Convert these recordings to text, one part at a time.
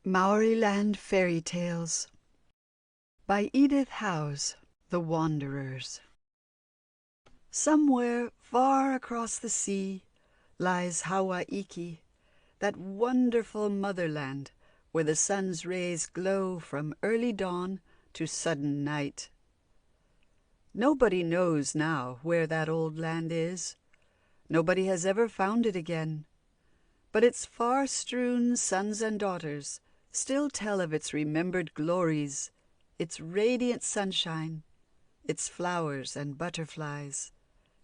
Maoriland Fairy Tales by Edith House, The Wanderers. Somewhere far across the sea lies Hawaiki, that wonderful motherland where the sun's rays glow from early dawn to sudden night. Nobody knows now where that old land is. Nobody has ever found it again. But its far-strewn sons and daughters still tell of its remembered glories, its radiant sunshine, its flowers and butterflies,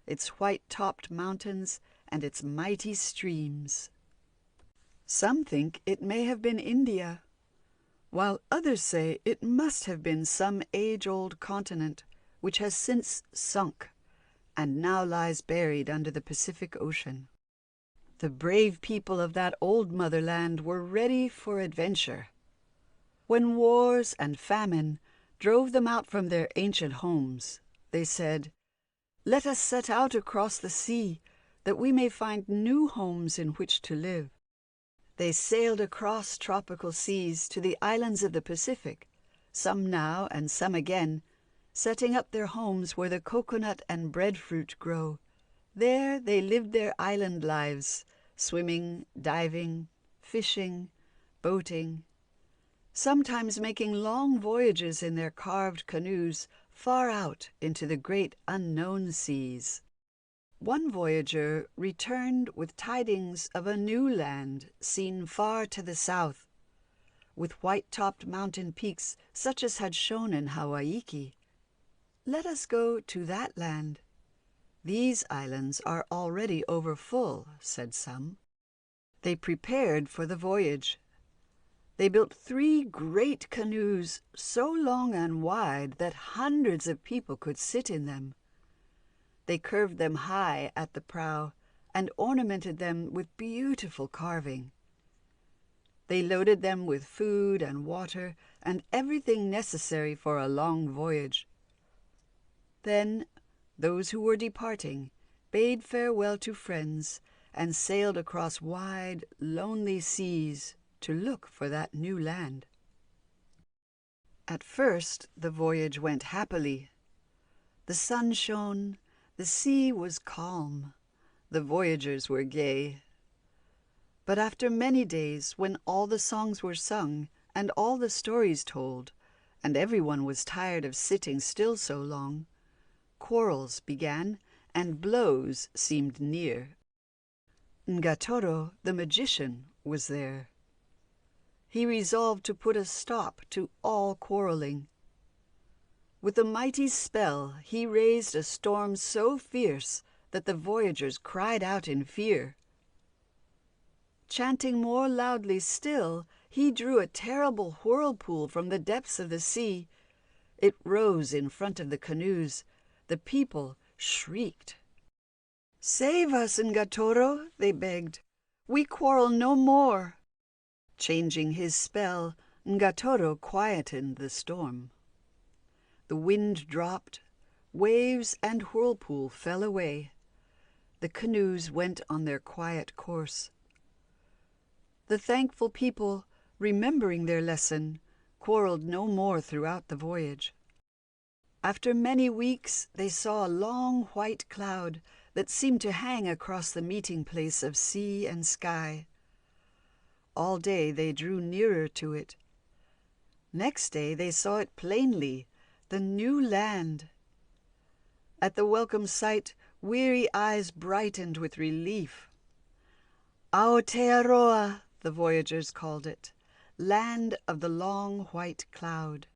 its white-topped mountains and its mighty streams. Some think it may have been India, while others say it must have been some age-old continent which has since sunk and now lies buried under the Pacific Ocean. The brave people of that old motherland were ready for adventure. When wars and famine drove them out from their ancient homes, they said, "Let us set out across the sea, that we may find new homes in which to live." They sailed across tropical seas to the islands of the Pacific, some now and some again, setting up their homes where the coconut and breadfruit grow. There they lived their island lives, swimming, diving, fishing, boating, sometimes making long voyages in their carved canoes far out into the great unknown seas. One voyager returned with tidings of a new land seen far to the south, with white-topped mountain peaks such as had shone in Hawaiki. "Let us go to that land. These islands are already overfull," said some. They prepared for the voyage. They built 3 great canoes so long and wide that hundreds of people could sit in them. They curved them high at the prow and ornamented them with beautiful carving. They loaded them with food and water and everything necessary for a long voyage. Then those who were departing bade farewell to friends and sailed across wide, lonely seas to look for that new land. At first the voyage went happily. The sun shone, the sea was calm, the voyagers were gay. But after many days, when all the songs were sung and all the stories told, and everyone was tired of sitting still so long, quarrels began and blows seemed near. Ngatoro, the magician, was there. He resolved to put a stop to all quarreling. With a mighty spell he raised a storm so fierce that the voyagers cried out in fear. Chanting more loudly still, he drew a terrible whirlpool from the depths of the sea. It rose in front of the canoes. The people shrieked. "Save us, Ngatoro," they begged. "We quarrel no more." Changing his spell, Ngatoro quietened the storm. The wind dropped, waves and whirlpool fell away. The canoes went on their quiet course. The thankful people, remembering their lesson, quarreled no more throughout the voyage. After many weeks, they saw a long white cloud that seemed to hang across the meeting place of sea and sky. All day they drew nearer to it. Next day they saw it plainly, the new land. At the welcome sight, weary eyes brightened with relief. Aotearoa, the voyagers called it, land of the long white cloud.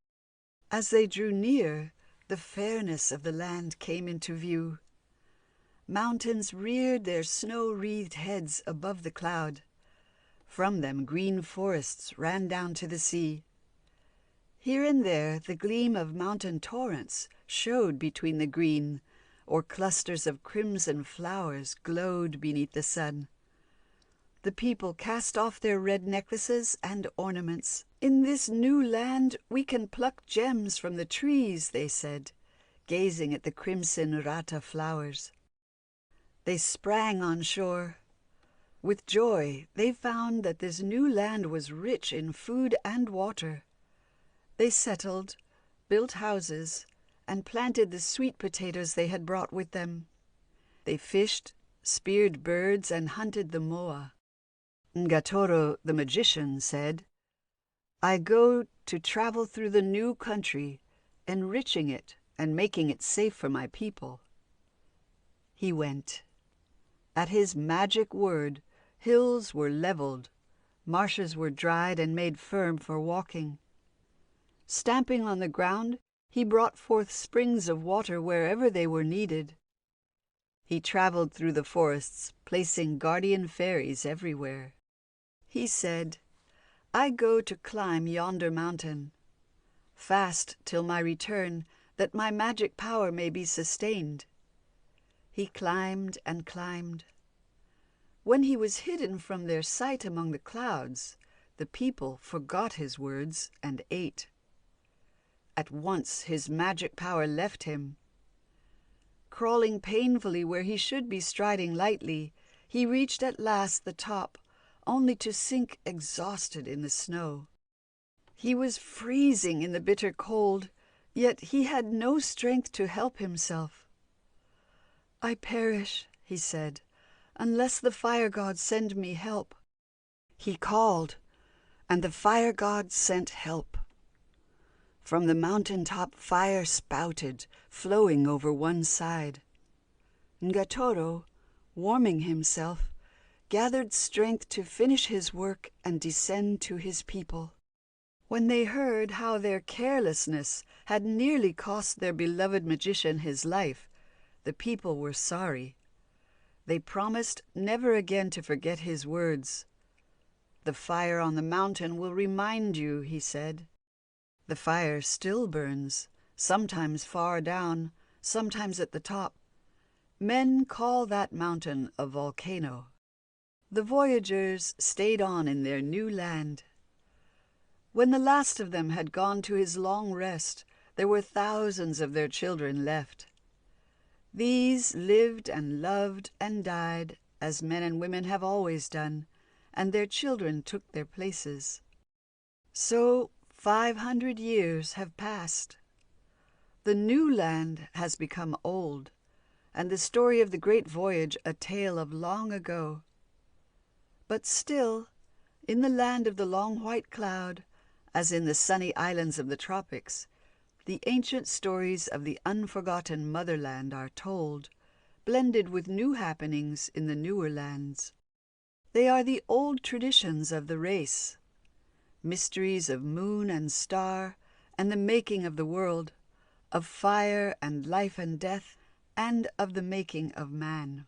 As they drew near, the fairness of the land came into view. Mountains reared their snow-wreathed heads above the cloud. From them green forests ran down to the sea. Here and there the gleam of mountain torrents showed between the green, or clusters of crimson flowers glowed beneath the sun. The people cast off their red necklaces and ornaments. "In this new land we can pluck gems from the trees," they said, gazing at the crimson rata flowers. They sprang on shore. With joy, they found that this new land was rich in food and water. They settled, built houses, and planted the sweet potatoes they had brought with them. They fished, speared birds, and hunted the moa. Ngatoro, the magician, said, "I go to travel through the new country, enriching it and making it safe for my people." He went. At his magic word, hills were leveled, marshes were dried and made firm for walking. Stamping on the ground, he brought forth springs of water wherever they were needed. He traveled through the forests, placing guardian fairies everywhere. He said, "I go to climb yonder mountain. Fast till my return, that my magic power may be sustained." He climbed and climbed. When he was hidden from their sight among the clouds, the people forgot his words and ate. At once his magic power left him. Crawling painfully where he should be striding lightly, he reached at last the top, only to sink exhausted in the snow. He was freezing in the bitter cold, yet he had no strength to help himself. "I perish," he said, "unless the fire god send me help." He called, and the fire god sent help. From the mountain top fire spouted, flowing over one side. Ngatoro, warming himself, gathered strength to finish his work and descend to his people. When they heard how their carelessness had nearly cost their beloved magician his life, the people were sorry. They promised never again to forget his words. "The fire on the mountain will remind you," he said. The fire still burns, sometimes far down, sometimes at the top. Men call that mountain a volcano. The voyagers stayed on in their new land. When the last of them had gone to his long rest, there were thousands of their children left. These lived and loved and died, as men and women have always done, and their children took their places. So 500 years have passed. The new land has become old, and the story of the great voyage a tale of long ago. But still, in the land of the long white cloud, as in the sunny islands of the tropics, the ancient stories of the unforgotten motherland are told, blended with new happenings in the newer lands. They are the old traditions of the race, mysteries of moon and star and the making of the world, of fire and life and death, and of the making of man.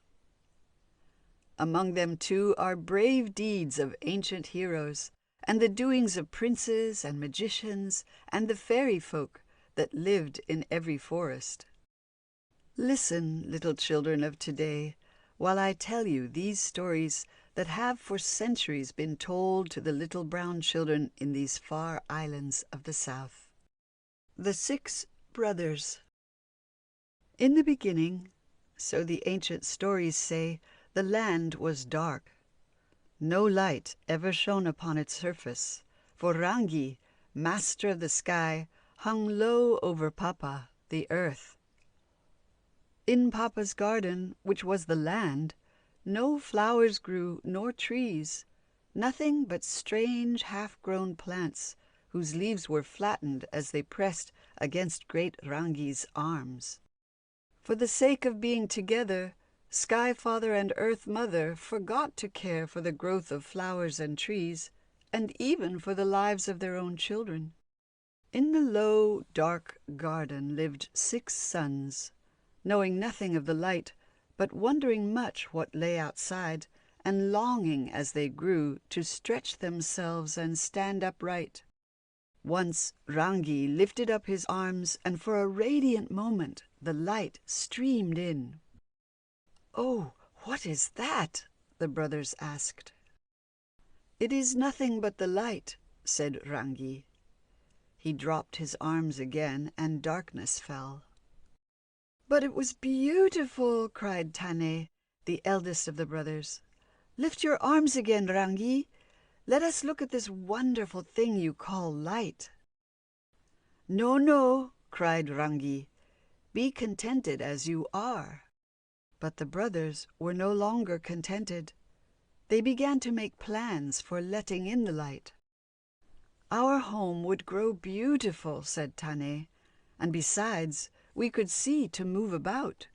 Among them, too, are brave deeds of ancient heroes, and the doings of princes and magicians and the fairy folk that lived in every forest. Listen, little children of today, while I tell you these stories that have for centuries been told to the little brown children in these far islands of the south. The 6 Brothers. In the beginning, so the ancient stories say, the land was dark. No light ever shone upon its surface, for Rangi, master of the sky, hung low over Papa, the earth. In Papa's garden, which was the land, no flowers grew nor trees, nothing but strange half-grown plants whose leaves were flattened as they pressed against great Rangi's arms. For the sake of being together, Sky Father and Earth Mother forgot to care for the growth of flowers and trees, and even for the lives of their own children. In the low, dark garden lived 6 sons, knowing nothing of the light, but wondering much what lay outside, and longing as they grew to stretch themselves and stand upright. Once Rangi lifted up his arms, and for a radiant moment the light streamed in. "Oh, what is that?" the brothers asked. "It is nothing but the light," said Rangi. He dropped his arms again, and darkness fell. "But it was beautiful!" cried Tane, the eldest of the brothers. Lift your arms again, Rangi. Let us look at this wonderful thing you call light." "No, no," cried Rangi. "Be contented as you are." But the brothers were no longer contented. They began to make plans for letting in the light. "Our home would grow beautiful," said Tane, "and besides, we could see to move about.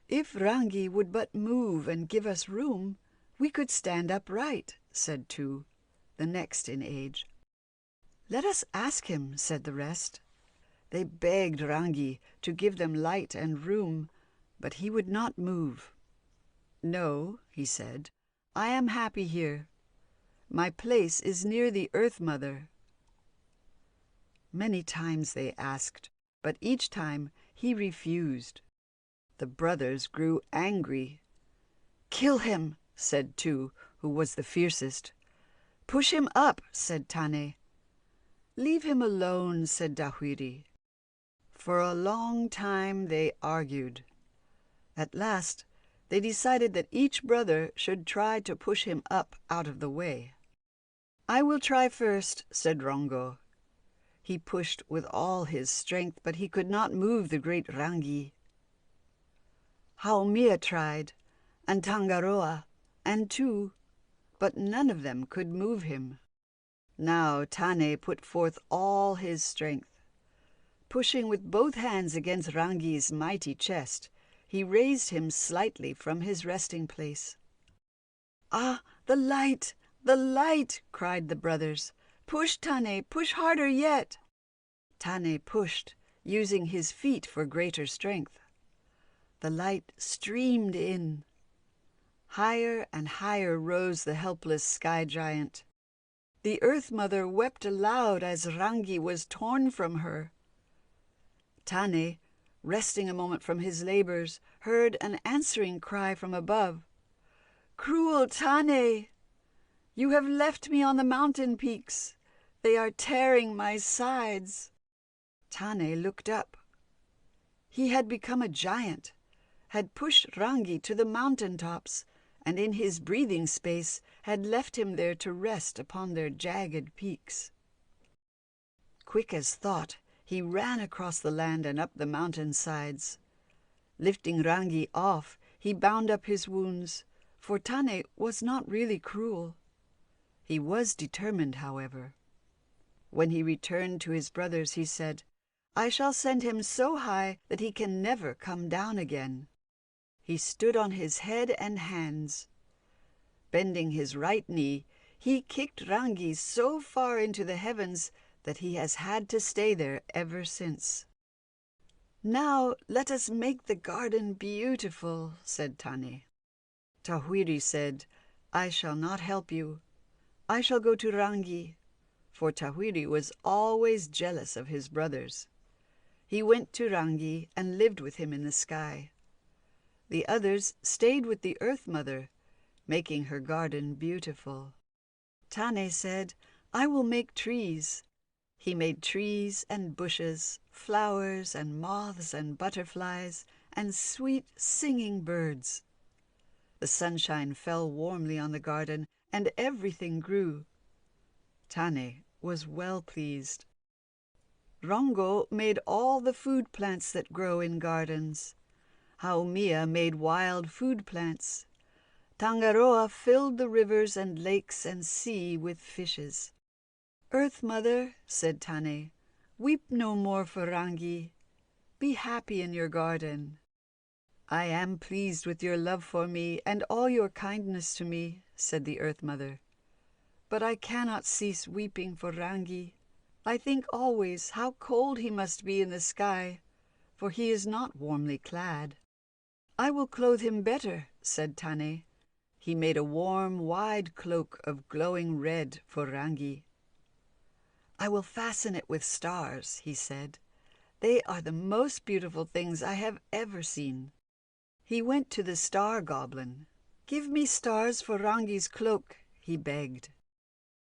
If Rangi would but move and give us room, we could stand upright," said Tu, the next in age. "Let us ask him," said the rest. They begged Rangi to give them light and room, but he would not move. "No," he said, "I am happy here. My place is near the Earth Mother." Many times they asked, but each time he refused. The brothers grew angry. "Kill him," said Tu, who was the fiercest. "Push him up," said Tane. "Leave him alone," said Dahwiri. For a long time they argued. At last they decided that each brother should try to push him up out of the way. "I will try first," said Rongo. He pushed with all his strength, but he could not move the great Rangi. Haumea tried, and Tangaroa, and Tu, but none of them could move him. Now Tane put forth all his strength. Pushing with both hands against Rangi's mighty chest, he raised him slightly from his resting place. "Ah, the light! The light!" cried the brothers. "Push, Tane! Push harder yet!" Tane pushed, using his feet for greater strength. The light streamed in. Higher and higher rose the helpless sky giant. The Earth Mother wept aloud as Rangi was torn from her. Tane, resting a moment from his labors, heard an answering cry from above. "Cruel Tane! You have left me on the mountain peaks. They are tearing my sides." Tane looked up. He had become a giant, had pushed Rangi to the mountain tops, and in his breathing space had left him there to rest upon their jagged peaks. Quick as thought, he ran across the land and up the mountain sides. Lifting Rangi off, he bound up his wounds, for Tane was not really cruel. He was determined, however. When he returned to his brothers, he said, "I shall send him so high that he can never come down again." He stood on his head and hands. Bending his right knee, he kicked Rangi so far into the heavens that he has had to stay there ever since. "Now let us make the garden beautiful," said Tane. Tahwiri said, "I shall not help you. I shall go to Rangi," for Tahwiri was always jealous of his brothers. He went to Rangi and lived with him in the sky. The others stayed with the Earth Mother, making her garden beautiful. Tane said, "I will make trees." He made trees and bushes, flowers and moths and butterflies, and sweet singing birds. The sunshine fell warmly on the garden, and everything grew. Tane was well pleased. Rongo made all the food plants that grow in gardens. Haumea made wild food plants. Tangaroa filled the rivers and lakes and sea with fishes. "Earth Mother," said Tane, "weep no more for Rangi. Be happy in your garden." "I am pleased with your love for me and all your kindness to me," said the Earth Mother. "But I cannot cease weeping for Rangi. I think always how cold he must be in the sky, for he is not warmly clad." "I will clothe him better," said Tane. He made a warm, wide cloak of glowing red for Rangi. "I will fasten it with stars," he said. "They are the most beautiful things I have ever seen." He went to the star goblin. "Give me stars for Rangi's cloak," he begged.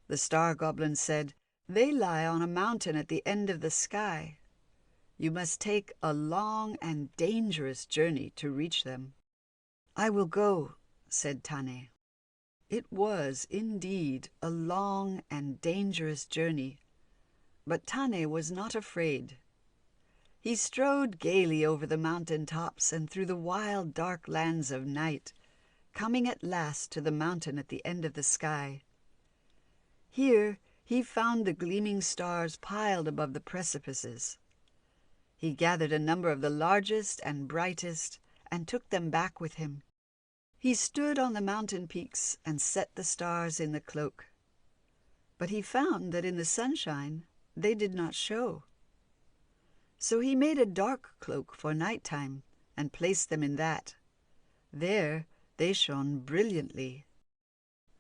The star goblin said, "They lie on a mountain at the end of the sky. You must take a long and dangerous journey to reach them." "I will go," said Tane. It was indeed a long and dangerous journey, but Tane was not afraid. He strode gaily over the mountain tops and through the wild, dark lands of night, coming at last to the mountain at the end of the sky. Here he found the gleaming stars piled above the precipices. He gathered a number of the largest and brightest and took them back with him. He stood on the mountain peaks and set the stars in the cloak. But he found that in the sunshine they did not show. So he made a dark cloak for nighttime and placed them in that. There they shone brilliantly.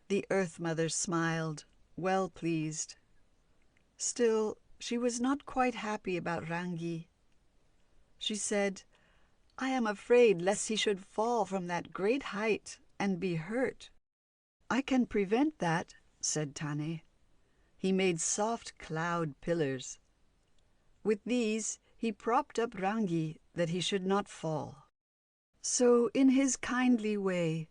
The Earth Mother smiled, well pleased. Still, she was not quite happy about Rangi. She said, "I am afraid lest he should fall from that great height and be hurt." "I can prevent that," said Tane. He made soft cloud pillars. With these he propped up Rangi that he should not fall. So in his kindly way,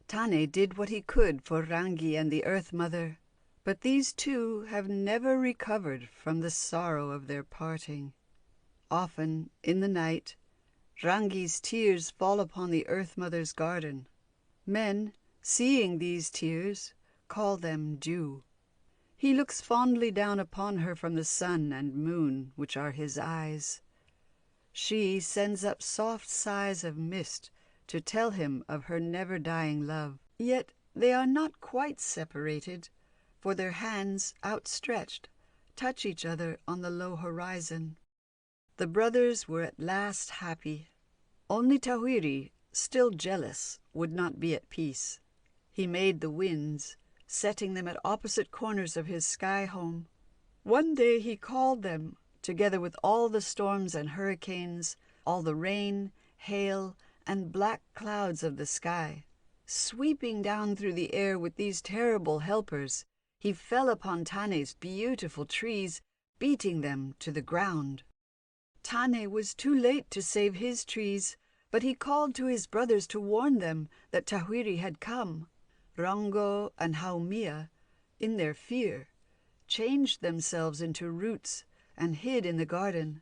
Tane did what he could for Rangi and the Earth Mother, but these two have never recovered from the sorrow of their parting. Often, in the night, Rangi's tears fall upon the Earth Mother's garden. Men, seeing these tears, call them dew. He looks fondly down upon her from the sun and moon, which are his eyes. She sends up soft sighs of mist to tell him of her never-dying love. Yet they are not quite separated, for their hands, outstretched, touch each other on the low horizon. The brothers were at last happy. Only Tawhiri, still jealous, would not be at peace. He made the winds, setting them at opposite corners of his sky home. One day he called them, together with all the storms and hurricanes, all the rain, hail, and black clouds of the sky. Sweeping down through the air with these terrible helpers, he fell upon Tane's beautiful trees, beating them to the ground. Tane was too late to save his trees, but he called to his brothers to warn them that Tawhiri had come. Rongo and Haumia, in their fear, changed themselves into roots and hid in the garden.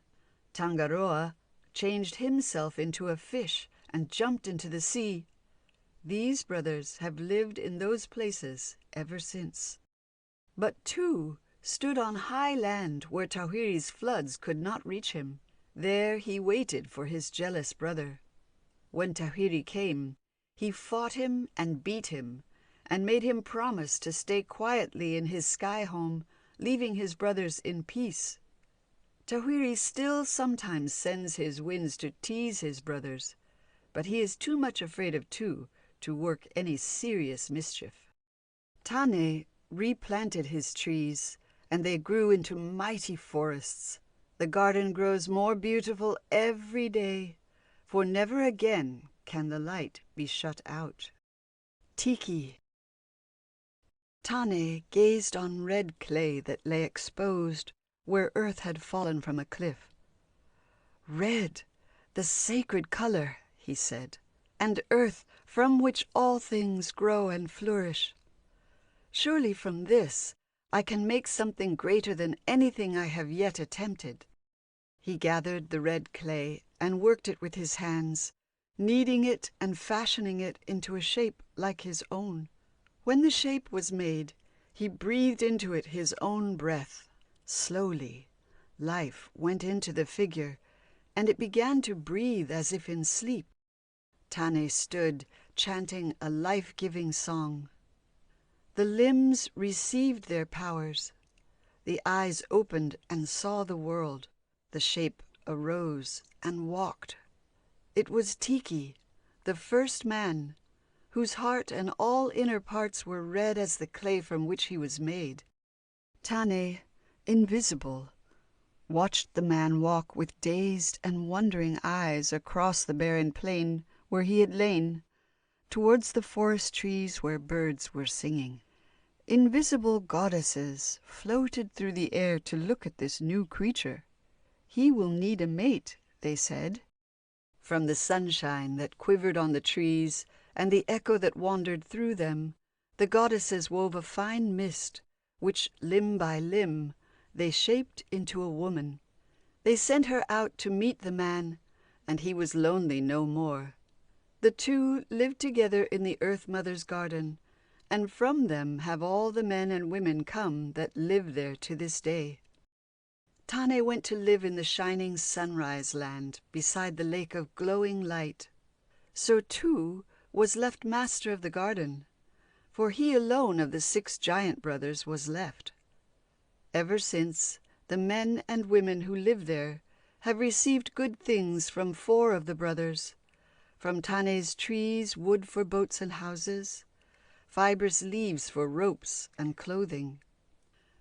Tangaroa changed himself into a fish and jumped into the sea. These brothers have lived in those places ever since. But two stood on high land where Tawhiri's floods could not reach him. There he waited for his jealous brother. When Tawhiri came, he fought him and beat him, and made him promise to stay quietly in his sky home, leaving his brothers in peace. Tawhiri still sometimes sends his winds to tease his brothers, but he is too much afraid of two to work any serious mischief. Tane replanted his trees, and they grew into mighty forests. The garden grows more beautiful every day, for never again can the light be shut out. Tiki. Tane gazed on red clay that lay exposed where earth had fallen from a cliff. "Red, the sacred color," he said, "and earth from which all things grow and flourish. Surely from this I can make something greater than anything I have yet attempted." He gathered the red clay and worked it with his hands, kneading it and fashioning it into a shape like his own. When the shape was made, he breathed into it his own breath. Slowly, life went into the figure, and it began to breathe as if in sleep. Tane stood, chanting a life-giving song. The limbs received their powers. The eyes opened and saw the world. The shape arose and walked. It was Tiki, the first man, whose heart and all inner parts were red as the clay from which he was made. Tane, invisible, watched the man walk with dazed and wondering eyes across the barren plain where he had lain, towards the forest trees where birds were singing. Invisible goddesses floated through the air to look at this new creature. "He will need a mate," they said. From the sunshine that quivered on the trees and the echo that wandered through them, The goddesses wove a fine mist, which limb by limb they shaped into a woman. They sent her out to meet the man, and he was lonely no more. The two lived together in the Earth Mother's garden, and from them have all the men and women come that live there to this day. Tane went to live in the shining sunrise land beside the lake of glowing light. So too was left master of the garden, for he alone of the 6 giant brothers was left. Ever since, the men and women who live there have received good things from 4 of the brothers, from Tane's trees wood for boats and houses, fibrous leaves for ropes and clothing,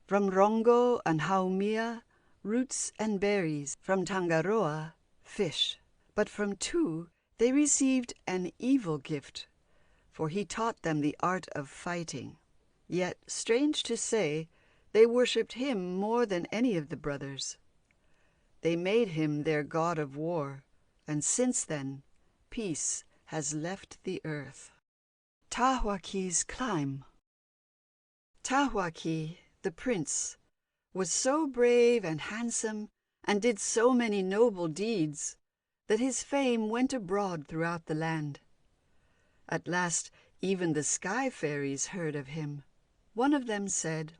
from Rongo and Haumia roots and berries, from Tangaroa fish. But from 2 they received an evil gift, for he taught them the art of fighting. Yet, strange to say, they worshipped him more than any of the brothers. They made him their god of war, and since then, peace has left the earth. Tahuaki's climb. Tahuaki, the prince, was so brave and handsome and did so many noble deeds that his fame went abroad throughout the land. At last, even the sky fairies heard of him. One of them said,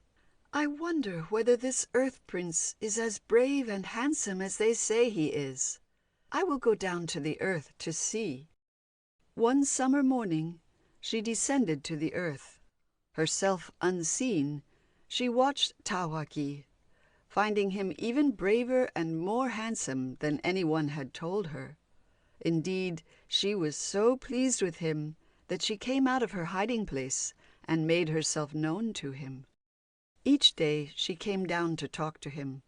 "I wonder whether this earth prince is as brave and handsome as they say he is. I will go down to the earth to see." One summer morning she descended to the earth. Herself unseen, she watched Tahuaki, finding him even braver and more handsome than anyone had told her. Indeed, she was so pleased with him that she came out of her hiding place and made herself known to him. Each day she came down to talk to him.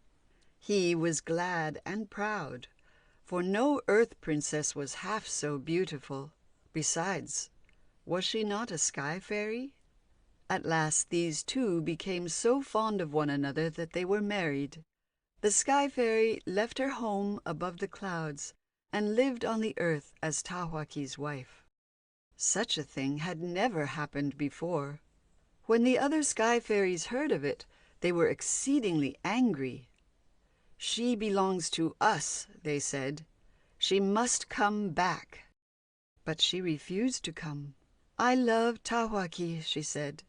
He was glad and proud, for no earth princess was half so beautiful. Besides, was she not a sky fairy? At last these two became so fond of one another that they were married. The sky fairy left her home above the clouds and lived on the earth as Tahuaki's wife. Such a thing had never happened before. When the other sky fairies heard of it, they were exceedingly angry. "She belongs to us," they said. "She must come back." But she refused to come. "I love Tahuaki," she said.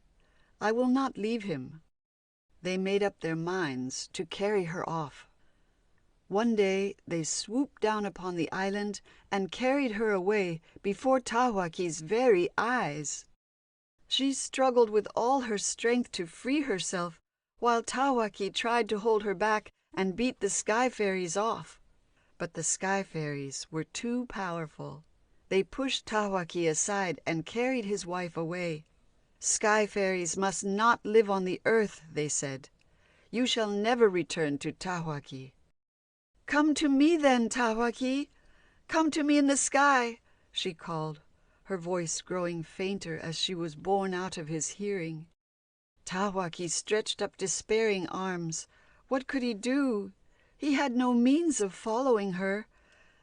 "I will not leave him." They made up their minds to carry her off. One day they swooped down upon the island and carried her away before Tahuaki's very eyes. She struggled with all her strength to free herself, while Tahuaki tried to hold her back and beat the sky fairies off. But the sky fairies were too powerful. They pushed Tahuaki aside and carried his wife away. "Sky fairies must not live on the earth," they said. "You shall never return to Tahuaki." "Come to me then, Tahuaki. Come to me in the sky," she called, her voice growing fainter as she was borne out of his hearing. Tahuaki stretched up despairing arms. What could he do? He had no means of following her,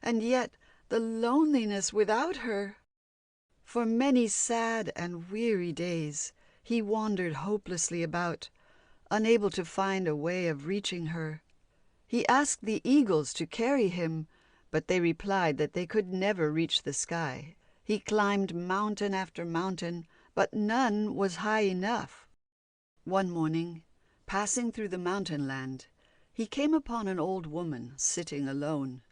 and yet the loneliness without her. For many sad and weary days he wandered hopelessly about, unable to find a way of reaching her. He asked the eagles to carry him, but they replied that they could never reach the sky. He climbed mountain after mountain, but none was high enough. One morning, passing through the mountain land, he came upon an old woman sitting alone.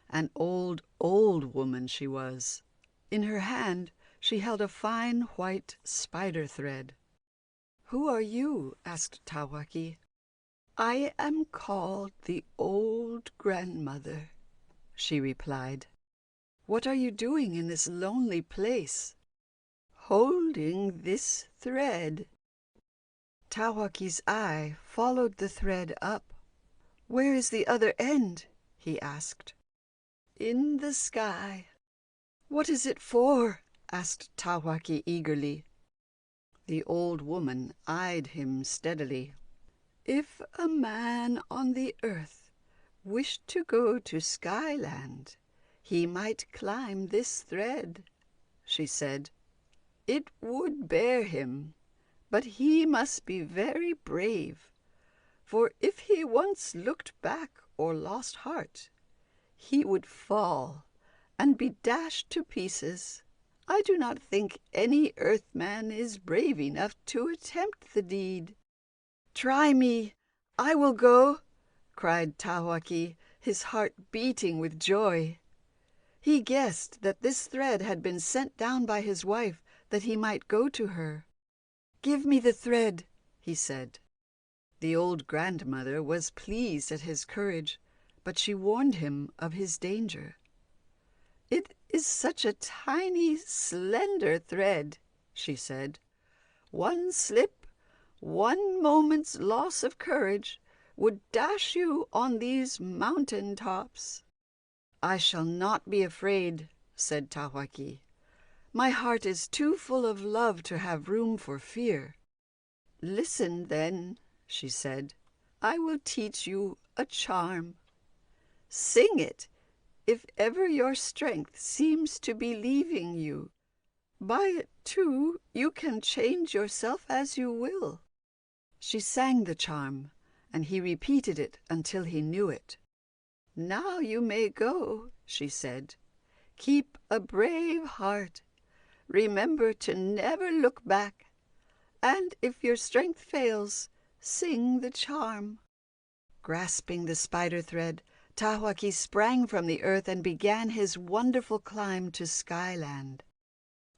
An old, old woman she was. In her hand she held a fine white spider thread. "Who are you?" asked Tahuaki. "I am called the Old Grandmother," she replied. "What are you doing in this lonely place?" "Holding this thread." Tahuaki's eye followed the thread up. "Where is the other end?" he asked. "In the sky." "What is it for?" asked Tahuaki eagerly. The old woman eyed him steadily. "If a man on the earth wished to go to Skyland, he might climb this thread," she said. It would bear him, but he must be very brave, for if he once looked back or lost heart, he would fall and be dashed to pieces. I do not think any earthman is brave enough to attempt the deed." "Try me, I will go," cried Tawaki, his heart beating with joy. He guessed that this thread had been sent down by his wife that he might go to her. "Give me the thread," he said. The old grandmother was pleased at his courage, but she warned him of his danger. "It is such a tiny, slender thread," she said. "One slip, one moment's loss of courage, would dash you on these mountain tops." "I shall not be afraid," said Tawaki. "My heart is too full of love to have room for fear." "Listen, then," she said. "I will teach you a charm. Sing it if ever your strength seems to be leaving you. By it, too, you can change yourself as you will." She sang the charm, and he repeated it until he knew it. "Now you may go," she said. "Keep a brave heart. Remember to never look back. And if your strength fails, sing the charm." Grasping the spider thread, Tawaki sprang from the earth and began his wonderful climb to Skyland.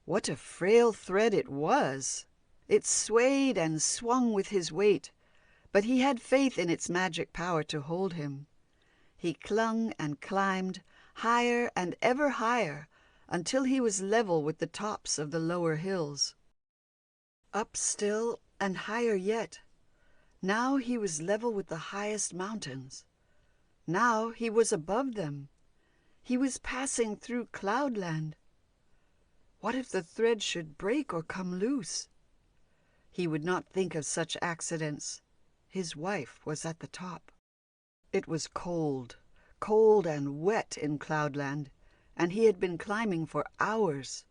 What a frail thread it was! It swayed and swung with his weight, but he had faith in its magic power to hold him. He clung and climbed, higher and ever higher, until he was level with the tops of the lower hills. Up still and higher yet. Now he was level with the highest mountains. Now he was above them. He was passing through Cloudland. What if the thread should break or come loose? He would not think of such accidents. His wife was at the top. It was cold, cold and wet in Cloudland, and he had been climbing for hours.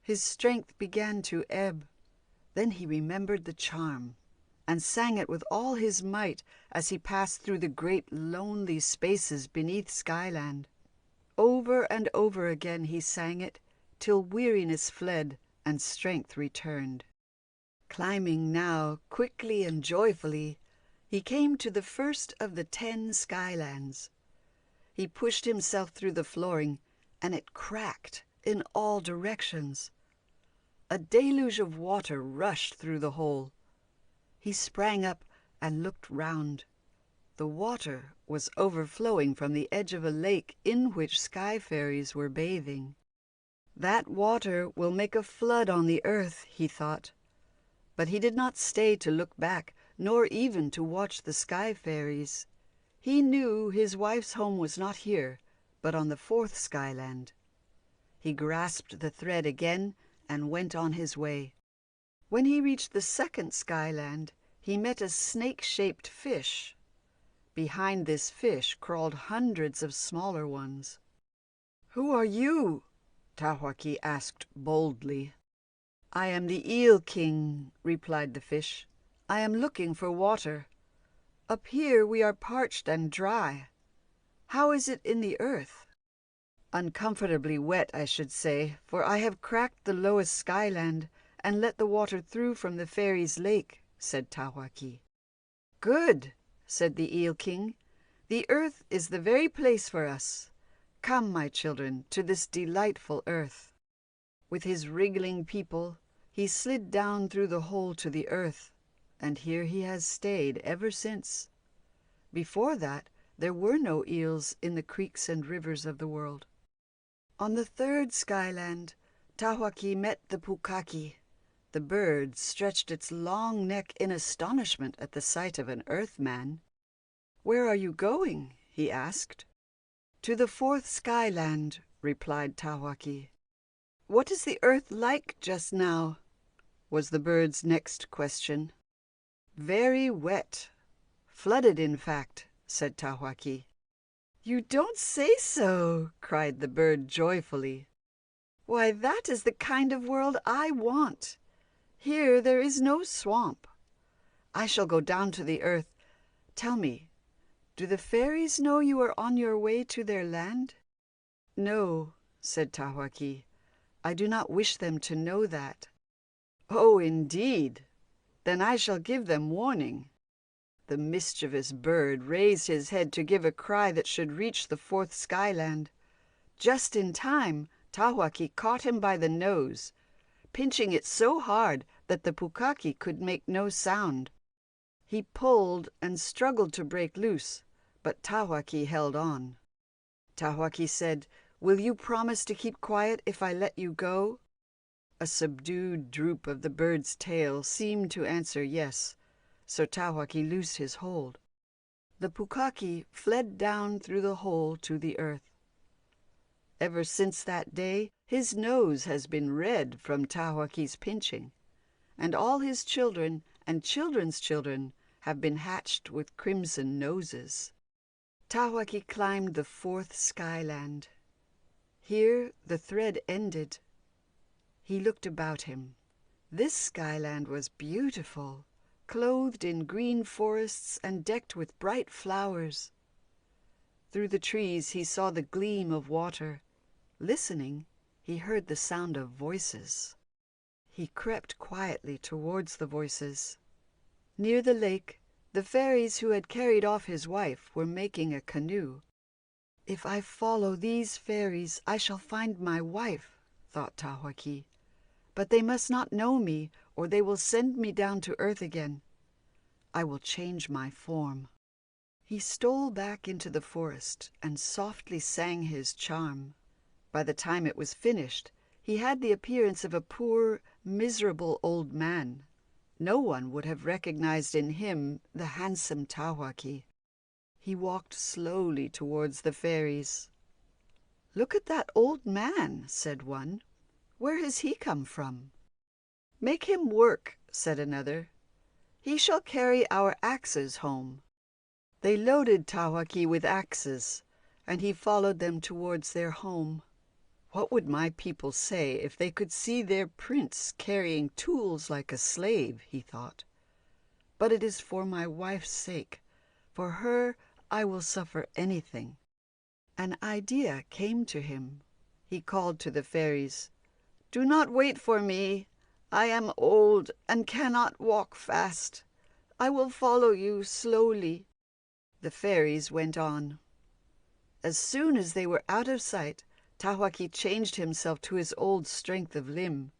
His strength began to ebb. Then he remembered the charm, and sang it with all his might as he passed through the great lonely spaces beneath Skyland. Over and over again he sang it, till weariness fled and strength returned. Climbing now quickly and joyfully, he came to the first of the 10 Skylands. He pushed himself through the flooring, and it cracked in all directions. A deluge of water rushed through the hole. He sprang up and looked round. The water was overflowing from the edge of a lake in which sky fairies were bathing. "That water will make a flood on the earth," he thought. But he did not stay to look back, nor even to watch the sky fairies. He knew his wife's home was not here, but on the 4th Skyland. He grasped the thread again and went on his way. When he reached the 2nd Skyland, he met a snake-shaped fish. Behind this fish crawled hundreds of smaller ones. "Who are you?" Tawaki asked boldly. "I am the Eel King," replied the fish. "I am looking for water. Up here we are parched and dry. How is it in the earth?" "Uncomfortably wet, I should say, for I have cracked the lowest Skyland and let the water through from the fairies' lake," said Tawaki. "Good," said the Eel King. "The earth is the very place for us. Come, my children, to this delightful earth." With his wriggling people, he slid down through the hole to the earth, and here he has stayed ever since. Before that, there were no eels in the creeks and rivers of the world. On the 3rd Skyland, Tawaki met the pukaki. The bird stretched its long neck in astonishment at the sight of an earthman. "Where are you going?" he asked. "To the 4th Skyland," replied Tawaki. "What is the earth like just now?" was the bird's next question. "Very wet. Flooded, in fact," said Tawaki. "You don't say so!" cried the bird joyfully. Why, that is the kind of world I want. Here there is no swamp. I shall go down to the earth. Tell me, do the fairies know you are on your way to their land?" "No," said Tawaki. "I do not wish them to know that." "Oh, indeed! Then I shall give them warning." The mischievous bird raised his head to give a cry that should reach the fourth skyland. Just in time, Tawaki caught him by the nose, pinching it so hard that the pukaki could make no sound. He pulled and struggled to break loose, but Tawaki held on. Tawaki said, "Will you promise to keep quiet if I let you go?" A subdued droop of the bird's tail seemed to answer yes, so Tawaki loosed his hold. The pukaki fled down through the hole to the earth. Ever since that day, his nose has been red from Tawaki's pinching, and all his children and children's children have been hatched with crimson noses. Tawaki climbed the fourth skyland. Here the thread ended. He looked about him. This skyland was beautiful, clothed in green forests and decked with bright flowers. Through the trees he saw the gleam of water. Listening, he heard the sound of voices. He crept quietly towards the voices. Near the lake, the fairies who had carried off his wife were making a canoe. "If I follow these fairies, I shall find my wife," thought Tawaki. "But they must not know me, or they will send me down to earth again. I will change my form." He stole back into the forest and softly sang his charm. By the time it was finished, he had the appearance of a poor, miserable old man. No one would have recognized in him the handsome Tawaki. He walked slowly towards the fairies. "Look at that old man," said one. "Where has he come from?" "Make him work," said another. "He shall carry our axes home." They loaded Tawaki with axes, and he followed them towards their home. What would my people say if they could see their prince carrying tools like a slave, he thought. But it is for my wife's sake. For her I will suffer anything. An idea came to him. He called to the fairies, "Do not wait for me. I am old and cannot walk fast. I will follow you slowly." The fairies went on. As soon as they were out of sight, Tawaki changed himself to his old strength of limb.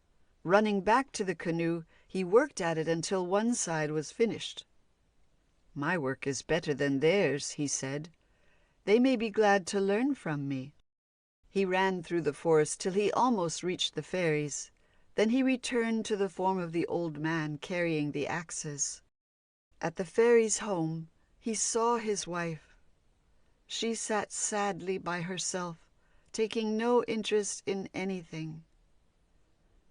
Running back to the canoe, he worked at it until one side was finished. "My work is better than theirs," he said. "They may be glad to learn from me." He ran through the forest till he almost reached the fairies. Then he returned to the form of the old man carrying the axes. At the fairies' home, he saw his wife. She sat sadly by herself, taking no interest in anything.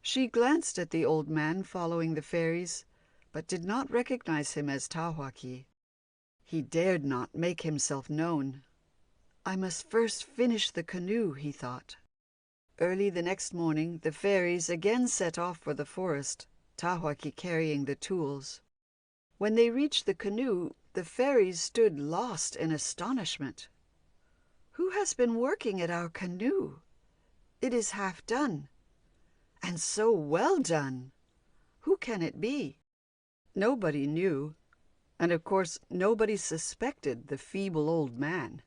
She glanced at the old man following the fairies, but did not recognize him as Tawaki. He dared not make himself known. "I must first finish the canoe," he thought. Early the next morning, the fairies again set off for the forest, Tawaki carrying the tools. When they reached the canoe, the fairies stood lost in astonishment. "Who has been working at our canoe? It is half done, and so well done. Who can it be?" Nobody knew, and of course nobody suspected the feeble old man.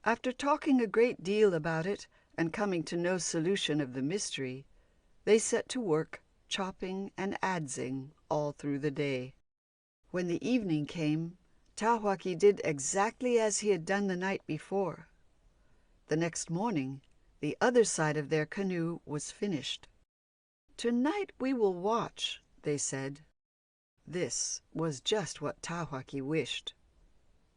After talking a great deal about it and coming to no solution of the mystery, they set to work chopping and adzing all through the day. When the evening came, Tawaki did exactly as he had done the night before. The next morning, the other side of their canoe was finished. "Tonight we will watch," they said. This was just what Tawaki wished.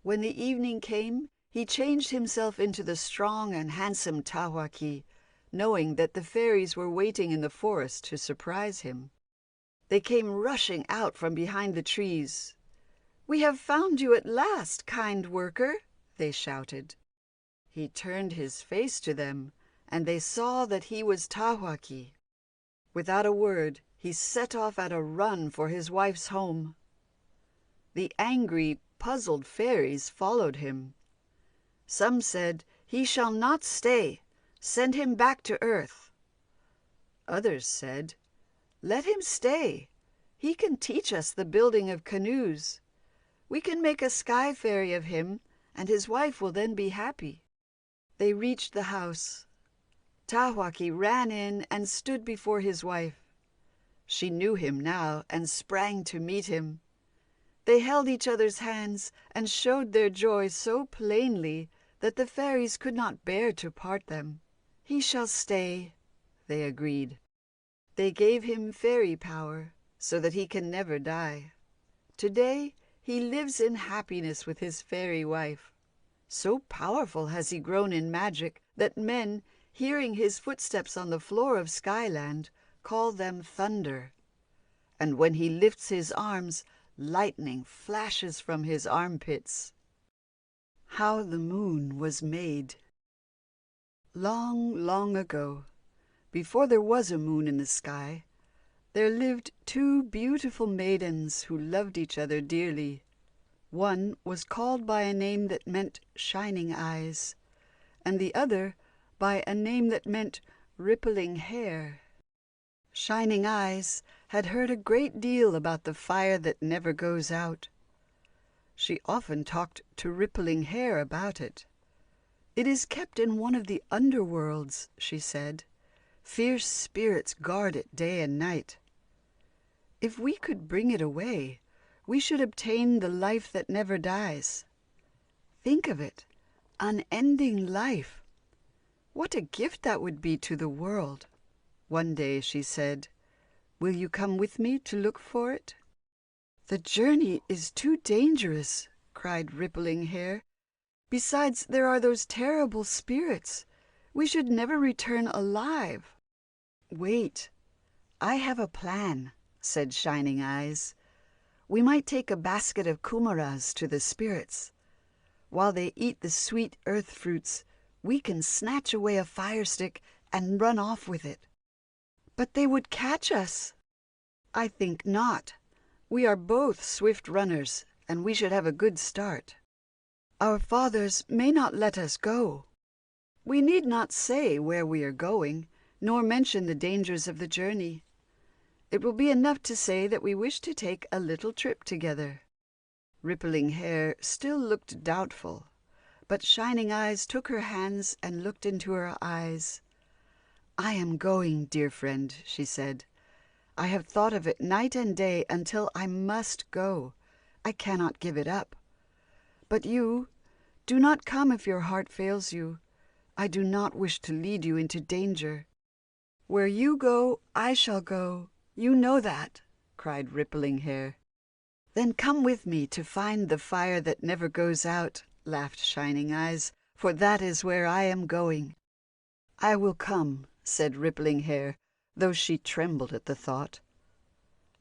When the evening came, he changed himself into the strong and handsome Tawaki, knowing that the fairies were waiting in the forest to surprise him. They came rushing out from behind the trees. "We have found you at last, kind worker," they shouted. He turned his face to them and they saw that he was Tawhaki. Without a word, he set off at a run for his wife's home. The angry, puzzled fairies followed him. Some said, "He shall not stay. Send him back to earth." Others said, "Let him stay. He can teach us the building of canoes. We can make a sky fairy of him, and his wife will then be happy." They reached the house. Tawhaki ran in and stood before his wife. She knew him now and sprang to meet him. They held each other's hands and showed their joy so plainly that the fairies could not bear to part them. "He shall stay," they agreed. They gave him fairy power so that he can never die. Today he lives in happiness with his fairy wife. So powerful has he grown in magic that men, hearing his footsteps on the floor of Skyland, call them thunder. And when he lifts his arms, lightning flashes from his armpits. How the Moon Was Made. Long, long ago, before there was a moon in the sky, there lived two beautiful maidens who loved each other dearly. One was called by a name that meant shining eyes, and the other by a name that meant rippling hair. Shining Eyes had heard a great deal about the fire that never goes out. She often talked to Rippling Hair about it. "It is kept in one of the underworlds," she said. "Fierce spirits guard it day and night. If we could bring it away, we should obtain the life that never dies. Think of it, unending life. What a gift that would be to the world." One day she said, "Will you come with me to look for it?" "The journey is too dangerous," cried Rippling Hair. "Besides, there are those terrible spirits. We should never return alive." "Wait, I have a plan," said Shining Eyes. "We might take a basket of kumaras to the spirits. While they eat the sweet earth fruits, we can snatch away a fire stick and run off with it." "But they would catch us." "I think not. We are both swift runners, and we should have a good start. Our fathers may not let us go. We need not say where we are going, nor mention the dangers of the journey. It will be enough to say that we wish to take a little trip together." Rippling Hair still looked doubtful, but Shining Eyes took her hands and looked into her eyes. "I am going, dear friend," she said. "I have thought of it night and day until I must go. I cannot give it up. But you, do not come if your heart fails you. I do not wish to lead you into danger." "Where you go, I shall go. You know that," cried Rippling Hair. "Then come with me to find the fire that never goes out," laughed Shining Eyes, "for that is where I am going." "I will come," said Rippling Hair, though she trembled at the thought.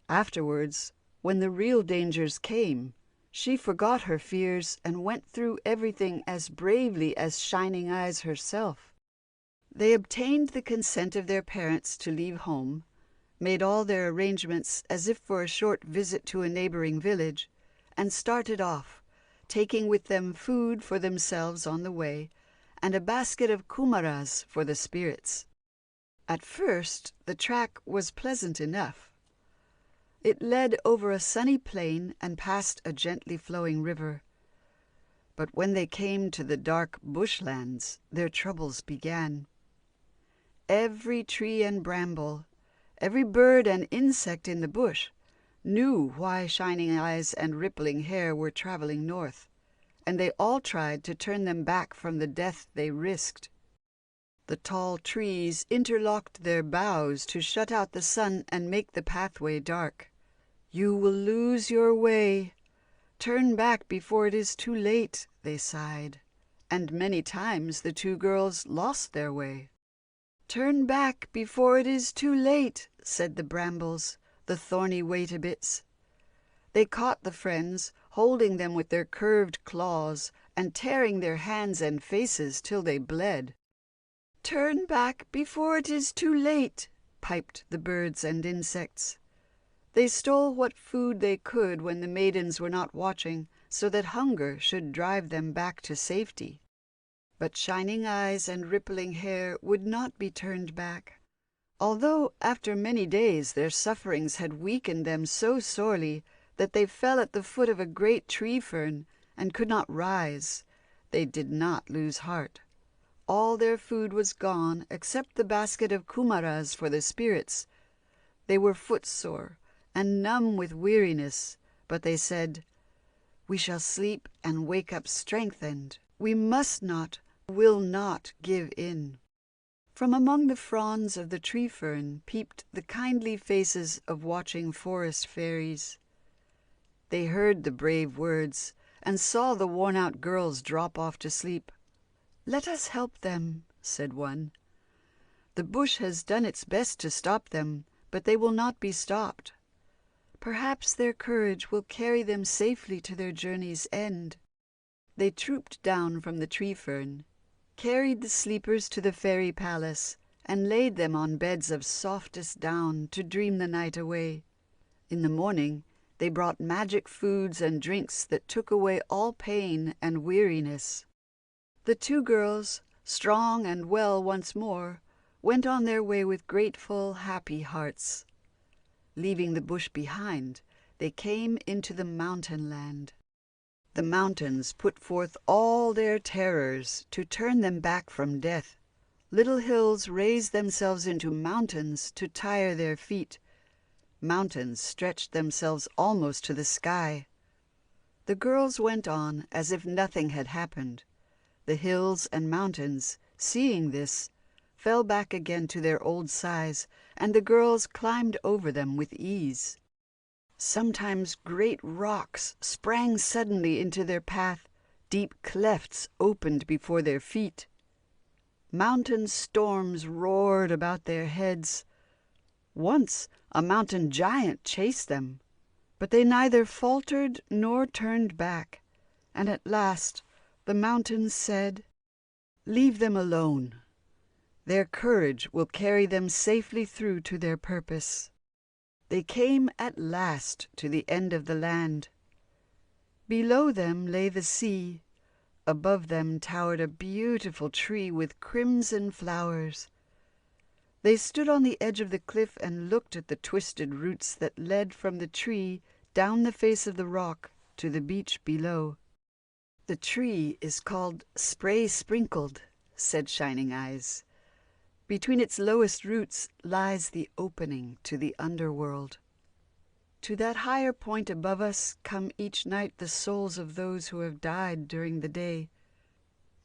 Afterwards, when the real dangers came, she forgot her fears and went through everything as bravely as Shining Eyes herself. They obtained the consent of their parents to leave home, made all their arrangements as if for a short visit to a neighboring village, and started off, taking with them food for themselves on the way, and a basket of kumaras for the spirits. At first the track was pleasant enough. It led over a sunny plain and past a gently flowing river. But when they came to the dark bushlands, their troubles began. Every tree and bramble, every bird and insect in the bush knew why Shining Eyes and Rippling Hair were traveling north, and they all tried to turn them back from the death they risked. The tall trees interlocked their boughs to shut out the sun and make the pathway dark. "You will lose your way. Turn back before it is too late," they sighed, and many times the two girls lost their way. "Turn back before it is too late," said the brambles, the thorny wait-a-bits. They caught the friends, holding them with their curved claws and tearing their hands and faces till they bled. "Turn back before it is too late," piped the birds and insects. They stole what food they could when the maidens were not watching, so that hunger should drive them back to safety. But Shining Eyes and Rippling Hair would not be turned back. Although after many days their sufferings had weakened them so sorely that they fell at the foot of a great tree fern and could not rise, they did not lose heart. All their food was gone except the basket of kumaras for the spirits. They were footsore and numb with weariness, but they said, "We shall sleep and wake up strengthened. We must not, will not give in." From among the fronds of the tree fern peeped the kindly faces of watching forest fairies. They heard the brave words and saw the worn-out girls drop off to sleep. "Let us help them," said one. "The bush has done its best to stop them, but they will not be stopped. Perhaps their courage will carry them safely to their journey's end." They trooped down from the tree fern, carried the sleepers to the fairy palace, and laid them on beds of softest down to dream the night away. In the morning they brought magic foods and drinks that took away all pain and weariness. The two girls, strong and well once more, went on their way with grateful, happy hearts. Leaving the bush behind, they came into the mountain land. The mountains put forth all their terrors to turn them back from death. Little hills raised themselves into mountains to tire their feet. Mountains stretched themselves almost to the sky. The girls went on as if nothing had happened. The hills and mountains, seeing this, fell back again to their old size, and the girls climbed over them with ease. Sometimes great rocks sprang suddenly into their path, deep clefts opened before their feet. Mountain storms roared about their heads. Once a mountain giant chased them, but they neither faltered nor turned back, and at last the mountains said, "Leave them alone. Their courage will carry them safely through to their purpose." They came at last to the end of the land. Below them lay the sea. Above them towered a beautiful tree with crimson flowers. They stood on the edge of the cliff and looked at the twisted roots that led from the tree down the face of the rock to the beach below. "The tree is called Spray Sprinkled," said Shining Eyes. "Between its lowest roots lies the opening to the underworld. To that higher point above us come each night the souls of those who have died during the day.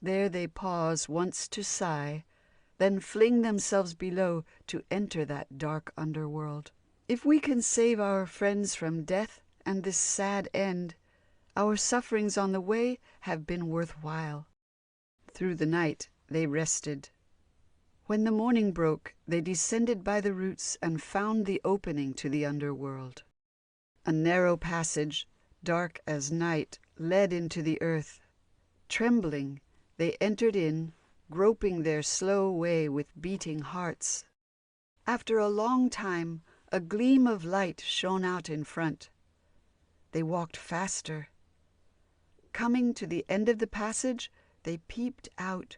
There they pause once to sigh, then fling themselves below to enter that dark underworld. If we can save our friends from death and this sad end, our sufferings on the way have been worthwhile." Through the night they rested. When the morning broke, they descended by the roots and found the opening to the underworld. A narrow passage, dark as night, led into the earth. Trembling, they entered in, groping their slow way with beating hearts. After a long time, a gleam of light shone out in front. They walked faster. Coming to the end of the passage, they peeped out.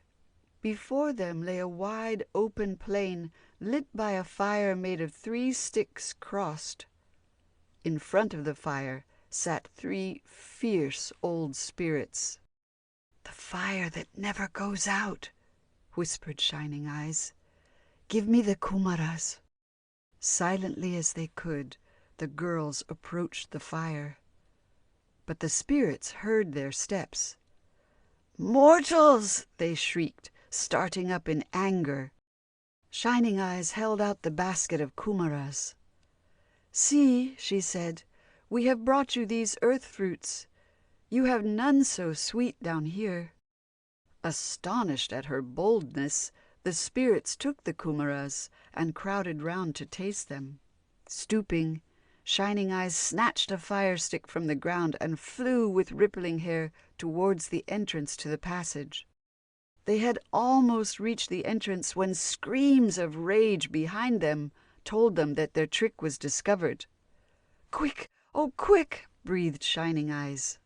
Before them lay a wide open plain lit by a fire made of 3 sticks crossed. In front of the fire sat 3 fierce old spirits. "The fire that never goes out," whispered Shining Eyes. "Give me the kumaras." Silently as they could, the girls approached the fire. But the spirits heard their steps. "Mortals!" they shrieked, starting up in anger. Shining Eyes held out the basket of kumaras. "See," she said, "we have brought you these earth fruits. You have none so sweet down here." Astonished at her boldness, the spirits took the kumaras and crowded round to taste them. Stooping, Shining Eyes snatched a fire stick from the ground and flew with Rippling Hair towards the entrance to the passage. They had almost reached the entrance when screams of rage behind them told them that their trick was discovered. "Quick, oh quick!" breathed Shining Eyes.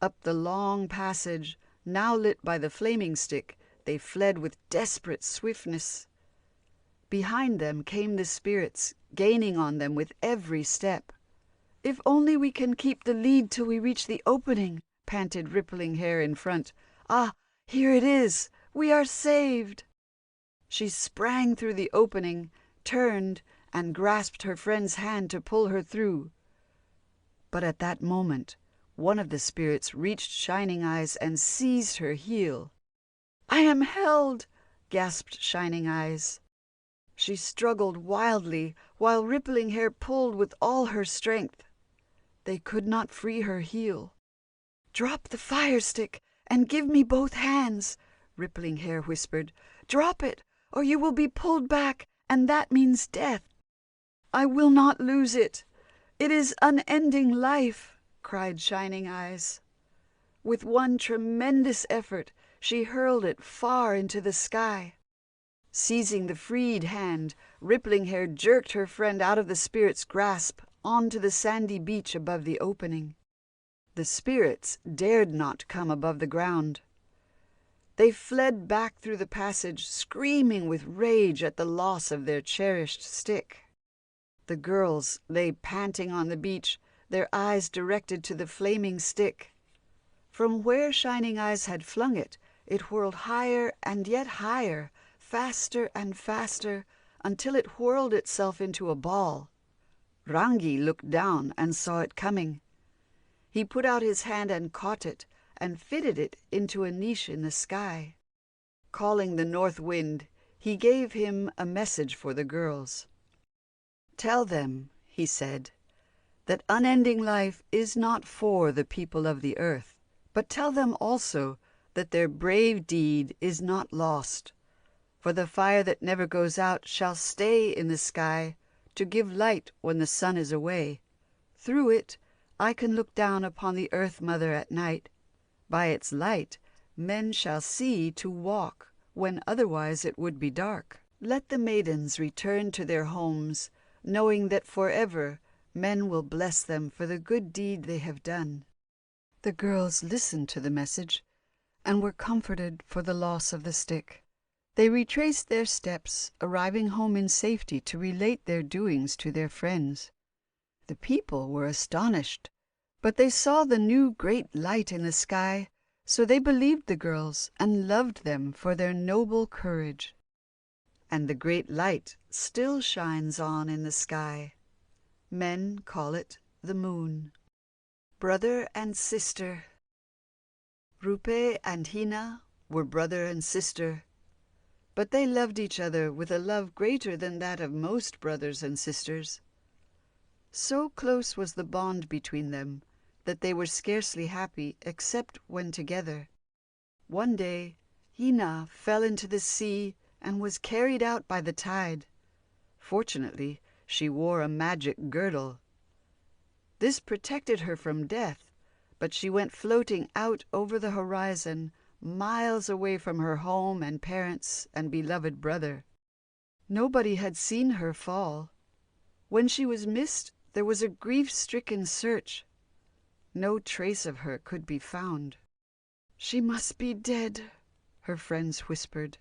Up the long passage, now lit by the flaming stick, they fled with desperate swiftness. Behind them came the spirits, gaining on them with every step. "If only we can keep the lead till we reach the opening," panted Rippling Hair in front. "Ah, here it is! We are saved!" She sprang through the opening, turned, and grasped her friend's hand to pull her through. But at that moment, one of the spirits reached Shining Eyes and seized her heel. "I am held!" gasped Shining Eyes. She struggled wildly, while Rippling Hair pulled with all her strength. They could not free her heel. "Drop the fire stick and give me both hands," Rippling Hair whispered. "Drop it, or you will be pulled back, and that means death." "I will not lose it. It is unending life," cried Shining Eyes. With one tremendous effort, she hurled it far into the sky. Seizing the freed hand, Rippling Hair jerked her friend out of the spirit's grasp onto the sandy beach above the opening. The spirits dared not come above the ground. They fled back through the passage, screaming with rage at the loss of their cherished stick. The girls lay panting on the beach, their eyes directed to the flaming stick. From where Shining Eyes had flung it, it whirled higher and yet higher, faster and faster, until it whirled itself into a ball. Rangi looked down and saw it coming. He put out his hand and caught it, and fitted it into a niche in the sky. Calling the north wind, he gave him a message for the girls. "Tell them," he said, "that unending life is not for the people of the earth, but tell them also that their brave deed is not lost, for the fire that never goes out shall stay in the sky to give light when the sun is away. Through it I can look down upon the Earth Mother at night. By its light men shall see to walk when otherwise it would be dark. Let the maidens return to their homes, knowing that forever men will bless them for the good deed they have done." The girls listened to the message and were comforted for the loss of the stick. They retraced their steps, arriving home in safety to relate their doings to their friends. The people were astonished, but they saw the new great light in the sky, so they believed the girls and loved them for their noble courage. And the great light still shines on in the sky. Men call it the moon. Brother and sister. Rupe and Hina were brother and sister, but they loved each other with a love greater than that of most brothers and sisters. So close was the bond between them that they were scarcely happy except when together. One day, Hina fell into the sea and was carried out by the tide. Fortunately, she wore a magic girdle. This protected her from death, but she went floating out over the horizon, miles away from her home and parents and beloved brother. Nobody had seen her fall. When she was missed, there was a grief-stricken search. No trace of her could be found. "She must be dead," her friends whispered.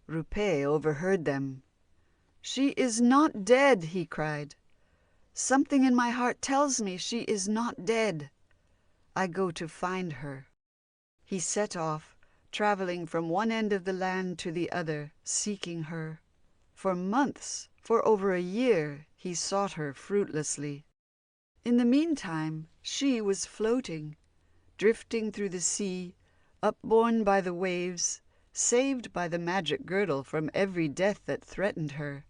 Rupe overheard them. "She is not dead," he cried. "Something in my heart tells me she is not dead. I go to find her." He set off, traveling from one end of the land to the other, seeking her. For months, for over a year, he sought her fruitlessly. In the meantime, she was floating, drifting through the sea, upborne by the waves, saved by the magic girdle from every death that threatened her.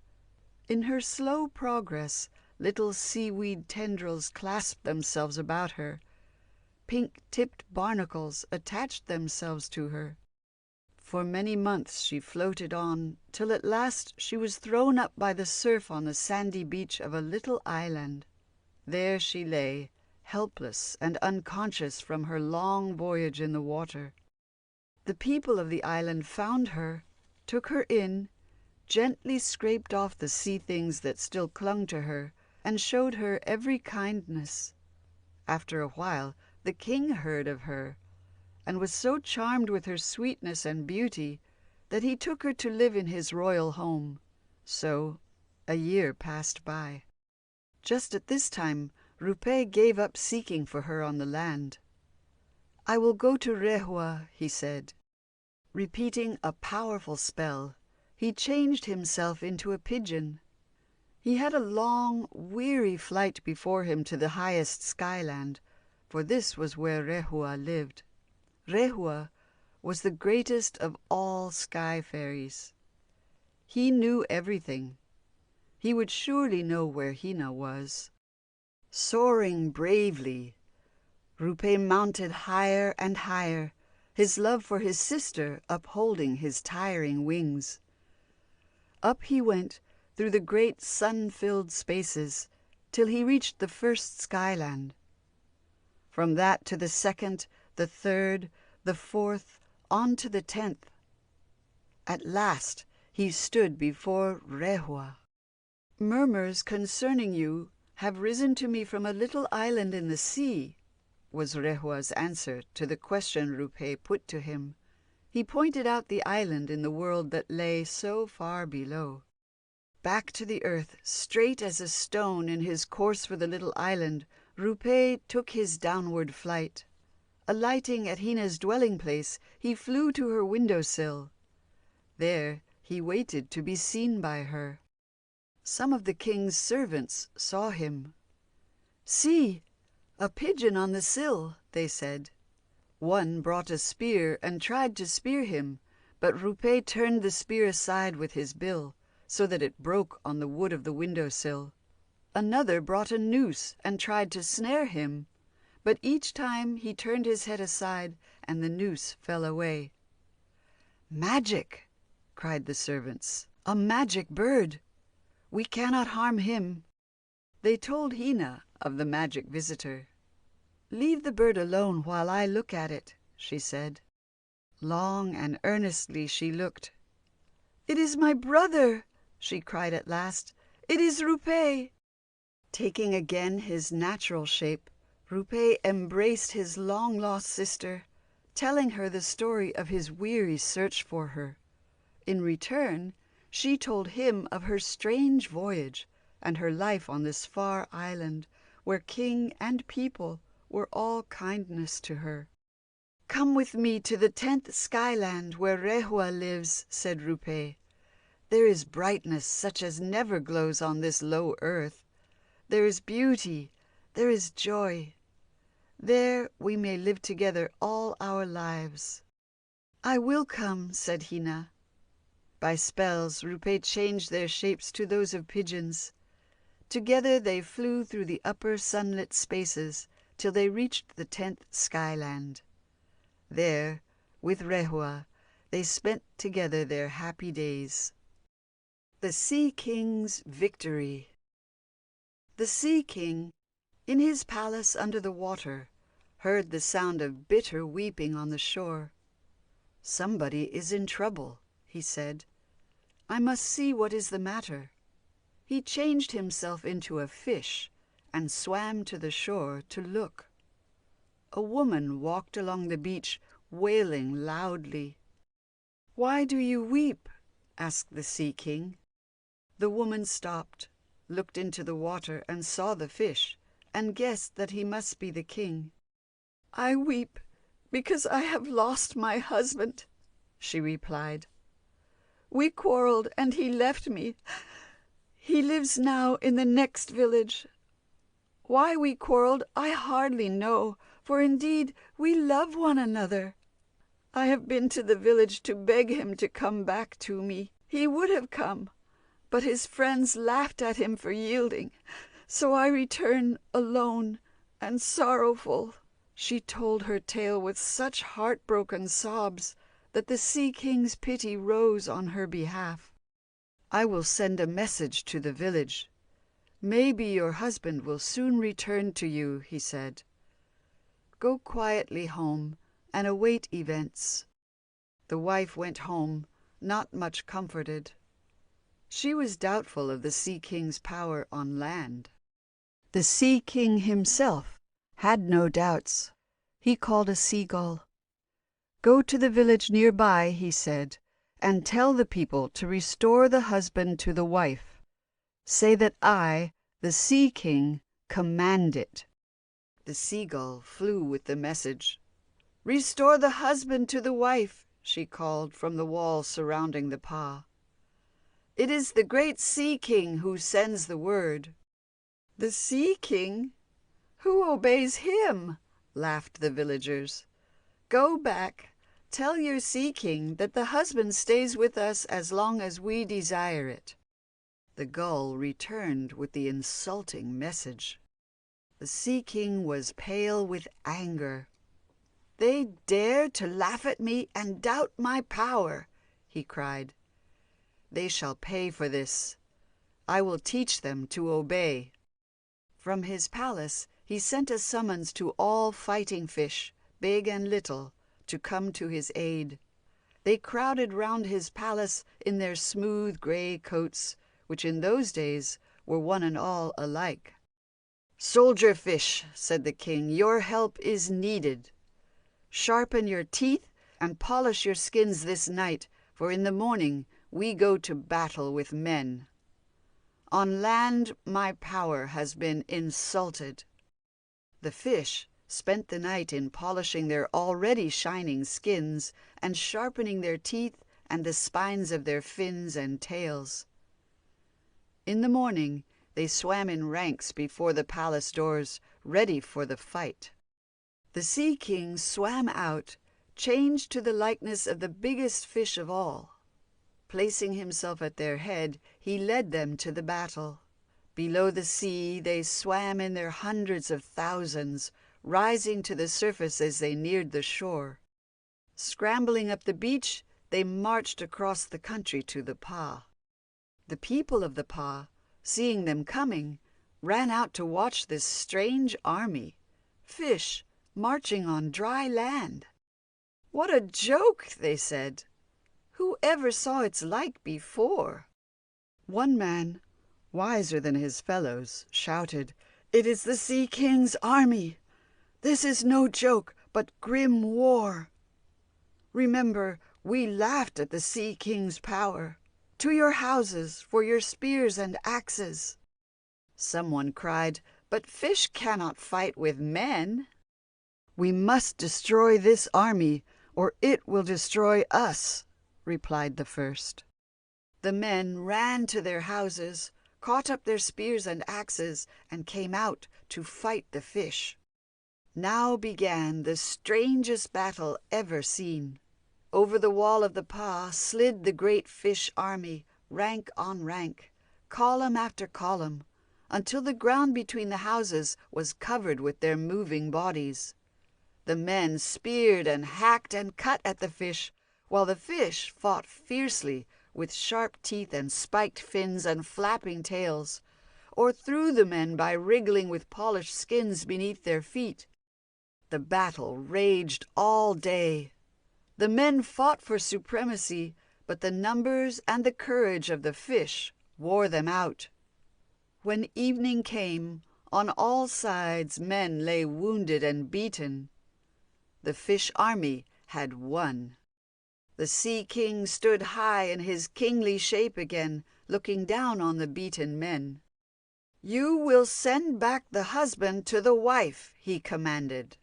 In her slow progress, little seaweed tendrils clasped themselves about her. Pink-tipped barnacles attached themselves to her. For many months she floated on, till at last she was thrown up by the surf on the sandy beach of a little island. There she lay, helpless and unconscious from her long voyage in the water. The people of the island found her, took her in, gently scraped off the sea things that still clung to her, and showed her every kindness. After a while the king heard of her, and was so charmed with her sweetness and beauty that he took her to live in his royal home. So a year passed by. Just at this time Rupe gave up seeking for her on the land. "I will go to Rehua," he said. Repeating a powerful spell, he changed himself into a pigeon. He had a long, weary flight before him to the highest skyland, for this was where Rehua lived. Rehua was the greatest of all sky fairies. He knew everything. He would surely know where Hina was. Soaring bravely, Rupe mounted higher and higher, his love for his sister upholding his tiring wings. Up he went through the great sun-filled spaces till he reached the first skyland. From that to the second, the third, the fourth, on to the 10th. At last he stood before Rehua. "Murmurs concerning you have risen to me from a little island in the sea," was Rehua's answer to the question Rupe put to him. He pointed out the island in the world that lay so far below. Back to the earth, straight as a stone in his course for the little island, Rupe took his downward flight. Alighting at Hina's dwelling place, he flew to her window-sill. There he waited to be seen by her. Some of the king's servants saw him. "See, a pigeon on the sill," they said. One brought a spear and tried to spear him, but Rupe turned the spear aside with his bill, so that it broke on the wood of the window-sill. Another brought a noose and tried to snare him, but each time he turned his head aside and the noose fell away. "Magic!" cried the servants. "A magic bird! We cannot harm him." They told Hina of the magic visitor. "Leave the bird alone while I look at it," she said. Long and earnestly she looked. "It is my brother!" she cried at last. "It is Rupe!" Taking again his natural shape, Rupe embraced his long-lost sister, telling her the story of his weary search for her. In return, she told him of her strange voyage and her life on this far island, where king and people were all kindness to her. "Come with me to the 10th skyland where Rehua lives," said Rupe. "There is brightness such as never glows on this low earth. There is beauty, there is joy. There we may live together all our lives." "I will come," said Hina. By spells, Rupe changed their shapes to those of pigeons. Together they flew through the upper sunlit spaces till they reached the 10th skyland. There, with Rehua, they spent together their happy days. The Sea King's Victory. The Sea King, in his palace under the water, heard the sound of bitter weeping on the shore. "Somebody is in trouble," he said. "I must see what is the matter." He changed himself into a fish and swam to the shore to look. A woman walked along the beach, wailing loudly. "Why do you weep?" asked the Sea King. The woman stopped, looked into the water and saw the fish, and guessed that he must be the king. "I weep because I have lost my husband," she replied. "We quarreled and he left me. He lives now in the next village. Why we quarreled I hardly know, for indeed we love one another. I have been to the village to beg him to come back to me. He would have come, but his friends laughed at him for yielding, so I return alone and sorrowful." She told her tale with such heartbroken sobs that the Sea King's pity rose on her behalf. "I will send a message to the village. Maybe your husband will soon return to you," he said. "Go quietly home and await events." The wife went home, not much comforted. She was doubtful of the Sea King's power on land. The Sea King himself had no doubts. He called a seagull. "Go to the village nearby," he said, "and tell the people to restore the husband to the wife. Say that I, the Sea King, command it." The seagull flew with the message. "Restore the husband to the wife," she called from the wall surrounding the pah. "It is the great Sea King who sends the word." "The Sea King? Who obeys him?" laughed the villagers. "Go back. Tell your Sea King that the husband stays with us as long as we desire it." The gull returned with the insulting message. The Sea King was pale with anger. "They dare to laugh at me and doubt my power," he cried. "They shall pay for this. I will teach them to obey." From his palace he sent a summons to all fighting fish, big and little, to come to his aid. They crowded round his palace in their smooth grey coats, which in those days were one and all alike. "Soldier fish," said the king, "your help is needed. Sharpen your teeth and polish your skins this night, for in the morning we go to battle with men. On land my power has been insulted." The fish spent the night in polishing their already shining skins and sharpening their teeth and the spines of their fins and tails. In the morning they swam in ranks before the palace doors, ready for the fight. The Sea King swam out, changed to the likeness of the biggest fish of all. Placing himself at their head, he led them to the battle. Below the sea they swam in their hundreds of thousands, rising to the surface as they neared the shore. Scrambling up the beach, they marched across the country to the pah. The people of the pah, seeing them coming, ran out to watch this strange army, fish marching on dry land. "What a joke!" they said. "Who ever saw its like before?" One man, wiser than his fellows, shouted, "It is the Sea King's army. This is no joke, but grim war. Remember, we laughed at the Sea King's power. To your houses for your spears and axes." Someone cried, "But fish cannot fight with men." "We must destroy this army, or it will destroy us," replied the first. The men ran to their houses, caught up their spears and axes, and came out to fight the fish. Now began the strangest battle ever seen. Over the wall of the pah slid the great fish army, rank on rank, column after column, until the ground between the houses was covered with their moving bodies. The men speared and hacked and cut at the fish, while the fish fought fiercely with sharp teeth and spiked fins and flapping tails, or threw the men by wriggling with polished skins beneath their feet. The battle raged all day. The men fought for supremacy, but the numbers and the courage of the fish wore them out. When evening came, on all sides men lay wounded and beaten. The fish army had won. The Sea King stood high in his kingly shape again, looking down on the beaten men. "You will send back the husband to the wife," he commanded.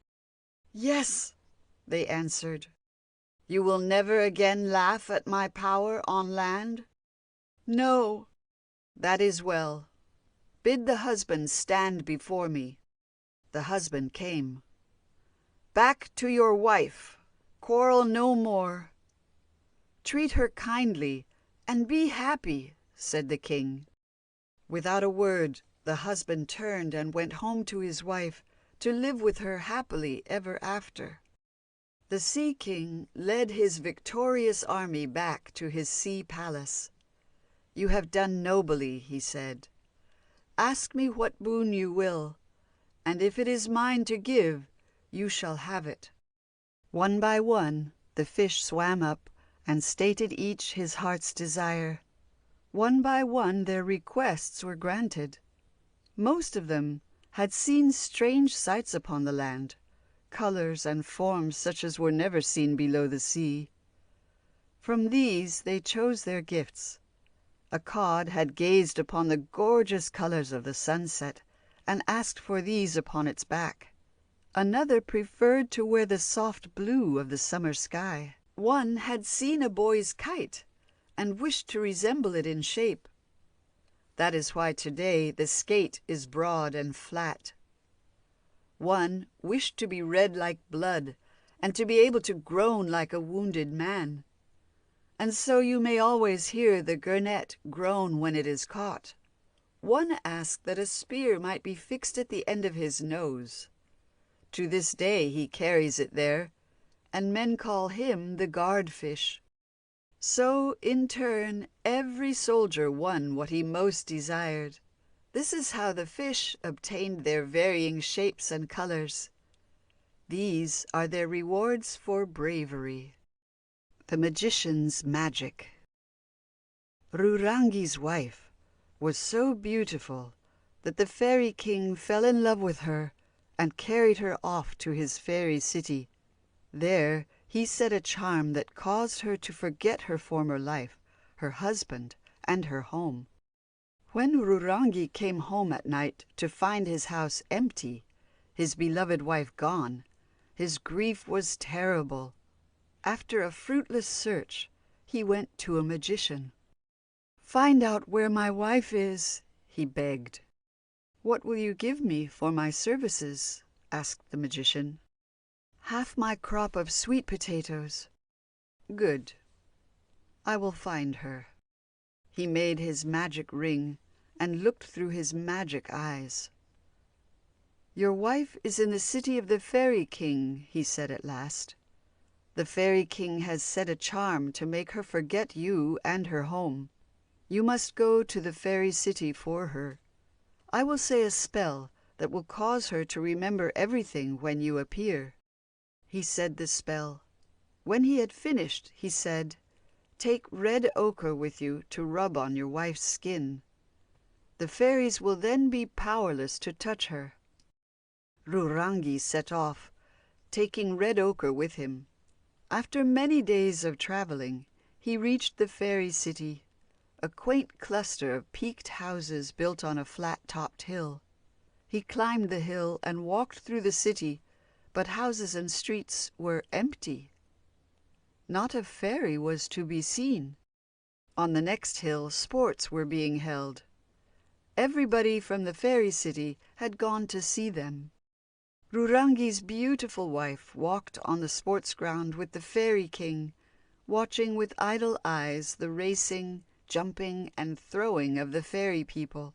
"Yes," they answered. "You will never again laugh at my power on land?" "No." "That is well. Bid the husband stand before me." The husband came. "Back to your wife. Quarrel no more. Treat her kindly and be happy," said the king. Without a word, the husband turned and went home to his wife to live with her happily ever after. The Sea King led his victorious army back to his sea palace. "You have done nobly," he said. "Ask me what boon you will, and if it is mine to give, you shall have it." One by one, the fish swam up, and stated each his heart's desire. One by one their requests were granted. Most of them had seen strange sights upon the land, colors and forms such as were never seen below the sea. From these they chose their gifts. A cod had gazed upon the gorgeous colors of the sunset, and asked for these upon its back. Another preferred to wear the soft blue of the summer sky. One had seen a boy's kite, and wished to resemble it in shape. That is why today the skate is broad and flat. One wished to be red like blood, and to be able to groan like a wounded man. And so you may always hear the gurnet groan when it is caught. One asked that a spear might be fixed at the end of his nose. To this day he carries it there, and men call him the guard-fish. So, in turn, every soldier won what he most desired. This is how the fish obtained their varying shapes and colors. These are their rewards for bravery. The magician's magic. Rurangi's wife was so beautiful that the fairy king fell in love with her and carried her off to his fairy city. There he set a charm that caused her to forget her former life, her husband, and her home. When Rurangi came home at night to find his house empty, his beloved wife gone, his grief was terrible. After a fruitless search, he went to a magician. "Find out where my wife is," he begged. "What will you give me for my services?" asked the magician. "Half my crop of sweet potatoes." "Good. I will find her." He made his magic ring and looked through his magic eyes. "Your wife is in the city of the Fairy King," he said at last. "The Fairy King has set a charm to make her forget you and her home. You must go to the fairy city for her. I will say a spell that will cause her to remember everything when you appear." He said the spell. When he had finished, he said, "Take red ochre with you to rub on your wife's skin. The fairies will then be powerless to touch her." Rurangi set off, taking red ochre with him. After many days of traveling, he reached the fairy city, a quaint cluster of peaked houses built on a flat-topped hill. He climbed the hill and walked through the city, but houses and streets were empty. Not a fairy was to be seen. On the next hill, sports were being held. Everybody from the fairy city had gone to see them. Rurangi's beautiful wife walked on the sports ground with the Fairy King, watching with idle eyes the racing, jumping, and throwing of the fairy people.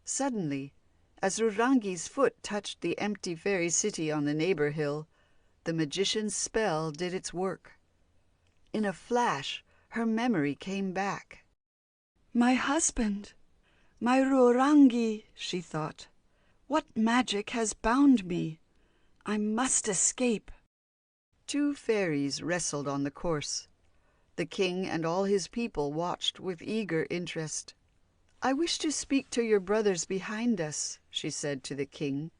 Suddenly, as Rurangi's foot touched the empty fairy city on the neighbor hill, the magician's spell did its work. In a flash, her memory came back. "My husband, my Rurangi," she thought. "What magic has bound me? I must escape." Two fairies wrestled on the course. The king and all his people watched with eager interest. "I wish to speak to your brothers behind us," she said to the king.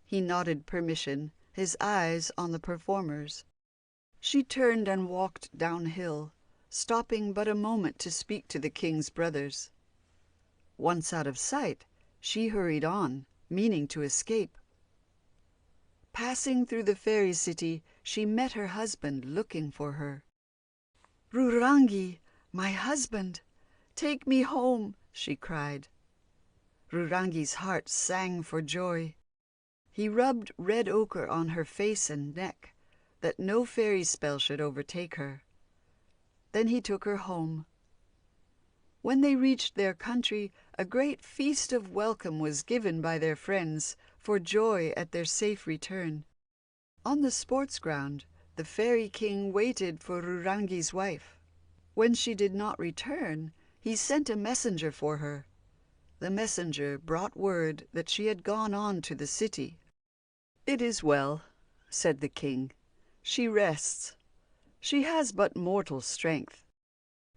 He nodded permission, his eyes on the performers. She turned and walked downhill, stopping but a moment to speak to the king's brothers. Once out of sight, she hurried on, meaning to escape. Passing through the fairy city, she met her husband looking for her. "Rurangi, my husband, take me home," she cried. Rurangi's heart sang for joy. He rubbed red ochre on her face and neck, that no fairy spell should overtake her. Then he took her home. When they reached their country, a great feast of welcome was given by their friends for joy at their safe return. On the sports ground, the Fairy King waited for Rurangi's wife. When she did not return, he sent a messenger for her. The messenger brought word that she had gone on to the city. "It is well," said the king. "She rests. She has but mortal strength.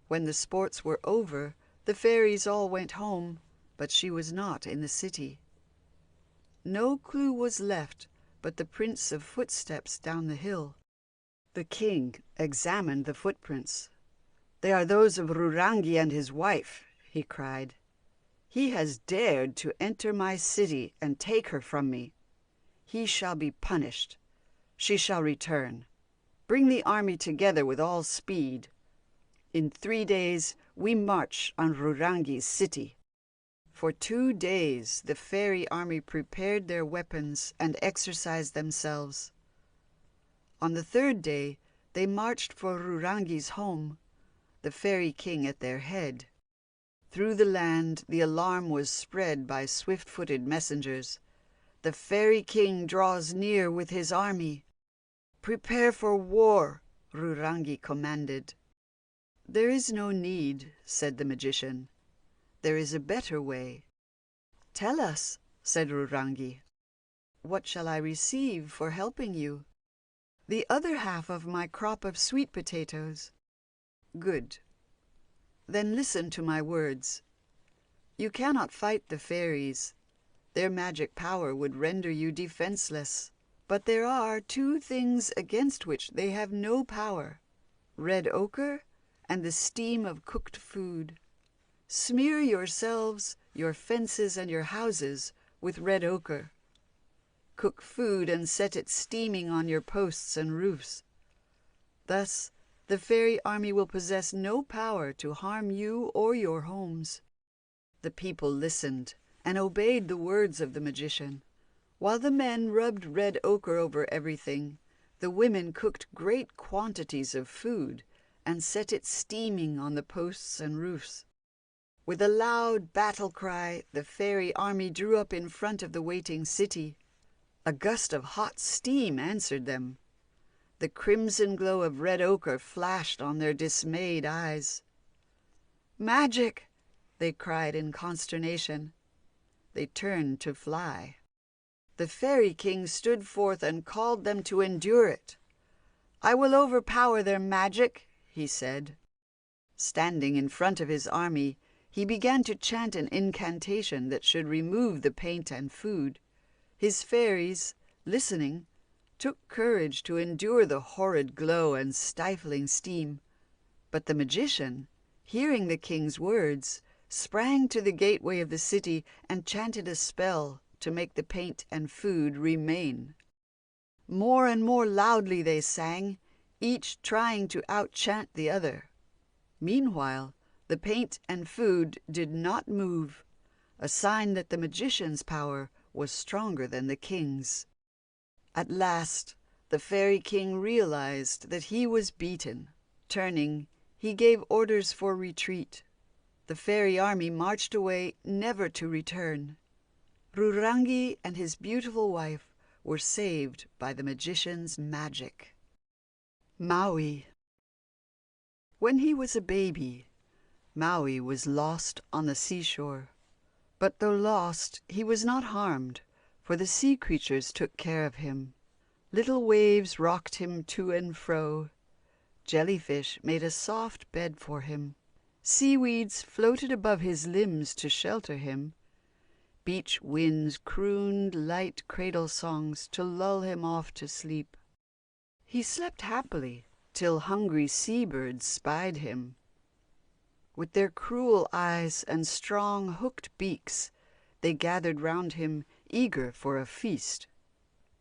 When the sports were over, the fairies all went home, but she was not in the city. No clue was left but the prints of footsteps down the hill. The king examined the footprints. "They are those of Rurangi and his wife," he cried. "He has dared to enter my city and take her from me. He shall be punished. She shall return. Bring the army together with all speed. In 3 days we march on Rurangi's city." For 2 days the fairy army prepared their weapons and exercised themselves. On the 3rd day they marched for Rurangi's home, the fairy king at their head. Through the land the alarm was spread by swift-footed messengers. "The fairy king draws near with his army." "Prepare for war," Rurangi commanded. "There is no need," said the magician. "There is a better way." "Tell us," said Rurangi. "What shall I receive for helping you?" "The other half of my crop of sweet potatoes." "Good. Then listen to my words. You cannot fight the fairies. Their magic power would render you defenseless. But there are 2 things against which they have no power: red ochre and the steam of cooked food. Smear yourselves, your fences and your houses with red ochre. Cook food and set it steaming on your posts and roofs. Thus the fairy army will possess no power to harm you or your homes." The people listened and obeyed the words of the magician. While the men rubbed red ochre over everything, the women cooked great quantities of food and set it steaming on the posts and roofs. With a loud battle cry, the fairy army drew up in front of the waiting city. A gust of hot steam answered them. The crimson glow of red ochre flashed on their dismayed eyes. "Magic!" they cried in consternation. They turned to fly. The fairy king stood forth and called them to endure it. "I will overpower their magic," he said. Standing in front of his army, he began to chant an incantation that should remove the paint and food. His fairies, listening, took courage to endure the horrid glow and stifling steam. But the magician, hearing the king's words, sprang to the gateway of the city and chanted a spell to make the paint and food remain. More and more loudly they sang, each trying to outchant the other. Meanwhile, the paint and food did not move, a sign that the magician's power was stronger than the king's. At last, the fairy king realized that he was beaten. Turning, he gave orders for retreat. The fairy army marched away, never to return. Rurangi and his beautiful wife were saved by the magician's magic. Maui. When he was a baby, Maui was lost on the seashore. But though lost, he was not harmed, for the sea creatures took care of him. Little waves rocked him to and fro. Jellyfish made a soft bed for him. Seaweeds floated above his limbs to shelter him. Beach winds crooned light cradle songs to lull him off to sleep. He slept happily till hungry seabirds spied him. With their cruel eyes and strong hooked beaks, they gathered round him, eager for a feast.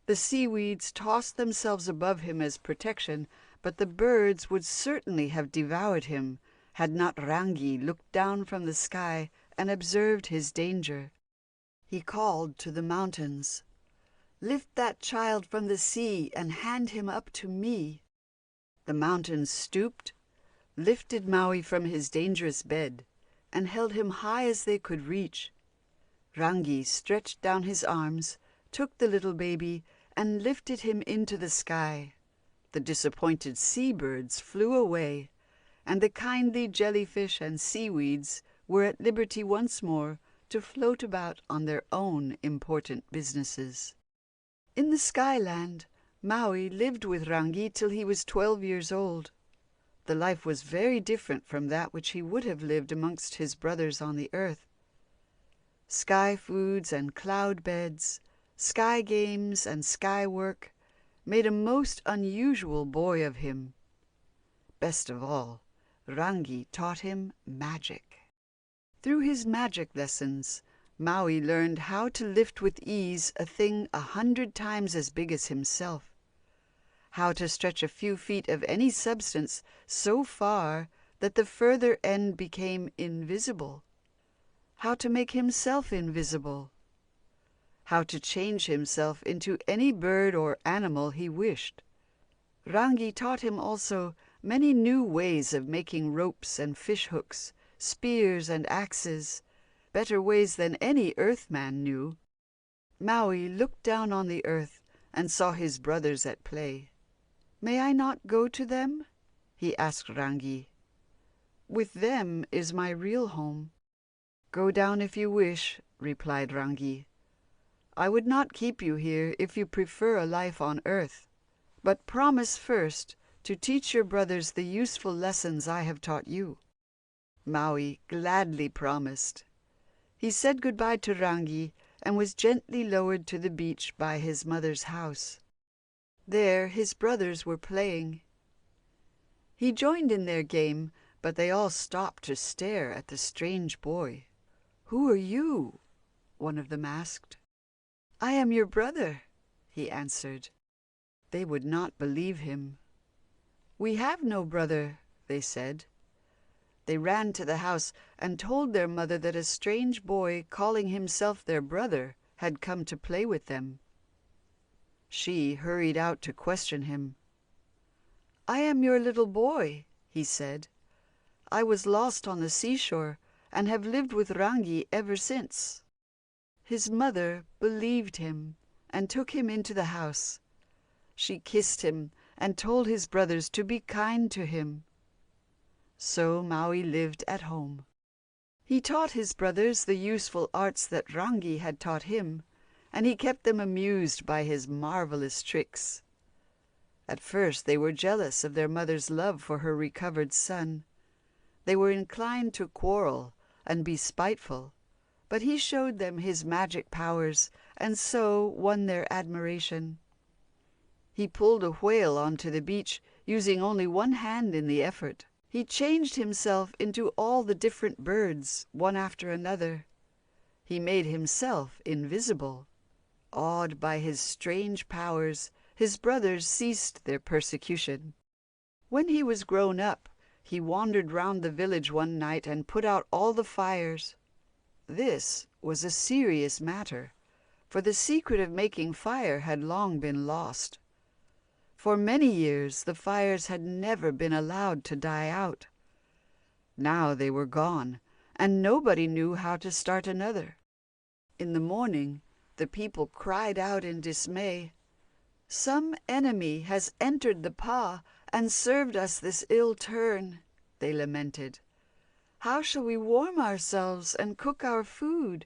The seaweeds tossed themselves above him as protection, but the birds would certainly have devoured him had not Rangi looked down from the sky and observed his danger. He called to the mountains, "Lift that child from the sea and hand him up to me." The mountains stooped, lifted Maui from his dangerous bed, and held him high as they could reach. Rangi stretched down his arms, took the little baby, and lifted him into the sky. The disappointed seabirds flew away, and the kindly jellyfish and seaweeds were at liberty once more to float about on their own important businesses. In the Skyland, Maui lived with Rangi till he was 12 years old. the life was very different from that which he would have lived amongst his brothers on the earth. Sky foods and cloud beds, sky games and sky work made a most unusual boy of him. Best of all, Rangi taught him magic. Through his magic lessons, Maui learned how to lift with ease a thing 100 times as big as himself, how to stretch a few feet of any substance so far that the further end became invisible, how to make himself invisible, how to change himself into any bird or animal he wished. Rangi taught him also many new ways of making ropes and fish hooks, spears and axes, better ways than any earthman knew. Maui looked down on the earth and saw his brothers at play. "May I not go to them?" he asked Rangi. "With them is my real home." "Go down if you wish," replied Rangi. "I would not keep you here if you prefer a life on earth. But promise first to teach your brothers the useful lessons I have taught you." Maui gladly promised. He said goodbye to Rangi and was gently lowered to the beach by his mother's house. There his brothers were playing. He joined in their game, but they all stopped to stare at the strange boy. "Who are you?" one of them asked. "I am your brother," he answered. They would not believe him. "We have no brother," they said. They ran to the house and told their mother that a strange boy calling himself their brother had come to play with them. She hurried out to question him. "I am your little boy," he said. "I was lost on the seashore and have lived with Rangi ever since." His mother believed him and took him into the house. She kissed him and told his brothers to be kind to him. So Maui lived at home. He taught his brothers the useful arts that Rangi had taught him, and he kept them amused by his marvelous tricks. At first they were jealous of their mother's love for her recovered son. They were inclined to quarrel and be spiteful, but he showed them his magic powers and so won their admiration. He pulled a whale onto the beach, using only one hand in the effort. He changed himself into all the different birds, one after another. He made himself invisible. Awed by his strange powers, his brothers ceased their persecution. When he was grown up, he wandered round the village one night and put out all the fires. This was a serious matter, for the secret of making fire had long been lost. For many years the fires had never been allowed to die out. Now they were gone, and nobody knew how to start another. In the morning the people cried out in dismay, "Some enemy has entered the pa and served us this ill turn," they lamented. "How shall we warm ourselves and cook our food?"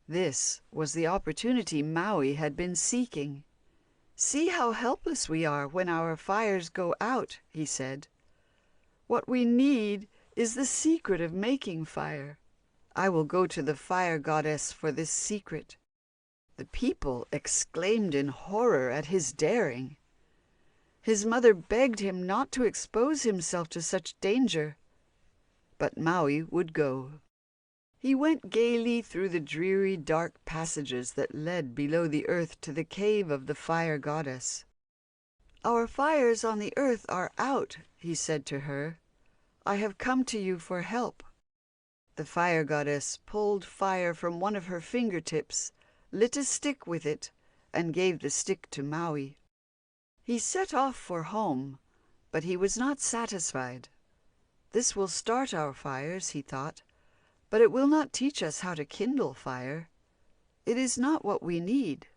This was the opportunity Maui had been seeking. "See how helpless we are when our fires go out," he said. "What we need is the secret of making fire. I will go to the fire goddess for this secret." The people exclaimed in horror at his daring. His mother begged him not to expose himself to such danger, but Maui would go. He went gaily through the dreary, dark passages that led below the earth to the cave of the fire goddess. "Our fires on the earth are out," he said to her. "I have come to you for help." The fire goddess pulled fire from one of her fingertips, lit a stick with it, and gave the stick to Maui. He set off for home, but he was not satisfied. "This will start our fires," he thought, "but it will not teach us how to kindle fire. It is not what we need."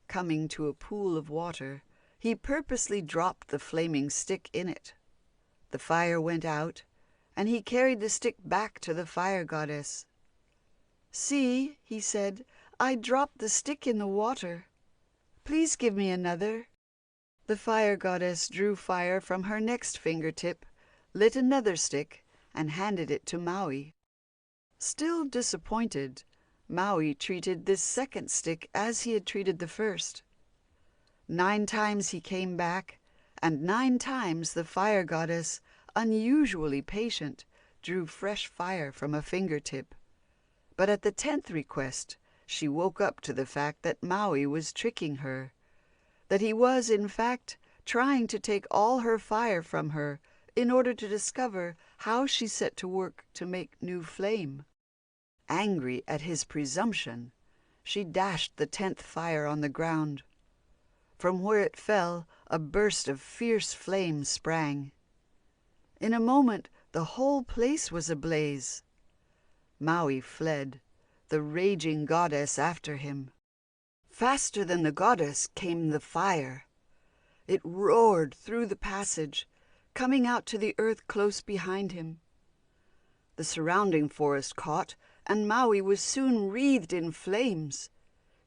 Coming to a pool of water, he purposely dropped the flaming stick in it. The fire went out, and he carried the stick back to the fire goddess. "See," he said, "I dropped the stick in the water. Please give me another." The fire goddess drew fire from her next fingertip, lit another stick, and handed it to Maui. Still disappointed, Maui treated this second stick as he had treated the first. 9 times he came back, and 9 times the fire goddess, unusually patient, drew fresh fire from a fingertip. But at the 10th request, she woke up to the fact that Maui was tricking her, that he was, in fact, trying to take all her fire from her in order to discover how she set to work to make new flame. Angry at his presumption, she dashed the 10th fire on the ground. From where it fell, a burst of fierce flame sprang. In a moment, the whole place was ablaze. Maui fled, the raging goddess after him. Faster than the goddess came the fire. It roared through the passage, coming out to the earth close behind him. The surrounding forest caught, and Maui was soon wreathed in flames.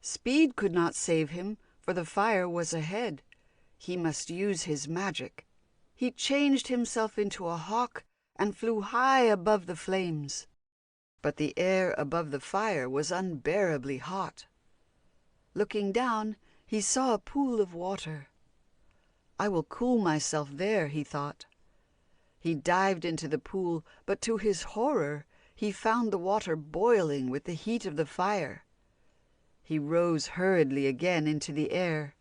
Speed could not save him, for the fire was ahead. He must use his magic. He changed himself into a hawk and flew high above the flames. But the air above the fire was unbearably hot. Looking down, he saw a pool of water. "I will cool myself there," he thought. He dived into the pool, but to his horror, he found the water boiling with the heat of the fire. He rose hurriedly again into the air.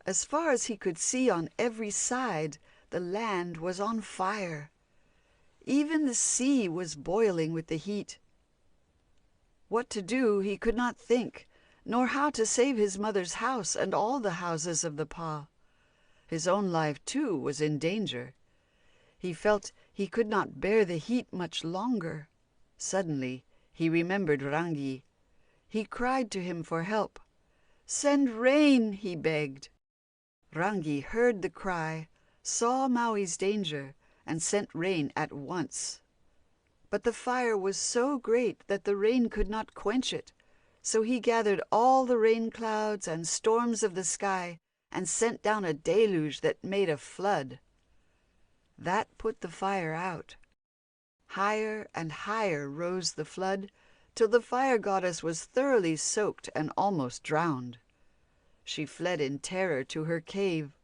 As far as he could see on every side, the land was on fire. Even the sea was boiling with the heat. What to do he could not think, nor how to save his mother's house and all the houses of the pa. His own life, too, was in danger. He felt he could not bear the heat much longer. Suddenly he remembered Rangi. He cried to him for help. "Send rain," he begged. Rangi heard the cry, saw Maui's danger, and sent rain at once. But the fire was so great that the rain could not quench it, so he gathered all the rain clouds and storms of the sky and sent down a deluge that made a flood. That put the fire out. Higher and higher rose the flood, till the fire goddess was thoroughly soaked and almost drowned. She fled in terror to her cave.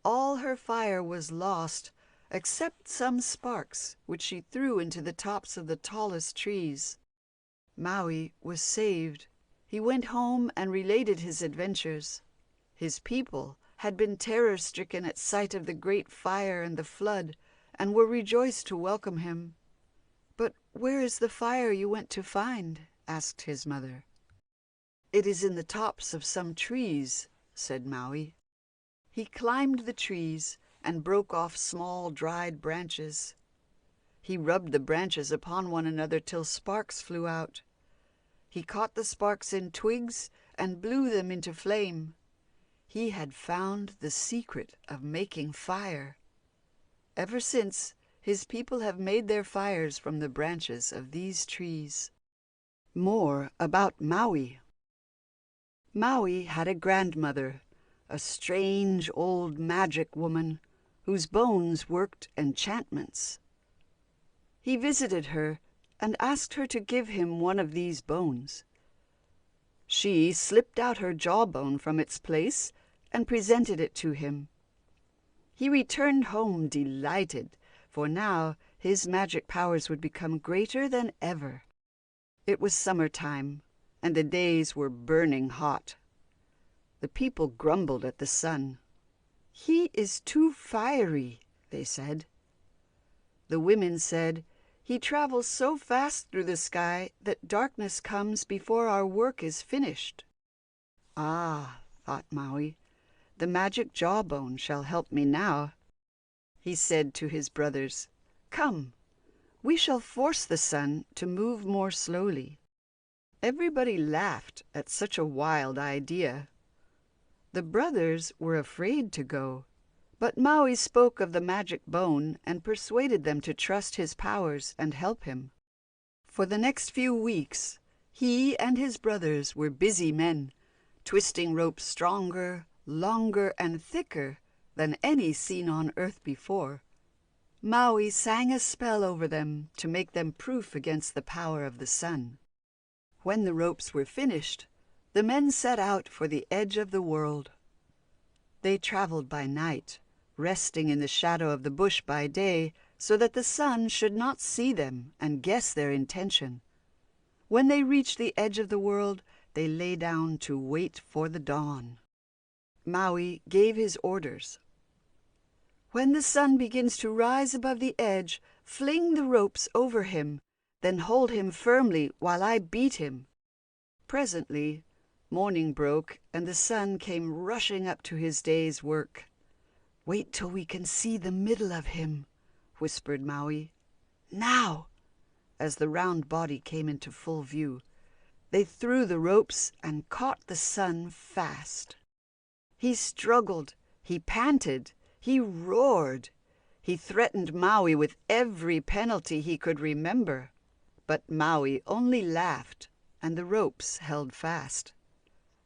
All her fire was lost, except some sparks, which she threw into the tops of the tallest trees. Maui was saved. He went home and related his adventures. His people had been terror-stricken at sight of the great fire and the flood, and were rejoiced to welcome him. "But where is the fire you went to find?" asked his mother. "It is in the tops of some trees," said Maui. He climbed the trees and broke off small dried branches. He rubbed the branches upon one another till sparks flew out. He caught the sparks in twigs and blew them into flame. He had found the secret of making fire. Ever since, his people have made their fires from the branches of these trees. More about Maui. Maui had a grandmother, a strange old magic woman, whose bones worked enchantments. He visited her and asked her to give him one of these bones. She slipped out her jawbone from its place and presented it to him. He returned home delighted, for now his magic powers would become greater than ever. It was summertime, and the days were burning hot. The people grumbled at the sun. "He is too fiery," they said. The women said, "He travels so fast through the sky that darkness comes before our work is finished." "Ah," thought Maui, "the magic jawbone shall help me now." He said to his brothers, "Come, we shall force the sun to move more slowly." Everybody laughed at such a wild idea. The brothers were afraid to go, but Maui spoke of the magic bone and persuaded them to trust his powers and help him. For the next few weeks, he and his brothers were busy men, twisting ropes stronger, longer, and thicker than any seen on earth before. Maui sang a spell over them to make them proof against the power of the sun. When the ropes were finished, the men set out for the edge of the world. They traveled by night, resting in the shadow of the bush by day, so that the sun should not see them and guess their intention. When they reached the edge of the world, they lay down to wait for the dawn. Maui gave his orders. "When the sun begins to rise above the edge, fling the ropes over him, then hold him firmly while I beat him." Presently, morning broke and the sun came rushing up to his day's work. "Wait till we can see the middle of him," whispered Maui. "Now!" As the round body came into full view, they threw the ropes and caught the sun fast. He struggled, he panted, he roared. He threatened Maui with every penalty he could remember. But Maui only laughed, and the ropes held fast.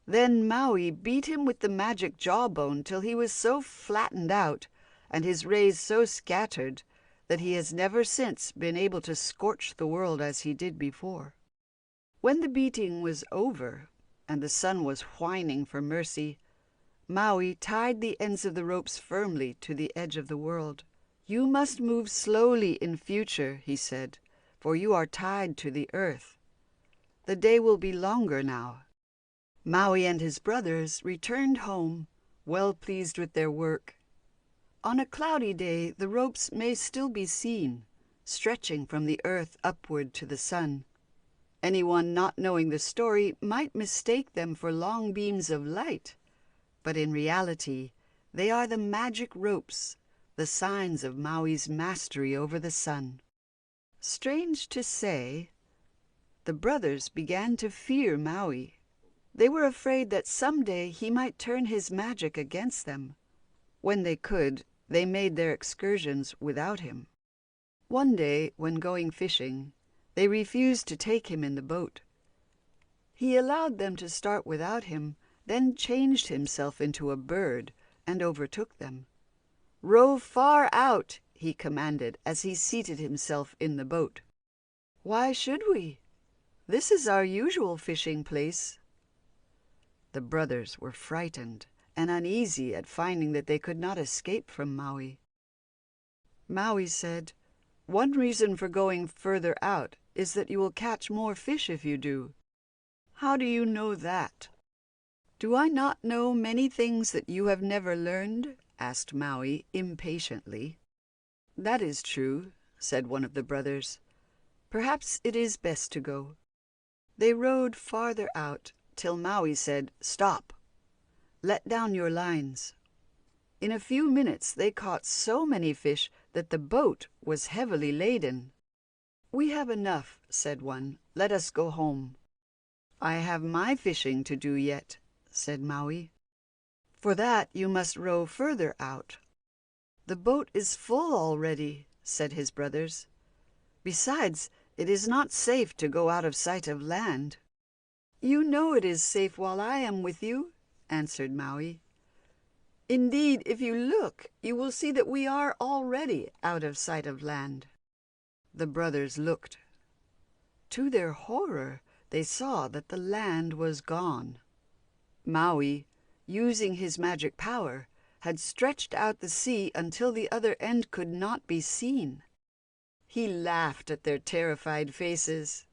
Then Maui beat him with the magic jawbone till he was so flattened out, and his rays so scattered, that he has never since been able to scorch the world as he did before. When the beating was over, and the sun was whining for mercy, Maui tied the ends of the ropes firmly to the edge of the world. "You must move slowly in future," he said, "for you are tied to the earth. The day will be longer now." Maui and his brothers returned home, well pleased with their work. On a cloudy day, the ropes may still be seen, stretching from the earth upward to the sun. Anyone not knowing the story might mistake them for long beams of light, but in reality, they are the magic ropes, the signs of Maui's mastery over the sun. Strange to say, the brothers began to fear Maui. They were afraid that someday he might turn his magic against them. When they could, they made their excursions without him. One day, when going fishing, they refused to take him in the boat. He allowed them to start without him, then changed himself into a bird and overtook them. "Row far out," he commanded as he seated himself in the boat. "Why should we? This is our usual fishing place." The brothers were frightened and uneasy at finding that they could not escape from Maui. Maui said, "One reason for going further out is that you will catch more fish if you do." "How do you know that?" "Do I not know many things that you have never learned?" asked Maui impatiently. "That is true," said one of the brothers. "Perhaps it is best to go." They rowed farther out till Maui said, "Stop! Let down your lines." In a few minutes they caught so many fish that the boat was heavily laden. "We have enough," said one. "Let us go home." "I have my fishing to do yet," said Maui. "For that you must row further out." "The boat is full already," said his brothers. "Besides, it is not safe to go out of sight of land." "You know it is safe while I am with you," answered Maui. "Indeed, if you look, you will see that we are already out of sight of land." The brothers looked. To their horror, they saw that the land was gone. Maui, using his magic power, had stretched out the sea until the other end could not be seen. He laughed at their terrified faces.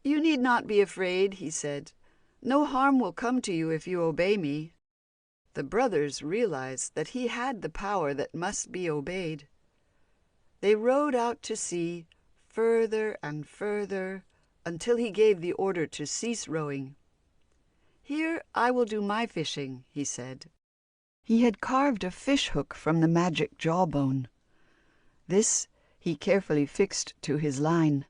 "You need not be afraid," he said. "No harm will come to you if you obey me." The brothers realized that he had the power that must be obeyed. They rowed out to sea, further and further, until he gave the order to cease rowing. "Here I will do my fishing," he said. He had carved a fish hook from the magic jawbone. This he carefully fixed to his line.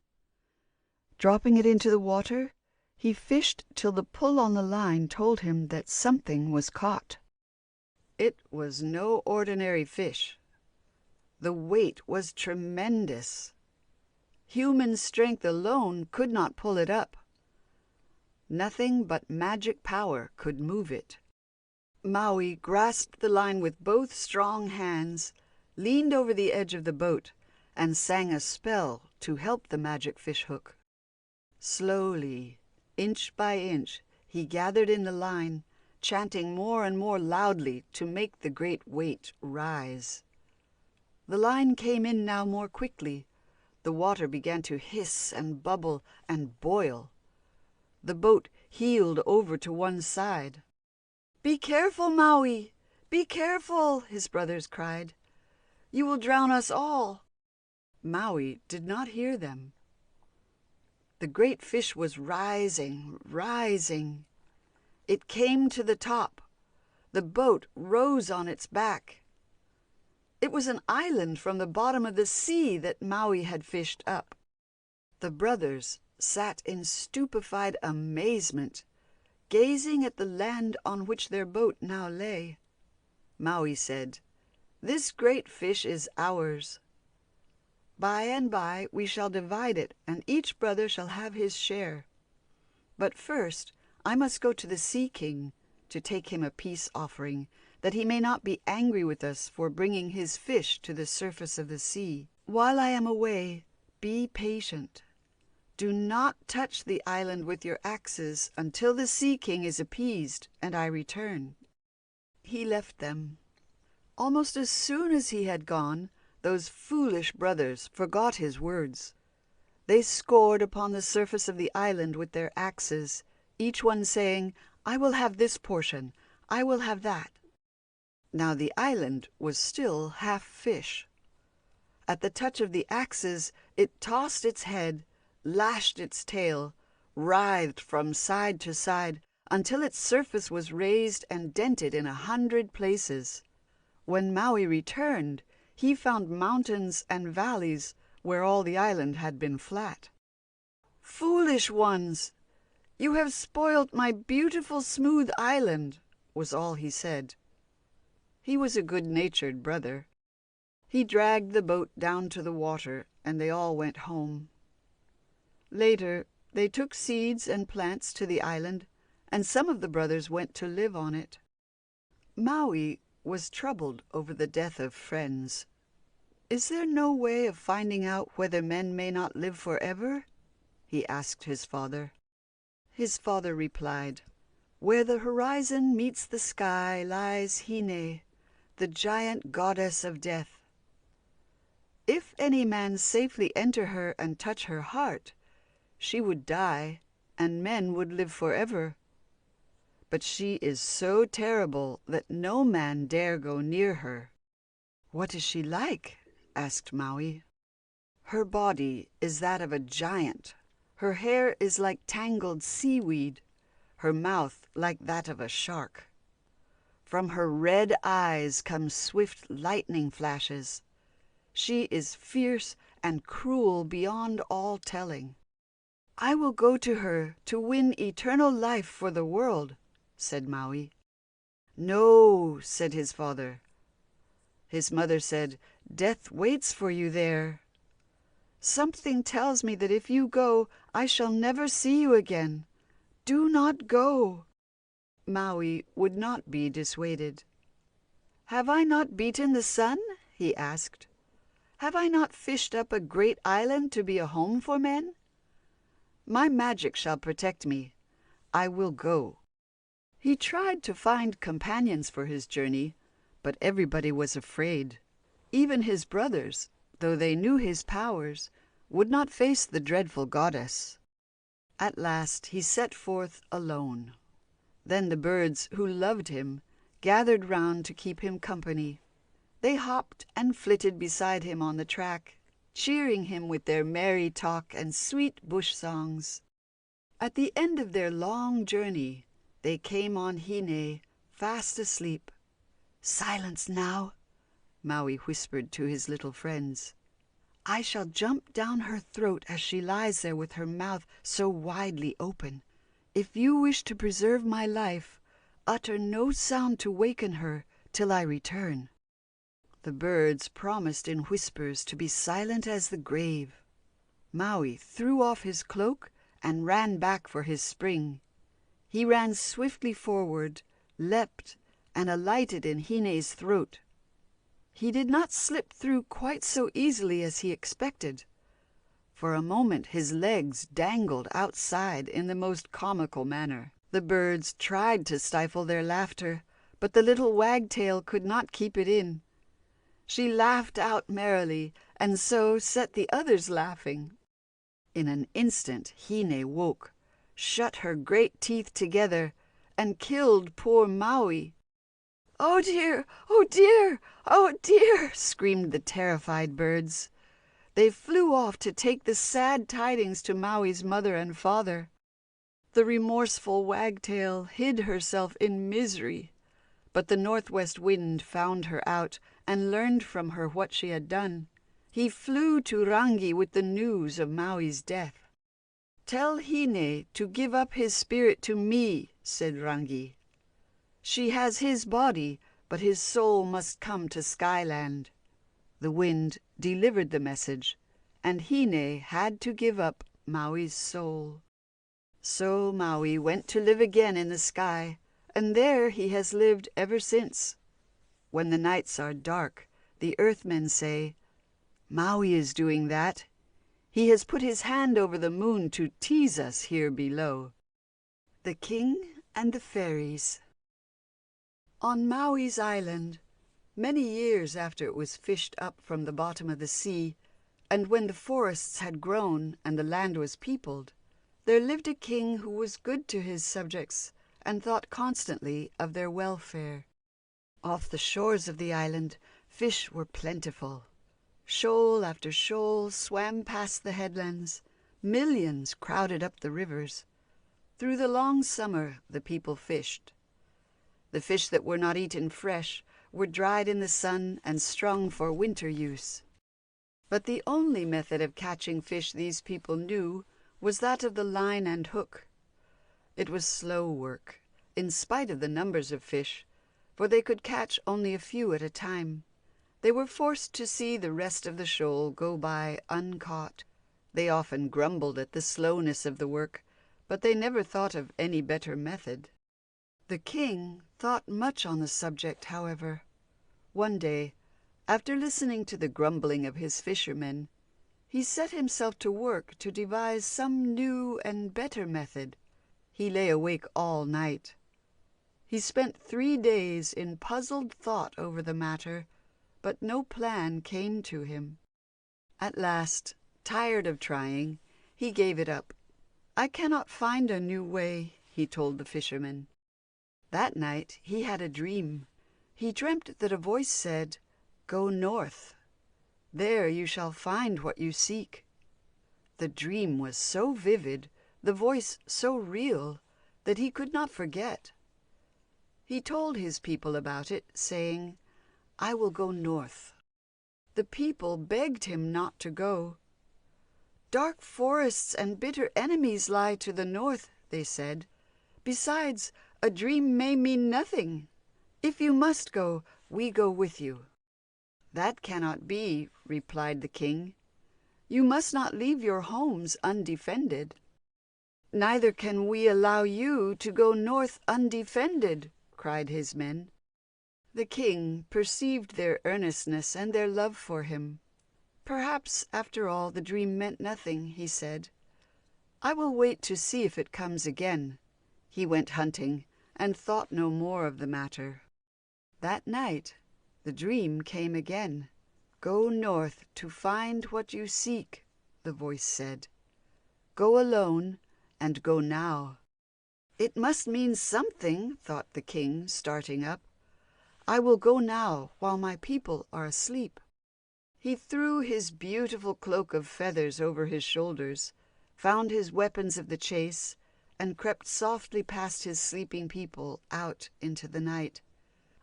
Dropping it into the water, he fished till the pull on the line told him that something was caught. It was no ordinary fish. The weight was tremendous. Human strength alone could not pull it up. Nothing but magic power could move it. Maui grasped the line with both strong hands, leaned over the edge of the boat and sang a spell to help the magic fishhook. Slowly, inch by inch, he gathered in the line, chanting more and more loudly to make the great weight rise. The line came in now more quickly. The water began to hiss and bubble and boil. The boat heeled over to one side. "Be careful, Maui! Be careful!" his brothers cried. "You will drown us all." Maui did not hear them. The great fish was rising, rising. It came to the top. The boat rose on its back. It was an island from the bottom of the sea that Maui had fished up. The brothers sat in stupefied amazement, gazing at the land on which their boat now lay. Maui said, "This great fish is ours. By and by we shall divide it, and each brother shall have his share. But first I must go to the Sea King to take him a peace offering, that he may not be angry with us for bringing his fish to the surface of the sea. While I am away, be patient. Do not touch the island with your axes until the Sea King is appeased and I return." He left them. Almost as soon as he had gone, those foolish brothers forgot his words. They scored upon the surface of the island with their axes, each one saying, "I will have this portion, I will have that." Now the island was still half fish. At the touch of the axes, it tossed its head, lashed its tail, writhed from side to side, until its surface was raised and dented in 100 places. When Maui returned, he found mountains and valleys where all the island had been flat. "Foolish ones! You have spoilt my beautiful smooth island," was all he said. He was a good-natured brother. He dragged the boat down to the water, and they all went home. Later, they took seeds and plants to the island, and some of the brothers went to live on it. Maui was troubled over the death of friends. "Is there no way of finding out whether men may not live forever?" he asked his father. His father replied, "Where the horizon meets the sky lies Hine, the giant goddess of death. If any man safely enter her and touch her heart, she would die, and men would live forever. But she is so terrible that no man dare go near her." "What is she like?" asked Maui. "Her body is that of a giant. Her hair is like tangled seaweed, her mouth like that of a shark. From her red eyes come swift lightning flashes. She is fierce and cruel beyond all telling." "I will go to her to win eternal life for the world," said Maui. "No," said his father. His mother said, "Death waits for you there. Something tells me that if you go, I shall never see you again. Do not go." Maui would not be dissuaded. "Have I not beaten the sun?" he asked. "Have I not fished up a great island to be a home for men? My magic shall protect me. I will go." He tried to find companions for his journey, but everybody was afraid. Even his brothers, though they knew his powers, would not face the dreadful goddess. At last he set forth alone. Then the birds, who loved him, gathered round to keep him company. They hopped and flitted beside him on the track, cheering him with their merry talk and sweet bush songs. At the end of their long journey, they came on Hine, fast asleep. "Silence now," Maui whispered to his little friends. "I shall jump down her throat as she lies there with her mouth so widely open. If you wish to preserve my life, utter no sound to waken her till I return." The birds promised in whispers to be silent as the grave. Maui threw off his cloak and ran back for his spring. He ran swiftly forward, leapt, and alighted in Hine's throat. he did not slip through quite so easily as he expected. For a moment his legs dangled outside in the most comical manner. The birds tried to stifle their laughter, but the little wagtail could not keep it in. She laughed out merrily, and so set the others laughing. In an instant Hine woke, shut her great teeth together, and killed poor Maui. "Oh dear! Oh dear! Oh dear!" screamed the terrified birds. They flew off to take the sad tidings to Maui's mother and father. The remorseful wagtail hid herself in misery, but the northwest wind found her out and learned from her what she had done. He flew to Rangi with the news of Maui's death. "Tell Hine to give up his spirit to me," said Rangi. "She has his body, but his soul must come to Skyland." The wind delivered the message, and Hine had to give up Maui's soul. So Maui went to live again in the sky, and there he has lived ever since. When the nights are dark, the Earthmen say, "Maui is doing that. He has put his hand over the moon to tease us here below." The King and the Fairies. On Maui's island, many years after it was fished up from the bottom of the sea, and when the forests had grown and the land was peopled, there lived a king who was good to his subjects and thought constantly of their welfare. Off the shores of the island, fish were plentiful. Shoal after shoal swam past the headlands. Millions crowded up the rivers. Through the long summer the people fished. The fish that were not eaten fresh were dried in the sun and strung for winter use. But the only method of catching fish these people knew was that of the line and hook. It was slow work, in spite of the numbers of fish, for they could catch only a few at a time. They were forced to see the rest of the shoal go by uncaught. They often grumbled at the slowness of the work, but they never thought of any better method. The king thought much on the subject, however. One day, after listening to the grumbling of his fishermen, he set himself to work to devise some new and better method. He lay awake all night. He spent 3 days in puzzled thought over the matter, but no plan came to him. At last, tired of trying, he gave it up. "I cannot find a new way," he told the fishermen. That night he had a dream. He dreamt that a voice said, "Go north. There you shall find what you seek." The dream was so vivid, the voice so real, that he could not forget. He told his people about it, saying, "I will go north." The people begged him not to go. "Dark forests and bitter enemies lie to the north," they said. "Besides, a dream may mean nothing. If you must go, we go with you." "That cannot be," replied the king. "You must not leave your homes undefended." "Neither can we allow you to go north undefended," cried his men. The king perceived their earnestness and their love for him. "Perhaps, after all, the dream meant nothing," he said. "I will wait to see if it comes again." He went hunting and thought no more of the matter. That night the dream came again. "Go north to find what you seek," the voice said. "Go alone, and go now." "It must mean something," thought the king, starting up. "I will go now while my people are asleep." He threw his beautiful cloak of feathers over his shoulders, found his weapons of the chase, and crept softly past his sleeping people out into the night.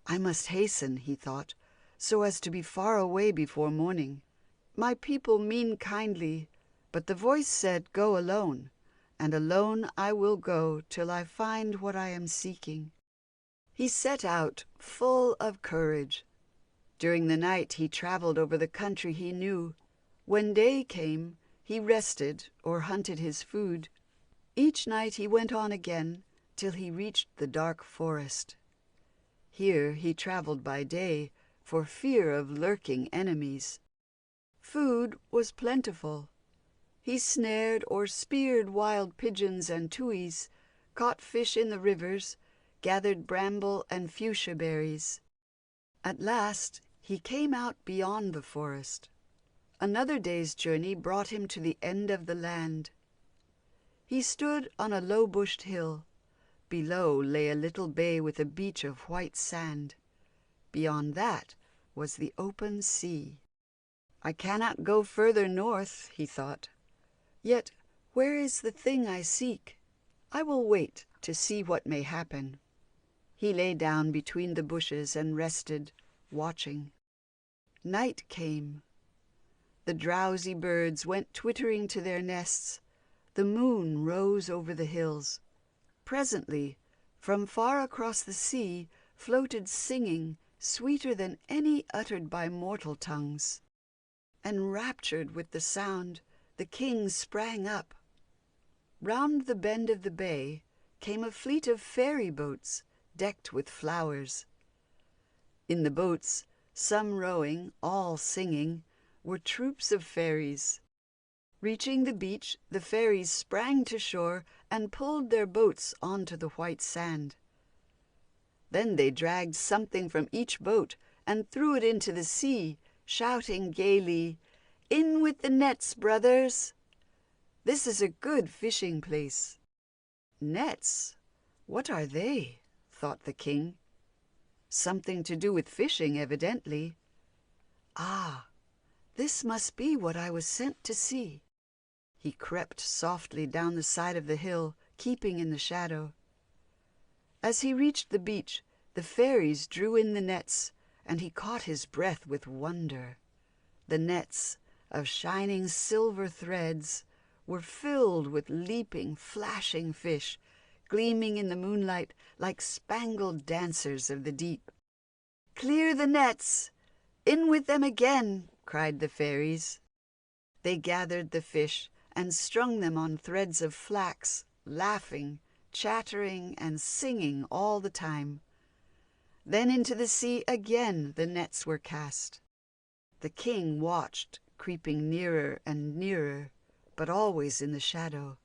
"I must hasten," he thought, "so as to be far away before morning. My people mean kindly, but the voice said, 'Go alone,' and alone I will go till I find what I am seeking." He set out full of courage. During the night he traveled over the country he knew. When day came, he rested or hunted his food. Each night he went on again till he reached the dark forest. Here he traveled by day, for fear of lurking enemies. Food was plentiful. He snared or speared wild pigeons and tuis, caught fish in the rivers, gathered bramble and fuchsia berries. At last he came out beyond the forest. Another day's journey brought him to the end of the land. He stood on a low-bushed hill. Below lay a little bay with a beach of white sand. Beyond that was the open sea. "I cannot go further north," he thought. "Yet where is the thing I seek? I will wait to see what may happen." He lay down between the bushes and rested, watching. Night came. The drowsy birds went twittering to their nests. The moon rose over the hills. Presently, from far across the sea, floated singing sweeter than any uttered by mortal tongues. Enraptured with the sound, the king sprang up. Round the bend of the bay came a fleet of fairy boats, decked with flowers. In the boats, some rowing, all singing, were troops of fairies. Reaching the beach, the fairies sprang to shore and pulled their boats onto the white sand. Then they dragged something from each boat and threw it into the sea, shouting gaily, "In with the nets, brothers! This is a good fishing place." "Nets? What are they?" thought the king. Something to do with fishing, evidently. "Ah, this must be what I was sent to see." He crept softly down the side of the hill, keeping in the shadow. As he reached the beach, the fairies drew in the nets, and he caught his breath with wonder. The nets, of shining silver threads, were filled with leaping, flashing fish, gleaming in the moonlight like spangled dancers of the deep. "Clear the nets! In with them again!" cried the fairies. They gathered the fish and strung them on threads of flax, laughing, chattering, and singing all the time. Then into the sea again the nets were cast. The king watched, creeping nearer and nearer, but always in the shadow.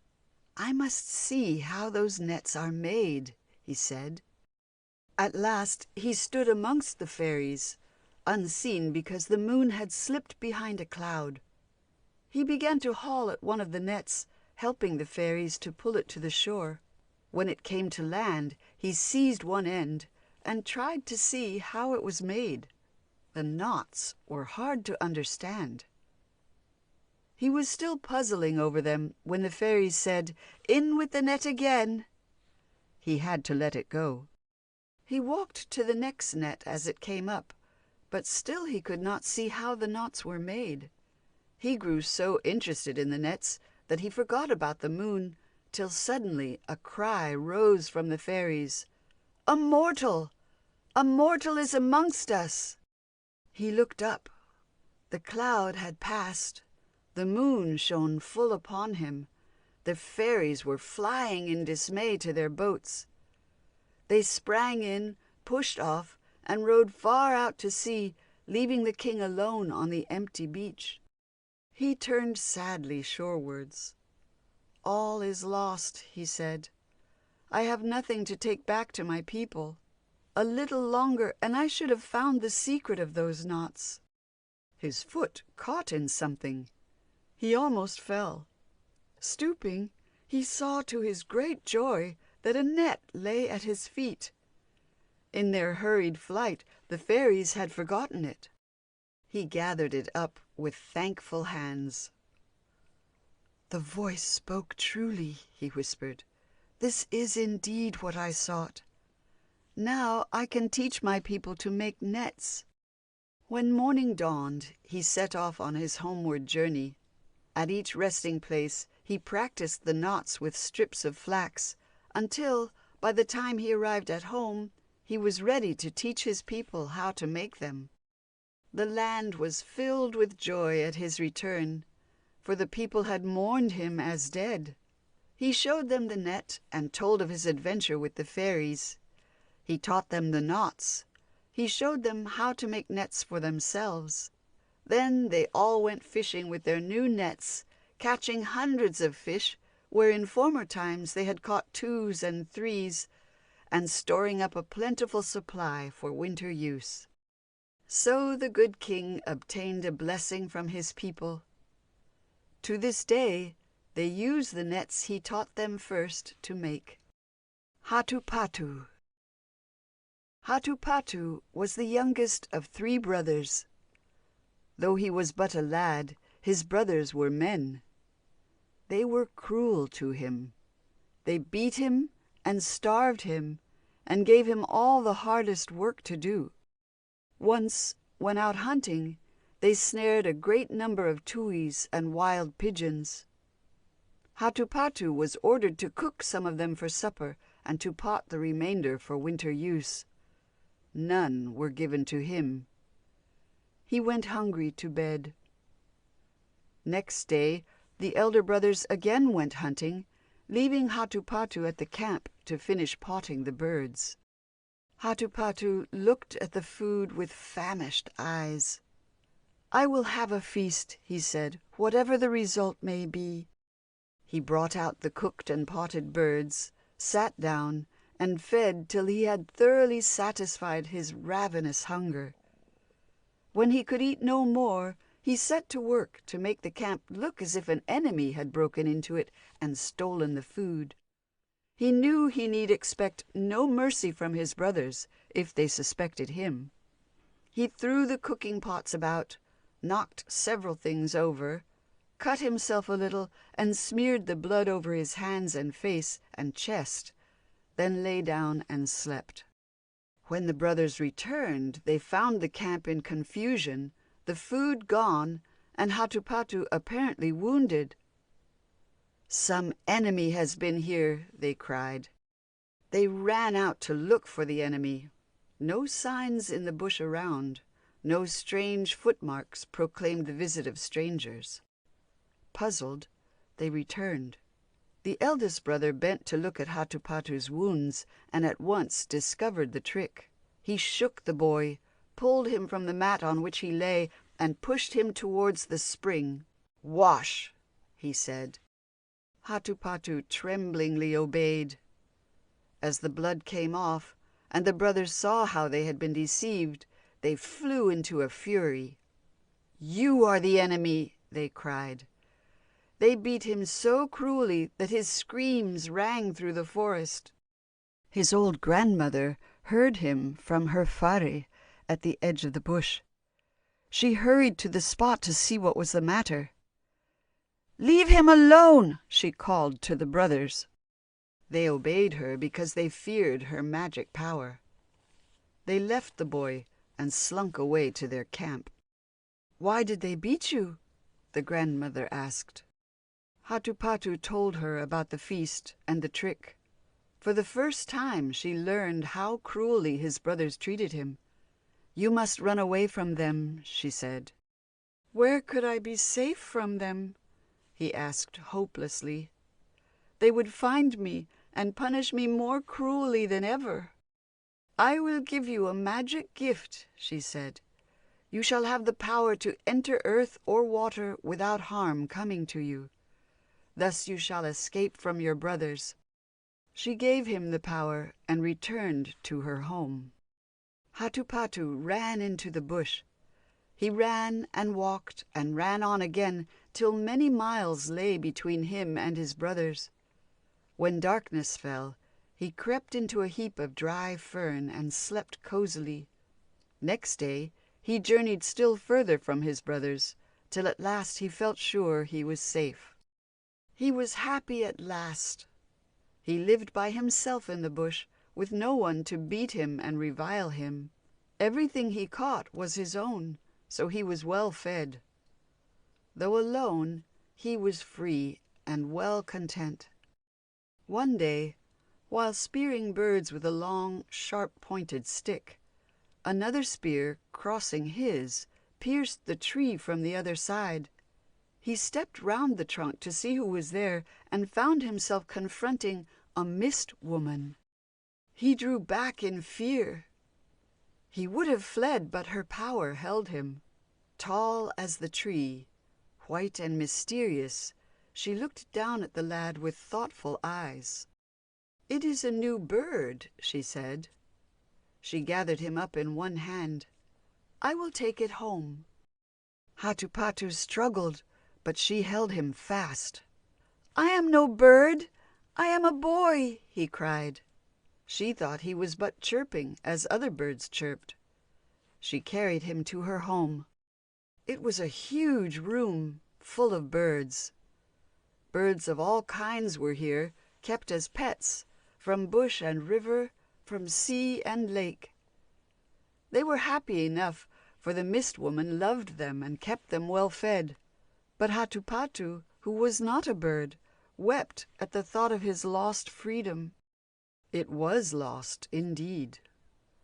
"I must see how those nets are made," he said. At last he stood amongst the fairies, unseen because the moon had slipped behind a cloud. He began to haul at one of the nets, helping the fairies to pull it to the shore. When it came to land, he seized one end and tried to see how it was made. The knots were hard to understand. He was still puzzling over them when the fairies said, "In with the net again." He had to let it go. He walked to the next net as it came up, but still he could not see how the knots were made. He grew so interested in the nets that he forgot about the moon, till suddenly a cry rose from the fairies, "A mortal! A mortal is amongst us!" He looked up. The cloud had passed. The moon shone full upon him. The fairies were flying in dismay to their boats. They sprang in, pushed off, and rowed far out to sea, leaving the king alone on the empty beach. He turned sadly shorewards. "All is lost," he said. "I have nothing to take back to my people. A little longer, and I should have found the secret of those knots." His foot caught in something. He almost fell. Stooping, he saw to his great joy that a net lay at his feet. In their hurried flight, the fairies had forgotten it. He gathered it up with thankful hands. "The voice spoke truly," he whispered. "This is indeed what I sought. Now I can teach my people to make nets." When morning dawned, he set off on his homeward journey. At each resting place, he practiced the knots with strips of flax, until, by the time he arrived at home, he was ready to teach his people how to make them. The land was filled with joy at his return, for the people had mourned him as dead. He showed them the net and told of his adventure with the fairies. He taught them the knots. He showed them how to make nets for themselves. Then they all went fishing with their new nets, catching hundreds of fish where in former times they had caught 2s and 3s, and storing up a plentiful supply for winter use. So the good king obtained a blessing from his people. To this day, they use the nets he taught them first to make. Hatupatu. Hatupatu was the youngest of 3 brothers. Though he was but a lad, his brothers were men. They were cruel to him. They beat him and starved him and gave him all the hardest work to do. Once, when out hunting, they snared a great number of tuis and wild pigeons. Hatupatu was ordered to cook some of them for supper and to pot the remainder for winter use. None were given to him. He went hungry to bed. Next day, the elder brothers again went hunting, leaving Hatupatu at the camp to finish potting the birds. Hatupatu looked at the food with famished eyes. "I will have a feast," he said, "whatever the result may be." He brought out the cooked and potted birds, sat down, and fed till he had thoroughly satisfied his ravenous hunger. When he could eat no more, he set to work to make the camp look as if an enemy had broken into it and stolen the food. He knew he need expect no mercy from his brothers if they suspected him. He threw the cooking pots about, knocked several things over, cut himself a little, and smeared the blood over his hands and face and chest, then lay down and slept. When the brothers returned, they found the camp in confusion, the food gone, and Hatupatu apparently wounded. "Some enemy has been here," they cried. They ran out to look for the enemy. No signs in the bush around, no strange footmarks proclaimed the visit of strangers. Puzzled, they returned. The eldest brother bent to look at Hatupatu's wounds and at once discovered the trick. He shook the boy, pulled him from the mat on which he lay, and pushed him towards the spring. "Wash," he said. Hatupatu tremblingly obeyed. As the blood came off, and the brothers saw how they had been deceived, they flew into a fury. "You are the enemy," they cried. They beat him so cruelly that his screams rang through the forest. His old grandmother heard him from her whare at the edge of the bush. She hurried to the spot to see what was the matter. "Leave him alone," she called to the brothers. They obeyed her because they feared her magic power. They left the boy and slunk away to their camp. "Why did they beat you?" the grandmother asked. Hatupatu told her about the feast and the trick. For the first time she learned how cruelly his brothers treated him. "You must run away from them," she said. "Where could I be safe from them?" he asked hopelessly. "They would find me and punish me more cruelly than ever." "I will give you a magic gift," she said. "You shall have the power to enter earth or water without harm coming to you. Thus you shall escape from your brothers." She gave him the power and returned to her home. Hatupatu ran into the bush. He ran and walked and ran on again till many miles lay between him and his brothers. When darkness fell, he crept into a heap of dry fern and slept cozily. Next day he journeyed still further from his brothers, till at last he felt sure he was safe. He was happy at last. He lived by himself in the bush, with no one to beat him and revile him. Everything he caught was his own, so he was well fed. Though alone, he was free and well content. One day, while spearing birds with a long, sharp-pointed stick, another spear, crossing his, pierced the tree from the other side. He stepped round the trunk to see who was there and found himself confronting a mist woman. He drew back in fear. He would have fled, but her power held him. Tall as the tree, white and mysterious, she looked down at the lad with thoughtful eyes. "It is a new bird," she said. She gathered him up in one hand. "I will take it home." Hatupatu struggled, but she held him fast. "I am no bird, I am a boy," he cried. She thought he was but chirping, as other birds chirped. She carried him to her home. It was a huge room, full of birds. Birds of all kinds were here, kept as pets, from bush and river, from sea and lake. They were happy enough, for the Mist Woman loved them and kept them well fed. But Hatupatu, who was not a bird, wept at the thought of his lost freedom. It was lost, indeed.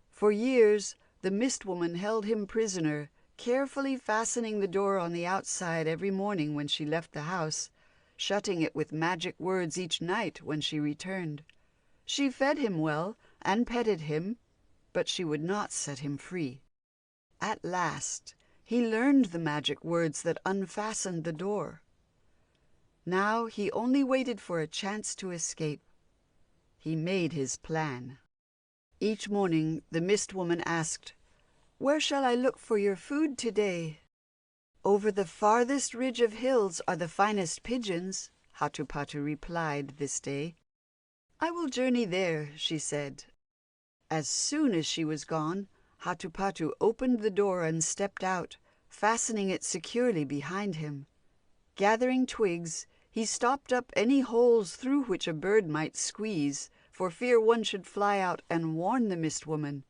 For years the Mist Woman held him prisoner, carefully fastening the door on the outside every morning when she left the house, shutting it with magic words each night when she returned. She fed him well and petted him, but she would not set him free. At last he learned the magic words that unfastened the door. Now he only waited for a chance to escape. He made his plan. Each morning the Mist Woman asked, "Where shall I look for your food today?" "Over the farthest ridge of hills are the finest pigeons," Hatupatu replied this day. "I will journey there," she said. As soon as she was gone, Hatupatu opened the door and stepped out, fastening it securely behind him. Gathering twigs, he stopped up any holes through which a bird might squeeze, for fear one should fly out and warn the Mist Woman.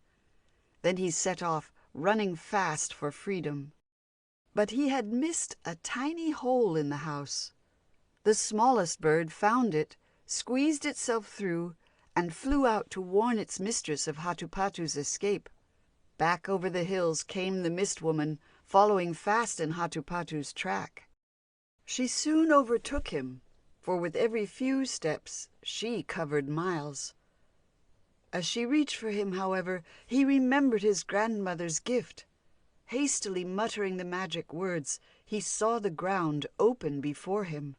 Then he set off, running fast for freedom. But he had missed a tiny hole in the house. The smallest bird found it, squeezed itself through, and flew out to warn its mistress of Hatupatu's escape. Back over the hills came the Mist Woman, following fast in Hatupatu's track. She soon overtook him, for with every few steps she covered miles. As she reached for him, however, he remembered his grandmother's gift. Hastily muttering the magic words, he saw the ground open before him.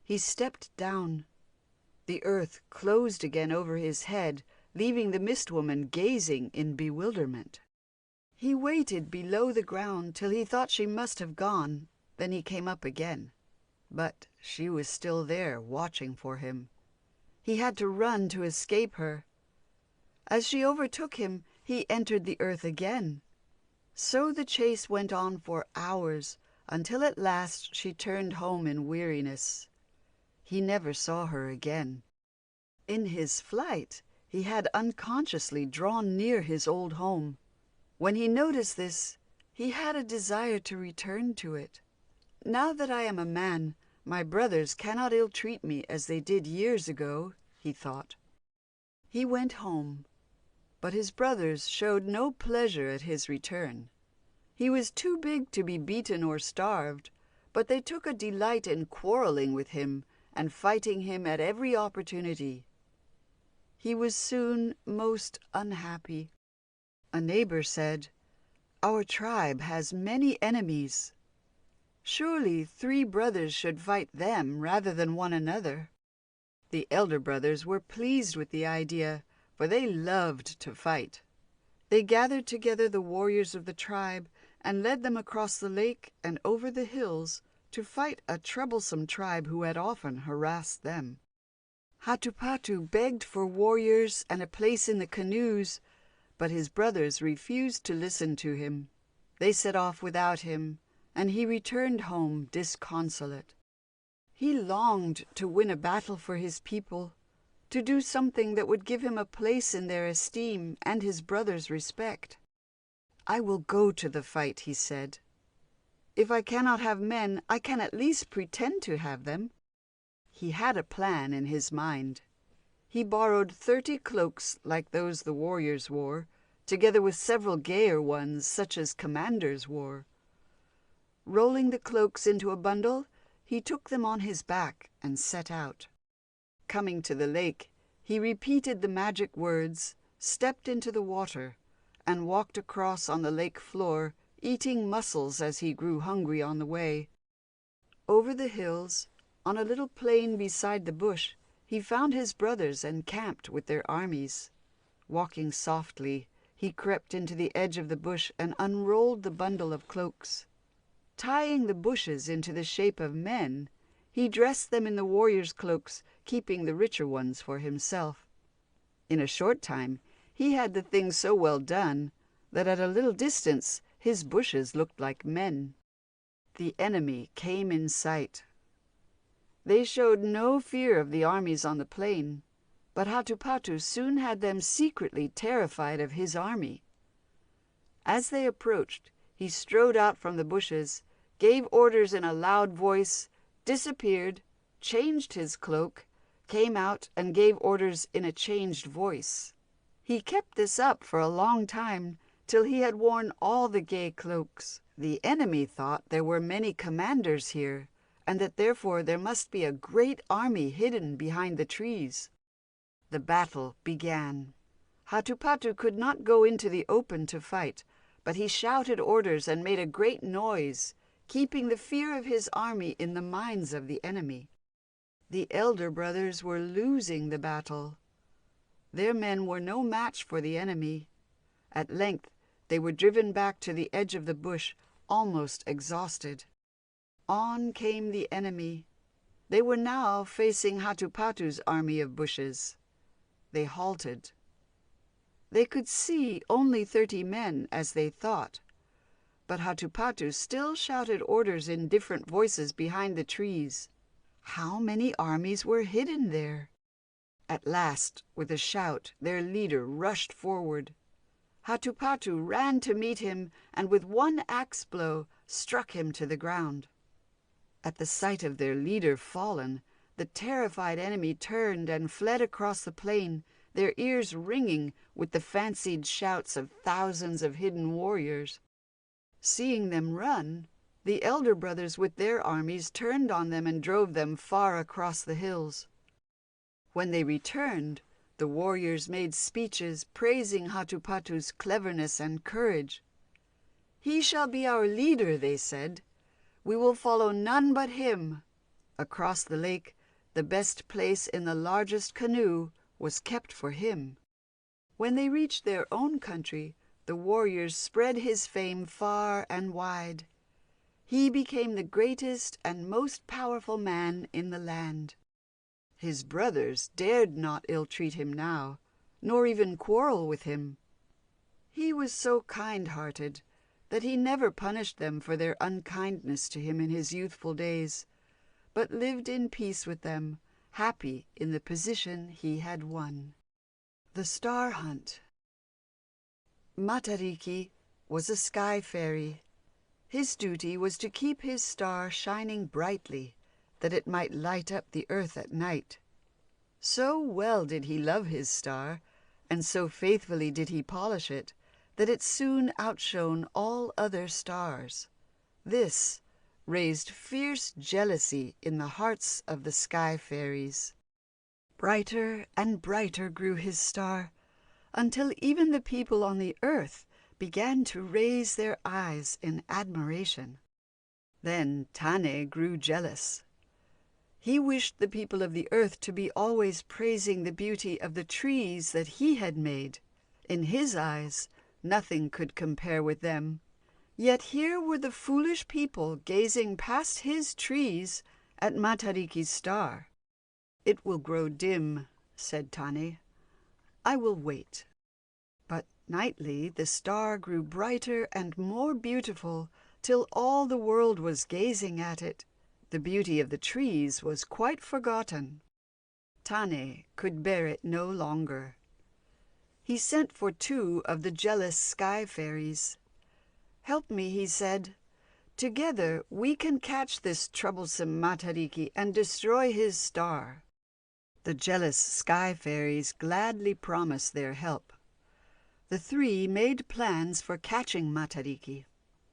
He stepped down. The earth closed again over his head, leaving the Mist Woman gazing in bewilderment. He waited below the ground till he thought she must have gone. Then he came up again. But she was still there, watching for him. He had to run to escape her. As she overtook him, he entered the earth again. So the chase went on for hours, until at last she turned home in weariness. He never saw her again. In his flight, he had unconsciously drawn near his old home. When he noticed this, he had a desire to return to it. "Now that I am a man, my brothers cannot ill-treat me as they did years ago," he thought. He went home, but his brothers showed no pleasure at his return. He was too big to be beaten or starved, but they took a delight in quarreling with him and fighting him at every opportunity. He was soon most unhappy. A neighbor said, "Our tribe has many enemies. Surely 3 brothers should fight them rather than one another." The elder brothers were pleased with the idea, for they loved to fight. They gathered together the warriors of the tribe and led them across the lake and over the hills to fight a troublesome tribe who had often harassed them. Hatupatu begged for warriors and a place in the canoes, but his brothers refused to listen to him. They set off without him, and he returned home disconsolate. He longed to win a battle for his people, to do something that would give him a place in their esteem and his brothers' respect. "I will go to the fight," he said. "If I cannot have men, I can at least pretend to have them." He had a plan in his mind. He borrowed 30 cloaks like those the warriors wore, together with several gayer ones such as commanders wore. Rolling the cloaks into a bundle, he took them on his back and set out. Coming to the lake, he repeated the magic words, stepped into the water, and walked across on the lake floor, eating mussels as he grew hungry on the way. Over the hills, on a little plain beside the bush, he found his brothers encamped with their armies. Walking softly, he crept into the edge of the bush and unrolled the bundle of cloaks. Tying the bushes into the shape of men, he dressed them in the warriors' cloaks, keeping the richer ones for himself. In a short time, he had the thing so well done that at a little distance his bushes looked like men. The enemy came in sight. They showed no fear of the armies on the plain, but Hatupatu soon had them secretly terrified of his army. As they approached, he strode out from the bushes, gave orders in a loud voice, disappeared, changed his cloak, came out and gave orders in a changed voice. He kept this up for a long time, till he had worn all the gay cloaks. The enemy thought there were many commanders here, and that therefore there must be a great army hidden behind the trees. The battle began. Hatupatu could not go into the open to fight, but he shouted orders and made a great noise, keeping the fear of his army in the minds of the enemy. The elder brothers were losing the battle. Their men were no match for the enemy. At length they were driven back to the edge of the bush, almost exhausted. On came the enemy. They were now facing Hatupatu's army of bushes. They halted. They could see only 30 men, as they thought, but Hatupatu still shouted orders in different voices behind the trees. How many armies were hidden there? At last, with a shout, their leader rushed forward. Hatupatu ran to meet him and with one axe blow struck him to the ground. At the sight of their leader fallen, the terrified enemy turned and fled across the plain, their ears ringing with the fancied shouts of thousands of hidden warriors. Seeing them run, the elder brothers with their armies turned on them and drove them far across the hills. When they returned, the warriors made speeches praising Hatupatu's cleverness and courage. "He shall be our leader," they said. "We will follow none but him." Across the lake, the best place in the largest canoe was kept for him. When they reached their own country, the warriors spread his fame far and wide. He became the greatest and most powerful man in the land. His brothers dared not ill-treat him now, nor even quarrel with him. He was so kind-hearted that he never punished them for their unkindness to him in his youthful days, but lived in peace with them, happy in the position he had won. The Star Hunt. Matariki was a sky fairy. His duty was to keep his star shining brightly, that it might light up the earth at night. So well did he love his star, and so faithfully did he polish it, that it soon outshone all other stars. This raised fierce jealousy in the hearts of the sky fairies. Brighter and brighter grew his star, until even the people on the earth began to raise their eyes in admiration. Then Tane grew jealous. He wished the people of the earth to be always praising the beauty of the trees that he had made. In his eyes, nothing could compare with them. Yet here were the foolish people gazing past his trees at Matariki's star. "It will grow dim," said Tane. "I will wait." But nightly the star grew brighter and more beautiful, till all the world was gazing at it. The beauty of the trees was quite forgotten. Tane could bear it no longer. He sent for 2 of the jealous sky fairies. "Help me," he said. "Together we can catch this troublesome Matariki and destroy his star." The jealous sky fairies gladly promised their help. The 3 made plans for catching Matariki.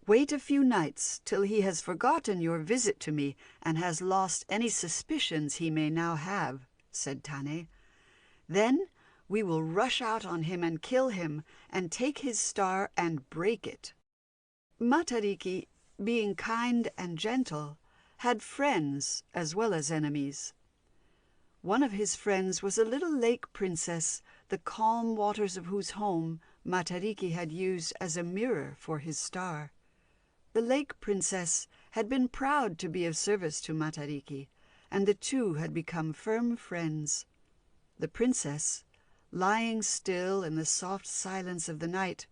"Wait a few nights till he has forgotten your visit to me and has lost any suspicions he may now have," said Tane. "Then We will rush out on him and kill him, and take his star and break it." Matariki, being kind and gentle, had friends as well as enemies. One of his friends was a little lake princess, the calm waters of whose home Matariki had used as a mirror for his star. The lake princess had been proud to be of service to Matariki, and the two had become firm friends. The princess, lying still in the soft silence of the night,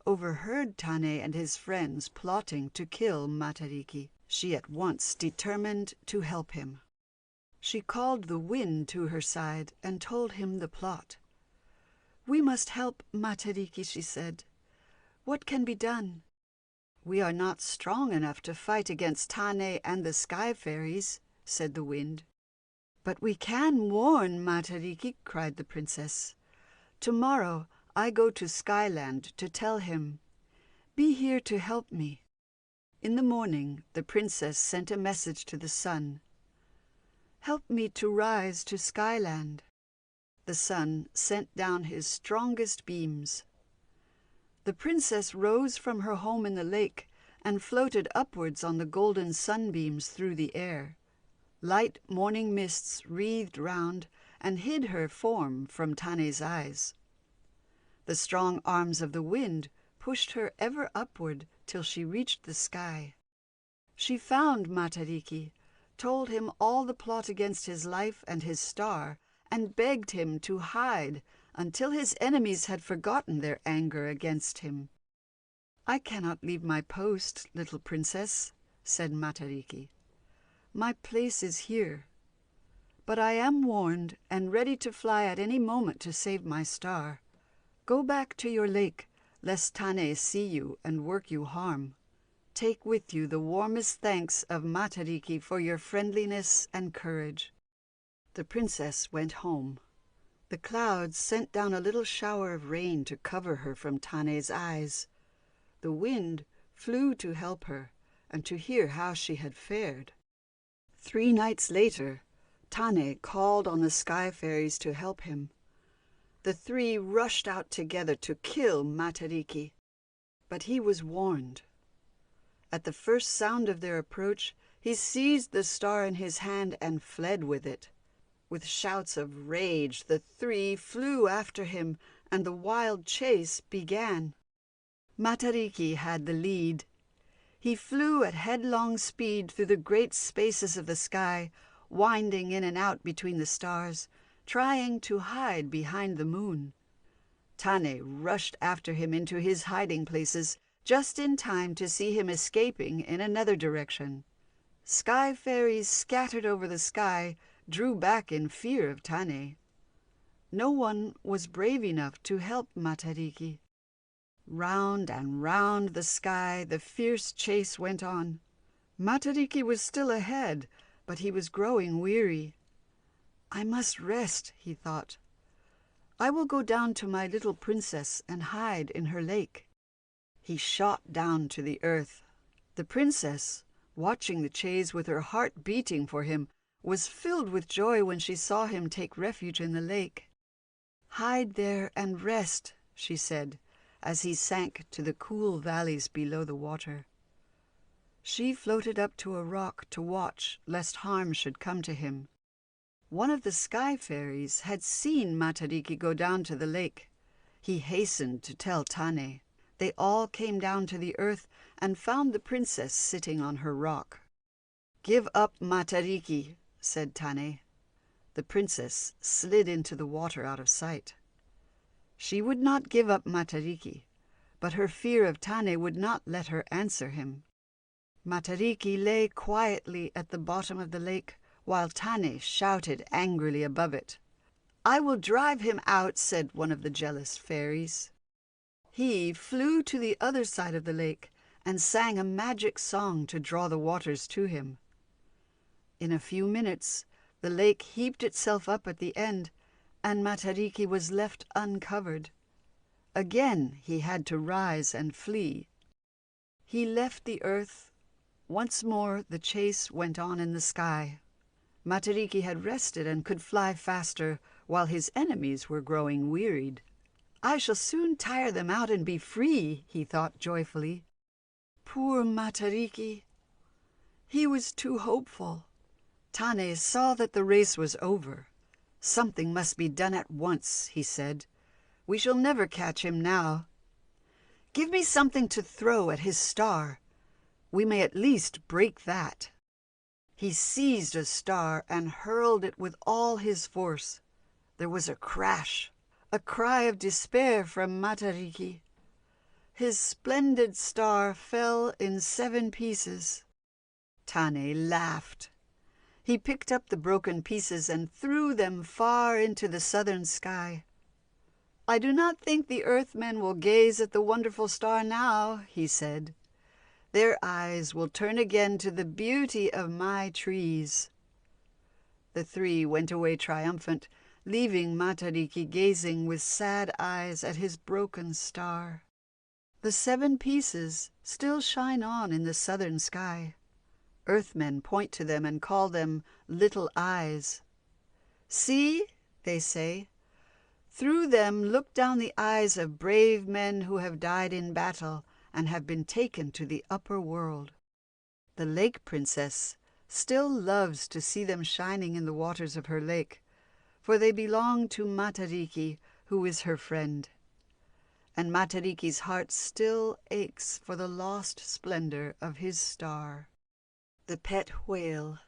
overheard Tane and his friends plotting to kill Matariki. She at once determined to help him. She called the wind to her side and told him the plot. "We must help Matariki," she said. "What can be done?" "We are not strong enough to fight against Tane and the sky fairies," said the wind. "But we can warn Matariki," cried the princess. "Tomorrow I go to Skyland to tell him. Be here to help me." In the morning the princess sent a message to the sun. "Help me to rise to Skyland." The sun sent down his strongest beams. The princess rose from her home in the lake and floated upwards on the golden sunbeams through the air. Light morning mists wreathed round and hid her form from Tane's eyes. The strong arms of the wind pushed her ever upward till she reached the sky. She found Matariki, told him all the plot against his life and his star, and begged him to hide until his enemies had forgotten their anger against him. "I cannot leave my post, little princess," said Matariki. "My place is here. But I am warned and ready to fly at any moment to save my star. Go back to your lake, lest Tane see you and work you harm. Take with you the warmest thanks of Matariki for your friendliness and courage." The princess went home. The clouds sent down a little shower of rain to cover her from Tane's eyes. The wind flew to help her and to hear how she had fared. 3 nights later, Tane called on the sky fairies to help him. The 3 rushed out together to kill Matariki, but he was warned. At the first sound of their approach, he seized the star in his hand and fled with it. With shouts of rage, the 3 flew after him, and the wild chase began. Matariki had the lead. He flew at headlong speed through the great spaces of the sky, winding in and out between the stars, trying to hide behind the moon. Tane rushed after him into his hiding places, just in time to see him escaping in another direction. Sky fairies scattered over the sky drew back in fear of Tane. No one was brave enough to help Matariki. Round and round the sky the fierce chase went on. Matariki was still ahead, but he was growing weary. "I must rest," he thought. "I will go down to my little princess and hide in her lake." He shot down to the earth. The princess, watching the chase with her heart beating for him, was filled with joy when she saw him take refuge in the lake. "Hide there and rest," she said, as he sank to the cool valleys below the water. She floated up to a rock to watch lest harm should come to him. One of the sky fairies had seen Matariki go down to the lake. He hastened to tell Tane. They all came down to the earth and found the princess sitting on her rock. "Give up Matariki," said Tane. The princess slid into the water out of sight. She would not give up Matariki, but her fear of Tane would not let her answer him. Matariki lay quietly at the bottom of the lake, while Tane shouted angrily above it. "I will drive him out," said one of the jealous fairies. He flew to the other side of the lake and sang a magic song to draw the waters to him. In a few minutes, the lake heaped itself up at the end, and Matariki was left uncovered. Again he had to rise and flee. He left the earth. Once more the chase went on in the sky. Matariki had rested and could fly faster, while his enemies were growing wearied. "I shall soon tire them out and be free," he thought joyfully. Poor Matariki! He was too hopeful. Tane saw that the race was over. "Something must be done at once," he said. "We shall never catch him now. Give me something to throw at his star. We may at least break that." He seized a star and hurled it with all his force. There was a crash, a cry of despair from Matariki. His splendid star fell in 7 pieces. Tane laughed. He picked up the broken pieces and threw them far into the southern sky. "I do not think the Earthmen will gaze at the wonderful star now," he said. "Their eyes will turn again to the beauty of my trees." The 3 went away triumphant, leaving Matariki gazing with sad eyes at his broken star. The 7 pieces still shine on in the southern sky. Earthmen point to them and call them little eyes. "See," they say, "through them look down the eyes of brave men who have died in battle and have been taken to the upper world." The lake princess still loves to see them shining in the waters of her lake, for they belong to Matariki, who is her friend. And Matariki's heart still aches for the lost splendor of his star. The Pet Whale.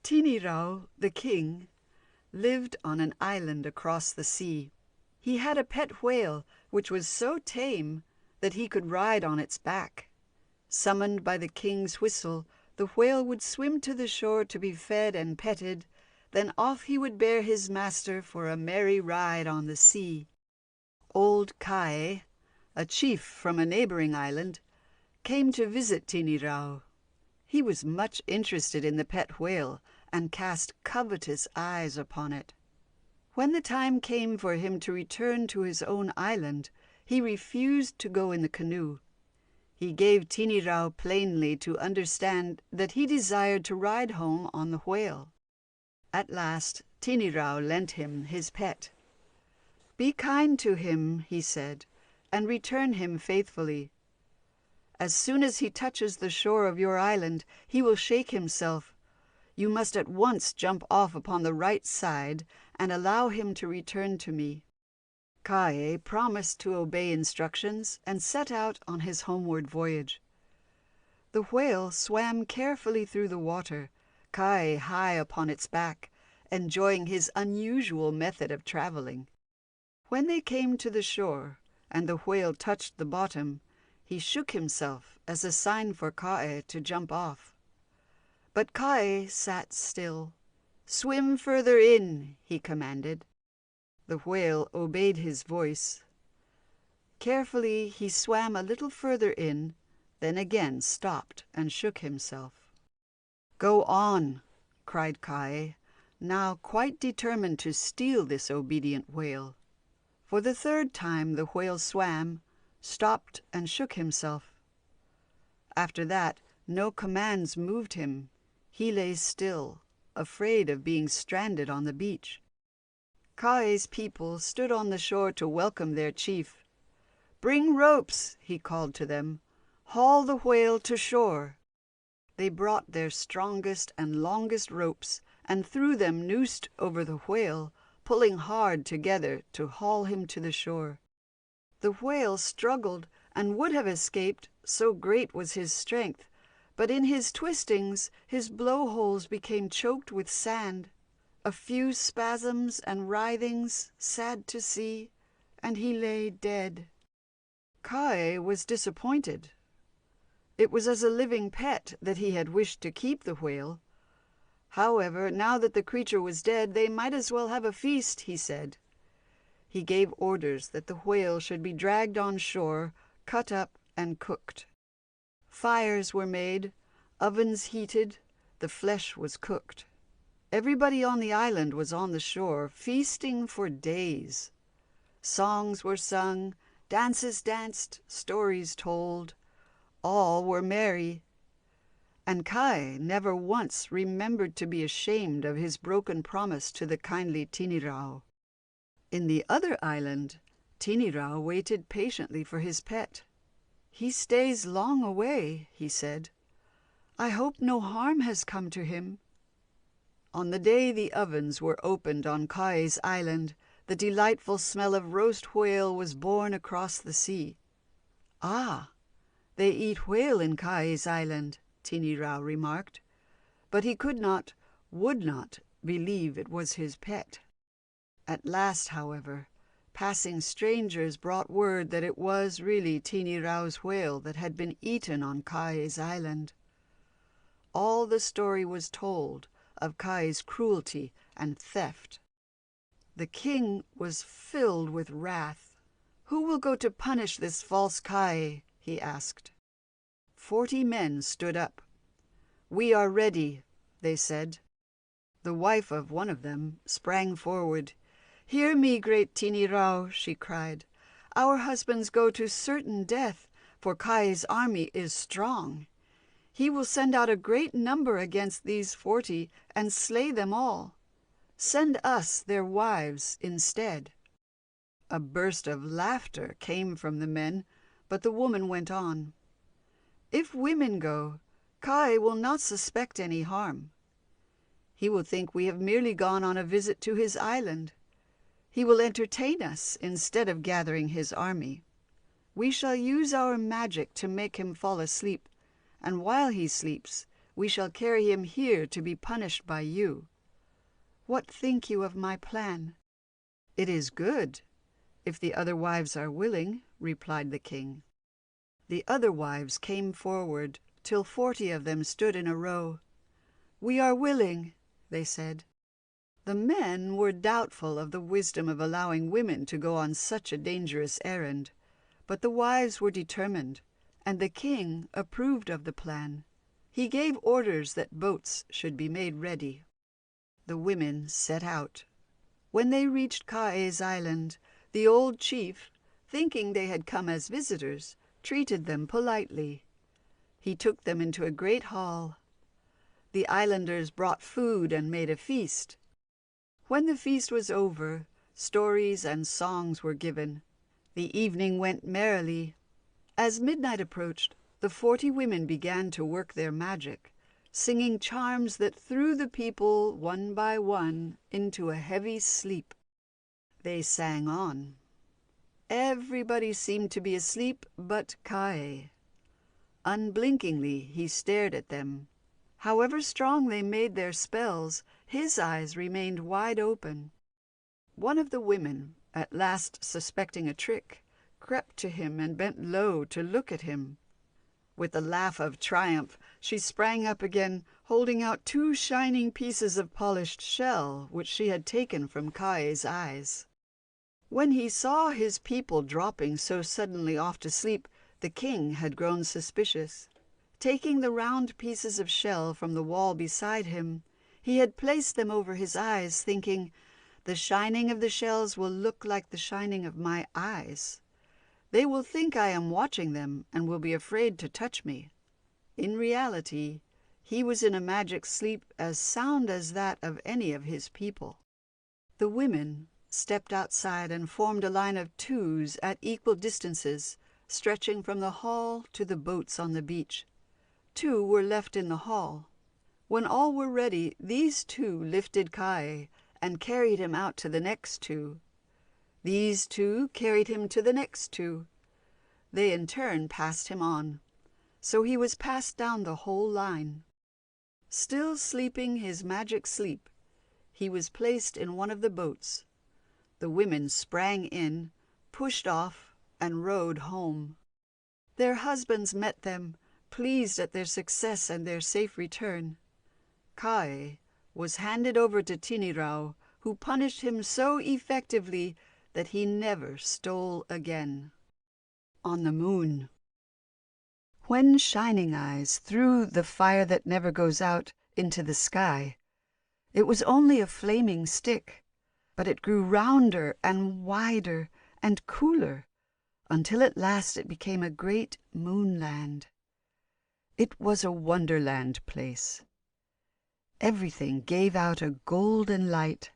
Tinirau, the king, lived on an island across the sea. He had a pet whale which was so tame that he could ride on its back. Summoned by the king's whistle, the whale would swim to the shore to be fed and petted, then off he would bear his master for a merry ride on the sea. Old Kae, a chief from a neighboring island, came to visit Tinirau. He was much interested in the pet whale and cast covetous eyes upon it. When the time came for him to return to his own island, he refused to go in the canoe. He gave Tinirau plainly to understand that he desired to ride home on the whale. At last Tinirau lent him his pet. "Be kind to him," he said, "and return him faithfully. As soon as he touches the shore of your island, he will shake himself. You must at once jump off upon the right side and allow him to return to me." Kae promised to obey instructions and set out on his homeward voyage. The whale swam carefully through the water, Kae high upon its back, enjoying his unusual method of traveling. When they came to the shore and the whale touched the bottom, he shook himself as a sign for Kae to jump off. But Kae sat still. "Swim further in," he commanded. The whale obeyed his voice. Carefully he swam a little further in, then again stopped and shook himself. "Go on," cried Kae, now quite determined to steal this obedient whale. For the 3rd time the whale swam, stopped and shook himself. After that, no commands moved him. He lay still, afraid of being stranded on the beach. Kae's people stood on the shore to welcome their chief. "Bring ropes," he called to them. "Haul the whale to shore." They brought their strongest and longest ropes and threw them noosed over the whale, pulling hard together to haul him to the shore. The whale struggled and would have escaped, so great was his strength, but in his twistings his blowholes became choked with sand. A few spasms and writhings, sad to see, and he lay dead. Kae was disappointed. It was as a living pet that he had wished to keep the whale. However, now that the creature was dead, they might as well have a feast, he said. He gave orders that the whale should be dragged on shore, cut up and cooked. Fires were made, ovens heated, the flesh was cooked. Everybody on the island was on the shore, feasting for days. Songs were sung, dances danced, stories told. All were merry. and Kai never once remembered to be ashamed of his broken promise to the kindly Tinirau. In the other island, Tinirau waited patiently for his pet. "He stays long away," he said. "I hope no harm has come to him." On the day the ovens were opened on Kai's island, the delightful smell of roast whale was borne across the sea. "Ah, they eat whale in Kai's island," Tinirau remarked, but he could not, would not, believe it was his pet. At last, however, passing strangers brought word that it was really Tinirau's whale that had been eaten on Kai's island. All the story was told of Kai's cruelty and theft. The king was filled with wrath. "Who will go to punish this false Kai?" he asked. 40 men stood up. "We are ready," they said. The wife of one of them sprang forward. "Hear me, great Tinirau," she cried. "Our husbands go to certain death, for Kai's army is strong. He will send out a great number against these 40 and slay them all. Send us their wives instead." A burst of laughter came from the men, but the woman went on. "If women go, Kai will not suspect any harm. He will think we have merely gone on a visit to his island. He will entertain us instead of gathering his army. We shall use our magic to make him fall asleep, and while he sleeps, we shall carry him here to be punished by you. What think you of my plan?" "It is good, if the other wives are willing," replied the king. The other wives came forward till 40 of them stood in a row. "We are willing," they said. The men were doubtful of the wisdom of allowing women to go on such a dangerous errand, but the wives were determined, and the king approved of the plan. He gave orders that boats should be made ready. The women set out. When they reached Kai's island, the old chief, thinking they had come as visitors, treated them politely. He took them into a great hall. The islanders brought food and made a feast. When the feast was over, stories and songs were given. The evening went merrily. As midnight approached, the 40 women began to work their magic, singing charms that threw the people, one by one, into a heavy sleep. They sang on. Everybody seemed to be asleep but Kai. Unblinkingly he stared at them. However strong they made their spells, his eyes remained wide open. One of the women, at last suspecting a trick, crept to him and bent low to look at him. With a laugh of triumph, she sprang up again, holding out 2 shining pieces of polished shell, which she had taken from Kai's eyes. When he saw his people dropping so suddenly off to sleep, the king had grown suspicious. Taking the round pieces of shell from the wall beside him, he had placed them over his eyes, thinking, "The shining of the shells will look like the shining of my eyes. They will think I am watching them and will be afraid to touch me." In reality, he was in a magic sleep as sound as that of any of his people. The women stepped outside and formed a line of 2s at equal distances, stretching from the hall to the boats on the beach. 2 were left in the hall. When all were ready, these 2 lifted Kai and carried him out to the next 2. These 2 carried him to the next 2. They in turn passed him on, so he was passed down the whole line. Still sleeping his magic sleep, he was placed in one of the boats. The women sprang in, pushed off, and rowed home. Their husbands met them, pleased at their success and their safe return. Kai was handed over to Tinirau, who punished him so effectively that he never stole again. On the moon. When Shining Eyes threw the fire that never goes out into the sky, it was only a flaming stick, but it grew rounder and wider and cooler, until at last it became a great moonland. It was a wonderland place. Everything gave out a golden light,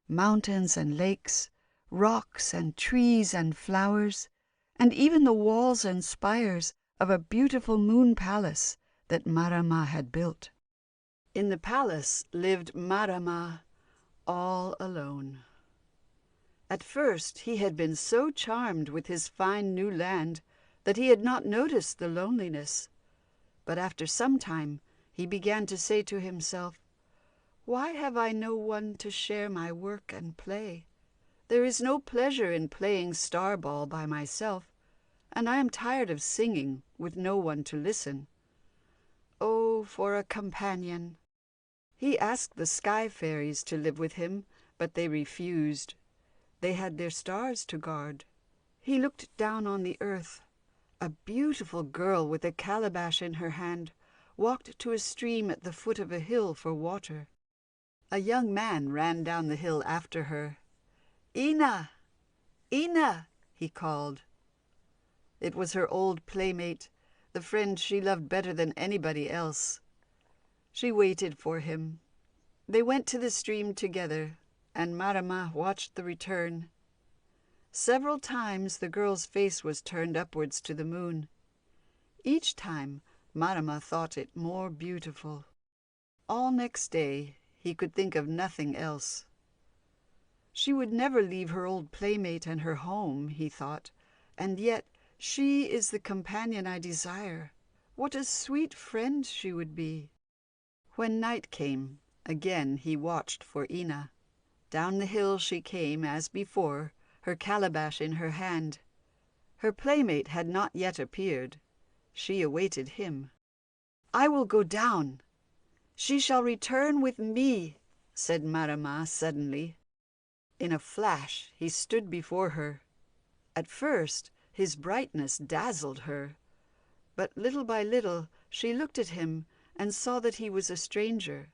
mountains and lakes, rocks and trees and flowers, and even the walls and spires of a beautiful moon palace that Marama had built. In the palace lived Marama all alone. At first he had been so charmed with his fine new land that he had not noticed the loneliness. But after some time he began to say to himself, "Why have I no one to share my work and play? There is no pleasure in playing star-ball by myself, and I am tired of singing with no one to listen. Oh, for a companion!" He asked the sky fairies to live with him, but they refused. They had their stars to guard. He looked down on the earth. A beautiful girl with a calabash in her hand walked to a stream at the foot of a hill for water. A young man ran down the hill after her. "Ina! Ina!" he called. It was her old playmate, the friend she loved better than anybody else. She waited for him. They went to the stream together, and Marama watched the return. Several times the girl's face was turned upwards to the moon. Each time Marama thought it more beautiful. All next day he could think of nothing else. She would never leave her old playmate and her home, he thought, and yet she is the companion I desire. What a sweet friend she would be. When night came, again he watched for Ina. Down the hill she came as before, her calabash in her hand. Her playmate had not yet appeared. She awaited him. "I will go down. She shall return with me," said Marama suddenly. In a flash he stood before her. At first his brightness dazzled her, but little by little she looked at him and saw that he was a stranger.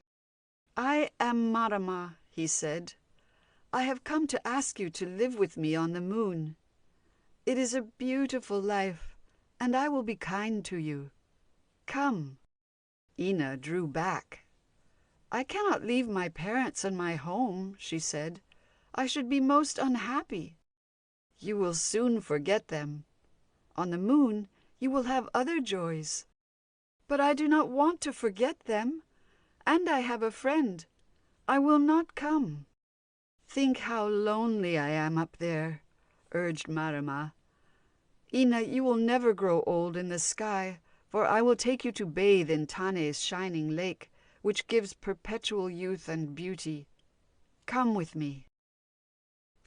"I am Marama," he said. "I have come to ask you to live with me on the moon. It is a beautiful life, and I will be kind to you. Come." Ina drew back. "I cannot leave my parents and my home," she said. "I should be most unhappy." "You will soon forget them. On the moon you will have other joys." "But I do not want to forget them, and I have a friend. I will not come." "Think how lonely I am up there," urged Marama. "Ina, you will never grow old in the sky, for I will take you to bathe in Tane's shining lake, which gives perpetual youth and beauty. Come with me."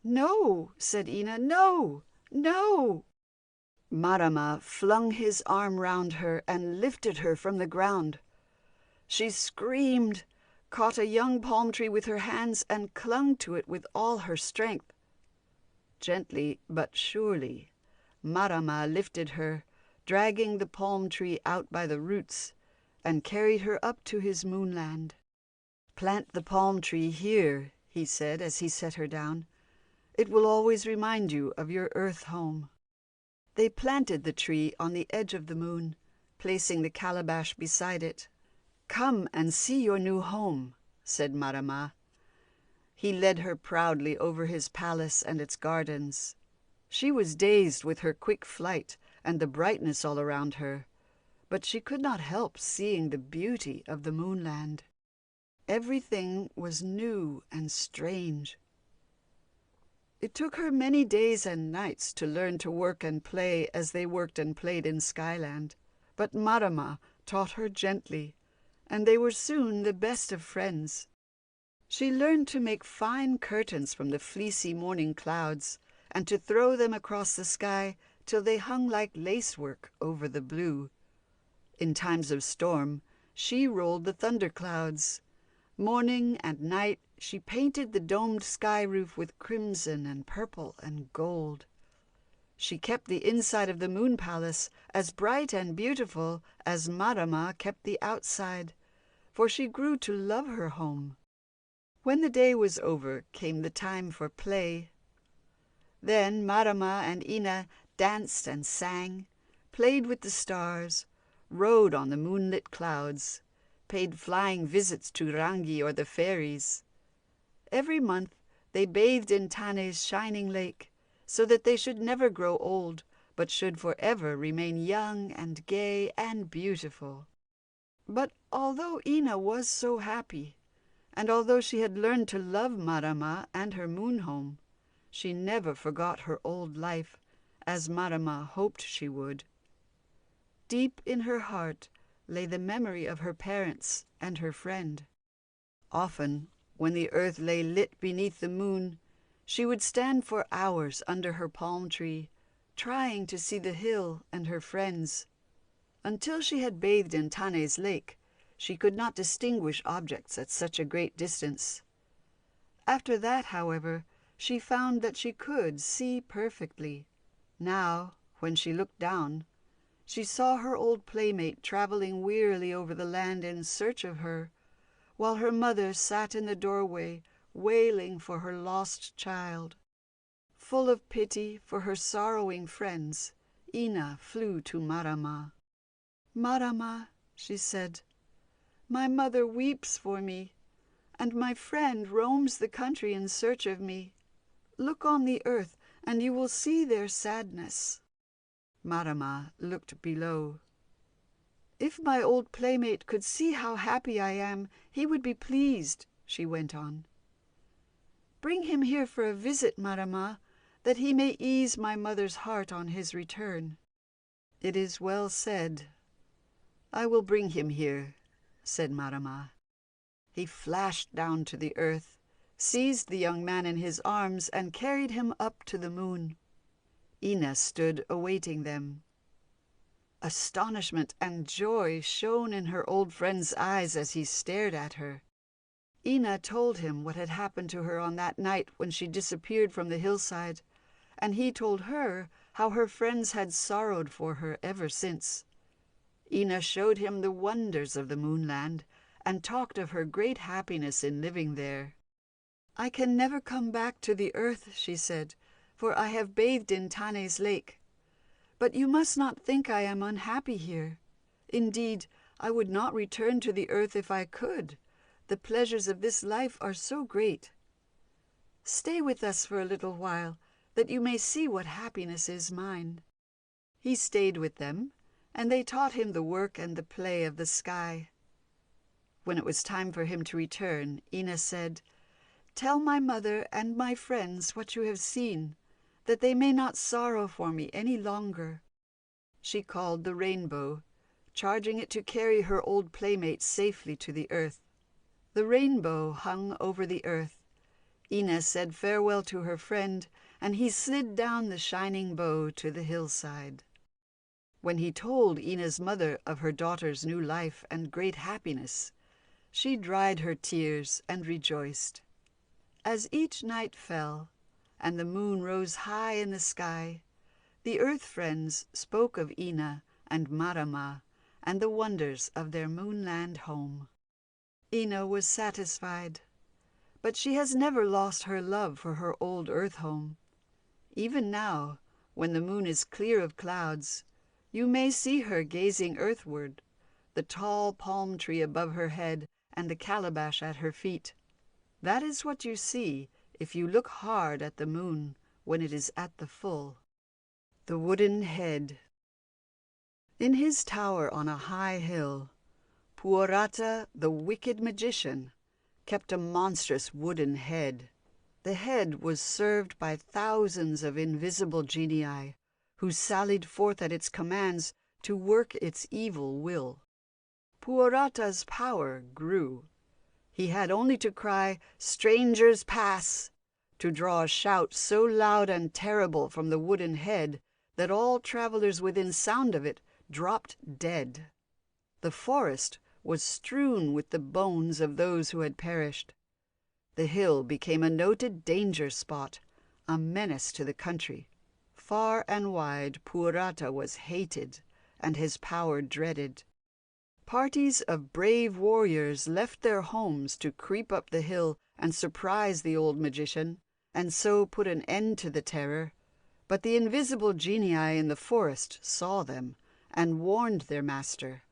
"No," said Ina, "no, no." Marama flung his arm round her and lifted her from the ground. She screamed, caught a young palm tree with her hands, and clung to it with all her strength. Gently but surely, Marama lifted her, dragging the palm tree out by the roots, and carried her up to his moonland. "Plant the palm tree here," he said as he set her down. "It will always remind you of your earth home." They planted the tree on the edge of the moon, placing the calabash beside it. "Come and see your new home," said Marama. He led her proudly over his palace and its gardens. She was dazed with her quick flight and the brightness all around her, but she could not help seeing the beauty of the moonland. Everything was new and strange. It took her many days and nights to learn to work and play as they worked and played in Skyland, but Marama taught her gently, and they were soon the best of friends. She learned to make fine curtains from the fleecy morning clouds, and to throw them across the sky till they hung like lacework over the blue. In times of storm, she rolled the thunderclouds. Morning and night she painted the domed sky roof with crimson and purple and gold. She kept the inside of the moon palace as bright and beautiful as Marama kept the outside, for she grew to love her home. When the day was over, came the time for play. Then Marama and Ina danced and sang, played with the stars, rode on the moonlit clouds, paid flying visits to Rangi or the fairies. Every month they bathed in Tane's shining lake, so that they should never grow old, but should forever remain young and gay and beautiful. But although Ina was so happy, and although she had learned to love Marama and her moon home, she never forgot her old life, as Marama hoped she would. Deep in her heart lay the memory of her parents and her friend. Often, when the earth lay lit beneath the moon, she would stand for hours under her palm tree, trying to see the hill and her friends. Until she had bathed in Tane's lake, she could not distinguish objects at such a great distance. After that, however, she found that she could see perfectly. Now, when she looked down, she saw her old playmate traveling wearily over the land in search of her, while her mother sat in the doorway wailing for her lost child. Full of pity for her sorrowing friends, Ina flew to Marama. "Marama," she said, "my mother weeps for me, and my friend roams the country in search of me. Look on the earth, and you will see their sadness." Marama looked below. "If my old playmate could see how happy I am, he would be pleased," she went on. "Bring him here for a visit, Marama, that he may ease my mother's heart on his return." "It is well said. I will bring him here," said Marama. He flashed down to the earth, seized the young man in his arms, and carried him up to the moon. Ina stood awaiting them. Astonishment and joy shone in her old friend's eyes as he stared at her. Ina told him what had happened to her on that night when she disappeared from the hillside, and he told her how her friends had sorrowed for her ever since. Ina showed him the wonders of the moonland, and talked of her great happiness in living there. "I can never come back to the earth," she said, "for I have bathed in Tane's lake. But you must not think I am unhappy here. Indeed, I would not return to the earth if I could. The pleasures of this life are so great. Stay with us for a little while, that you may see what happiness is mine." He stayed with them, and they taught him the work and the play of the sky. When it was time for him to return, Ina said, "Tell my mother and my friends what you have seen, that they may not sorrow for me any longer." She called the rainbow, charging it to carry her old playmate safely to the earth. The rainbow hung over the earth. Ina said farewell to her friend, and he slid down the shining bow to the hillside. When he told Ina's mother of her daughter's new life and great happiness, she dried her tears and rejoiced. As each night fell, and the moon rose high in the sky, the earth friends spoke of Ina and Marama and the wonders of their moonland home. Ina was satisfied, but she has never lost her love for her old earth home. Even now, when the moon is clear of clouds, you may see her gazing earthward, the tall palm tree above her head and the calabash at her feet. That is what you see if you look hard at the moon when it is at the full. The Wooden Head. In his tower on a high hill, Puorata, the wicked magician, kept a monstrous wooden head. The head was served by thousands of invisible genii, who sallied forth at its commands to work its evil will. Puorata's power grew. He had only to cry, "Strangers pass!" to draw a shout so loud and terrible from the wooden head that all travelers within sound of it dropped dead. The forest was strewn with the bones of those who had perished. The hill became a noted danger spot, a menace to the country. Far and wide Puorata was hated, and his power dreaded. Parties of brave warriors left their homes to creep up the hill and surprise the old magician, and so put an end to the terror. But the invisible genii in the forest saw them and warned their master.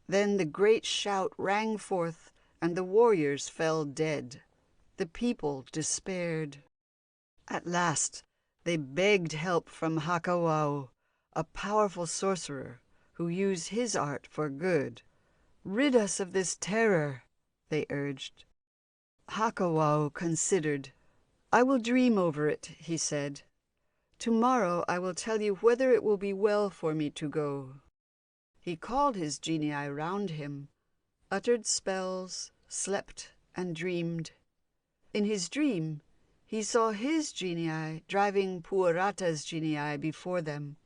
Then the great shout rang forth, and the warriors fell dead. The people despaired. At last they begged help from Hakawau, a powerful sorcerer who used his art for good. "Rid us of this terror," they urged. Hakawau considered. "I will dream over it," he said. "Tomorrow I will tell you whether it will be well for me to go." He called his genii round him, uttered spells, slept, and dreamed. In his dream, he saw his genii driving Puarata's genii before them.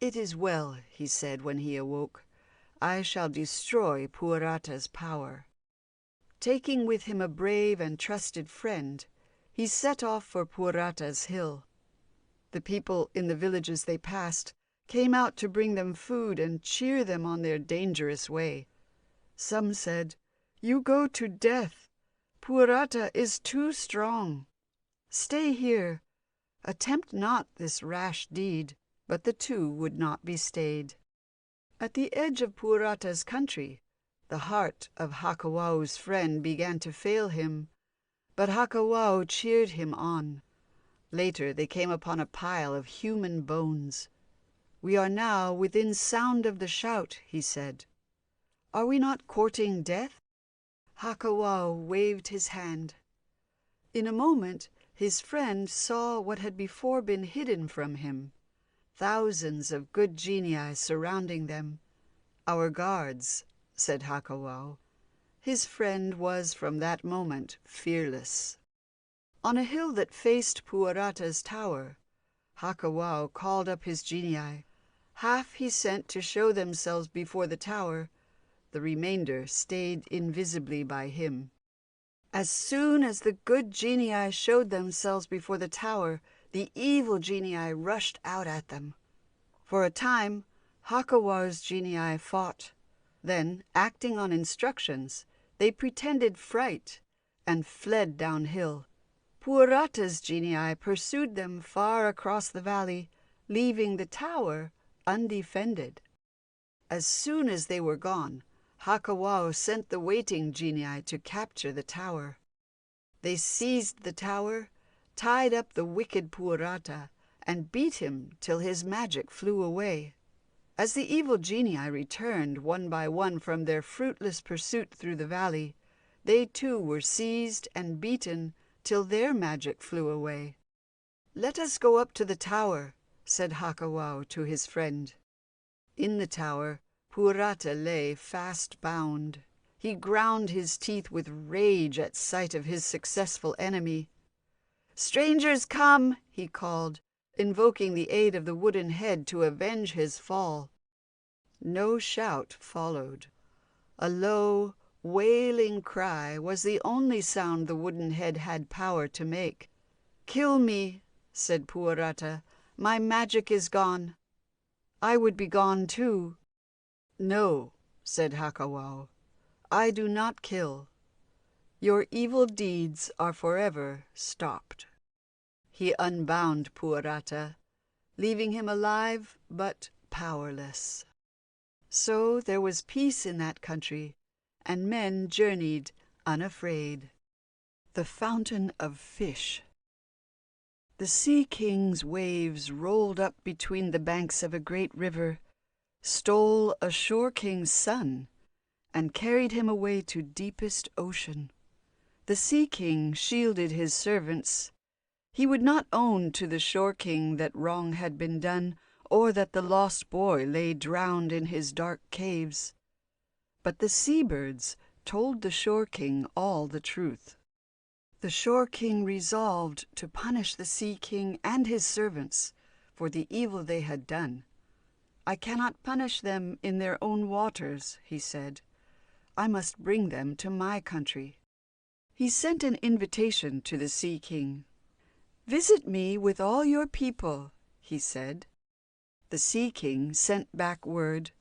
"It is well," he said when he awoke. "I shall destroy Puarata's power." Taking with him a brave and trusted friend, he set off for Puarata's hill. The people in the villages they passed came out to bring them food and cheer them on their dangerous way. Some said, "You go to death. Puarata is too strong. Stay here. Attempt not this rash deed." But the two would not be stayed. At the edge of Puarata's country, the heart of Hakawau's friend began to fail him, but Hakawau cheered him on. Later they came upon a pile of human bones. "We are now within sound of the shout," he said. "Are we not courting death?" Hakawau waved his hand. In a moment his friend saw what had before been hidden from him. Thousands of good genii surrounding them. "Our guards," said Hakawau. His friend was from that moment fearless. On a hill that faced Puarata's tower, Hakawau called up his genii. Half he sent to show themselves before the tower, the remainder stayed invisibly by him. As soon as the good genii showed themselves before the tower, the evil genii rushed out at them. For a time, Hakawau's genii fought. Then, acting on instructions, they pretended fright and fled downhill. Puarata's genii pursued them far across the valley, leaving the tower undefended. As soon as they were gone, Hakawau sent the waiting genii to capture the tower. They seized the tower, tied up the wicked Puarata, and beat him till his magic flew away. As the evil genii returned one by one from their fruitless pursuit through the valley, they too were seized and beaten till their magic flew away. "Let us go up to the tower," said Hakawau to his friend. In the tower, Puarata lay fast bound. He ground his teeth with rage at sight of his successful enemy. "Strangers, come!" he called, invoking the aid of the wooden head to avenge his fall. No shout followed. A low, wailing cry was the only sound the wooden head had power to make. "Kill me," said Puarata. "My magic is gone." "I would be gone too." "No," said Hakawau. "I do not kill. Your evil deeds are forever stopped." He unbound Puarata, leaving him alive but powerless. So there was peace in that country, and men journeyed unafraid. The Fountain of Fish. The Sea King's waves rolled up between the banks of a great river, stole a Shore King's son, and carried him away to deepest ocean. The Sea King shielded his servants. He would not own to the Shore King that wrong had been done, or that the lost boy lay drowned in his dark caves. But the seabirds told the Shore King all the truth. The Shore King resolved to punish the Sea King and his servants for the evil they had done. "I cannot punish them in their own waters," he said. "I must bring them to my country." He sent an invitation to the Sea King. "Visit me with all your people," he said. The Sea King sent back word,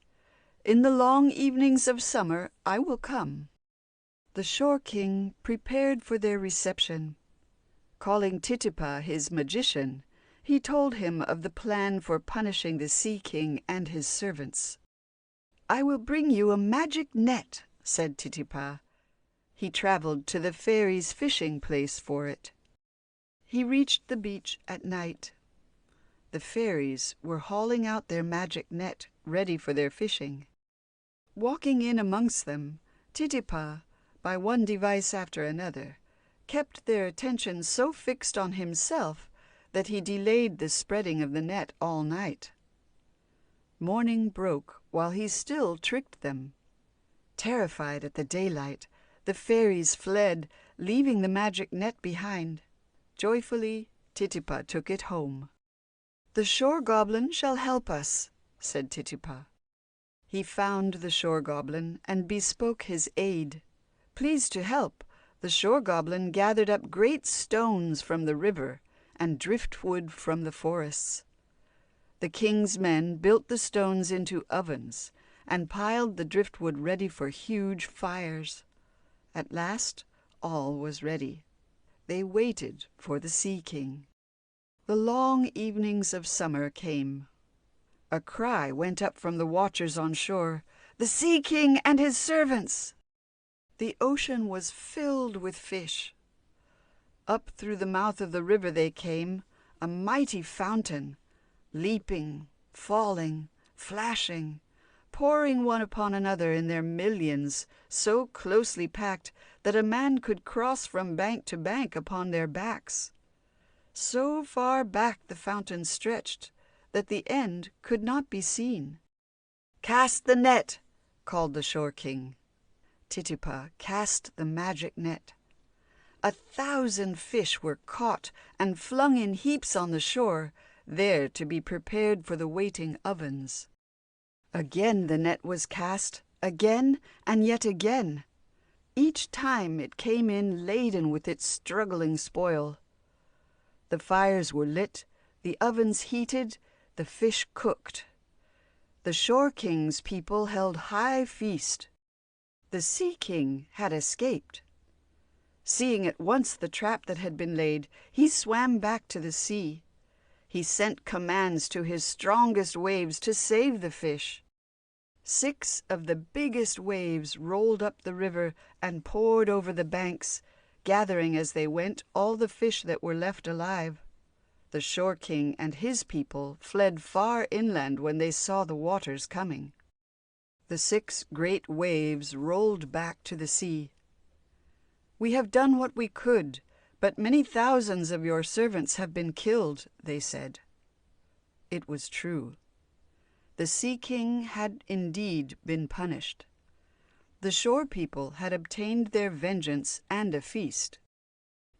"In the long evenings of summer I will come." The Shore King prepared for their reception. Calling Titipa, his magician, he told him of the plan for punishing the Sea King and his servants. "I will bring you a magic net," said Titipa. He travelled to the fairies' fishing place for it. He reached the beach at night. The fairies were hauling out their magic net, ready for their fishing. Walking in amongst them, Titipa, by one device after another, kept their attention so fixed on himself that he delayed the spreading of the net all night. Morning broke while he still tricked them. Terrified at the daylight, the fairies fled, leaving the magic net behind. Joyfully, Titipa took it home. "The shore goblin shall help us," said Titipa. He found the shore goblin and bespoke his aid. Pleased to help, the shore goblin gathered up great stones from the river and driftwood from the forests. The king's men built the stones into ovens and piled the driftwood ready for huge fires. At last, all was ready. They waited for the Sea King. The long evenings of summer came. A cry went up from the watchers on shore, "The Sea King and his servants!" The ocean was filled with fish. Up through the mouth of the river they came, a mighty fountain, leaping, falling, flashing, pouring one upon another in their millions, so closely packed that a man could cross from bank to bank upon their backs. So far back the fountain stretched that the end could not be seen. "Cast the net," called the shore king. Titipa cast the magic net. 1,000 fish were caught and flung in heaps on the shore, there to be prepared for the waiting ovens. Again the net was cast, again and yet again. Each time it came in laden with its struggling spoil. The fires were lit, the ovens heated, the fish cooked. The shore king's people held high feast. The Sea King had escaped. Seeing at once the trap that had been laid, he swam back to the sea. He sent commands to his strongest waves to save the fish. 6 of the biggest waves rolled up the river and poured over the banks, gathering as they went all the fish that were left alive. The shore king and his people fled far inland when they saw the waters coming. The 6 great waves rolled back to the sea. "We have done what we could, but many thousands of your servants have been killed," they said. It was true. The Sea King had indeed been punished. The shore people had obtained their vengeance and a feast.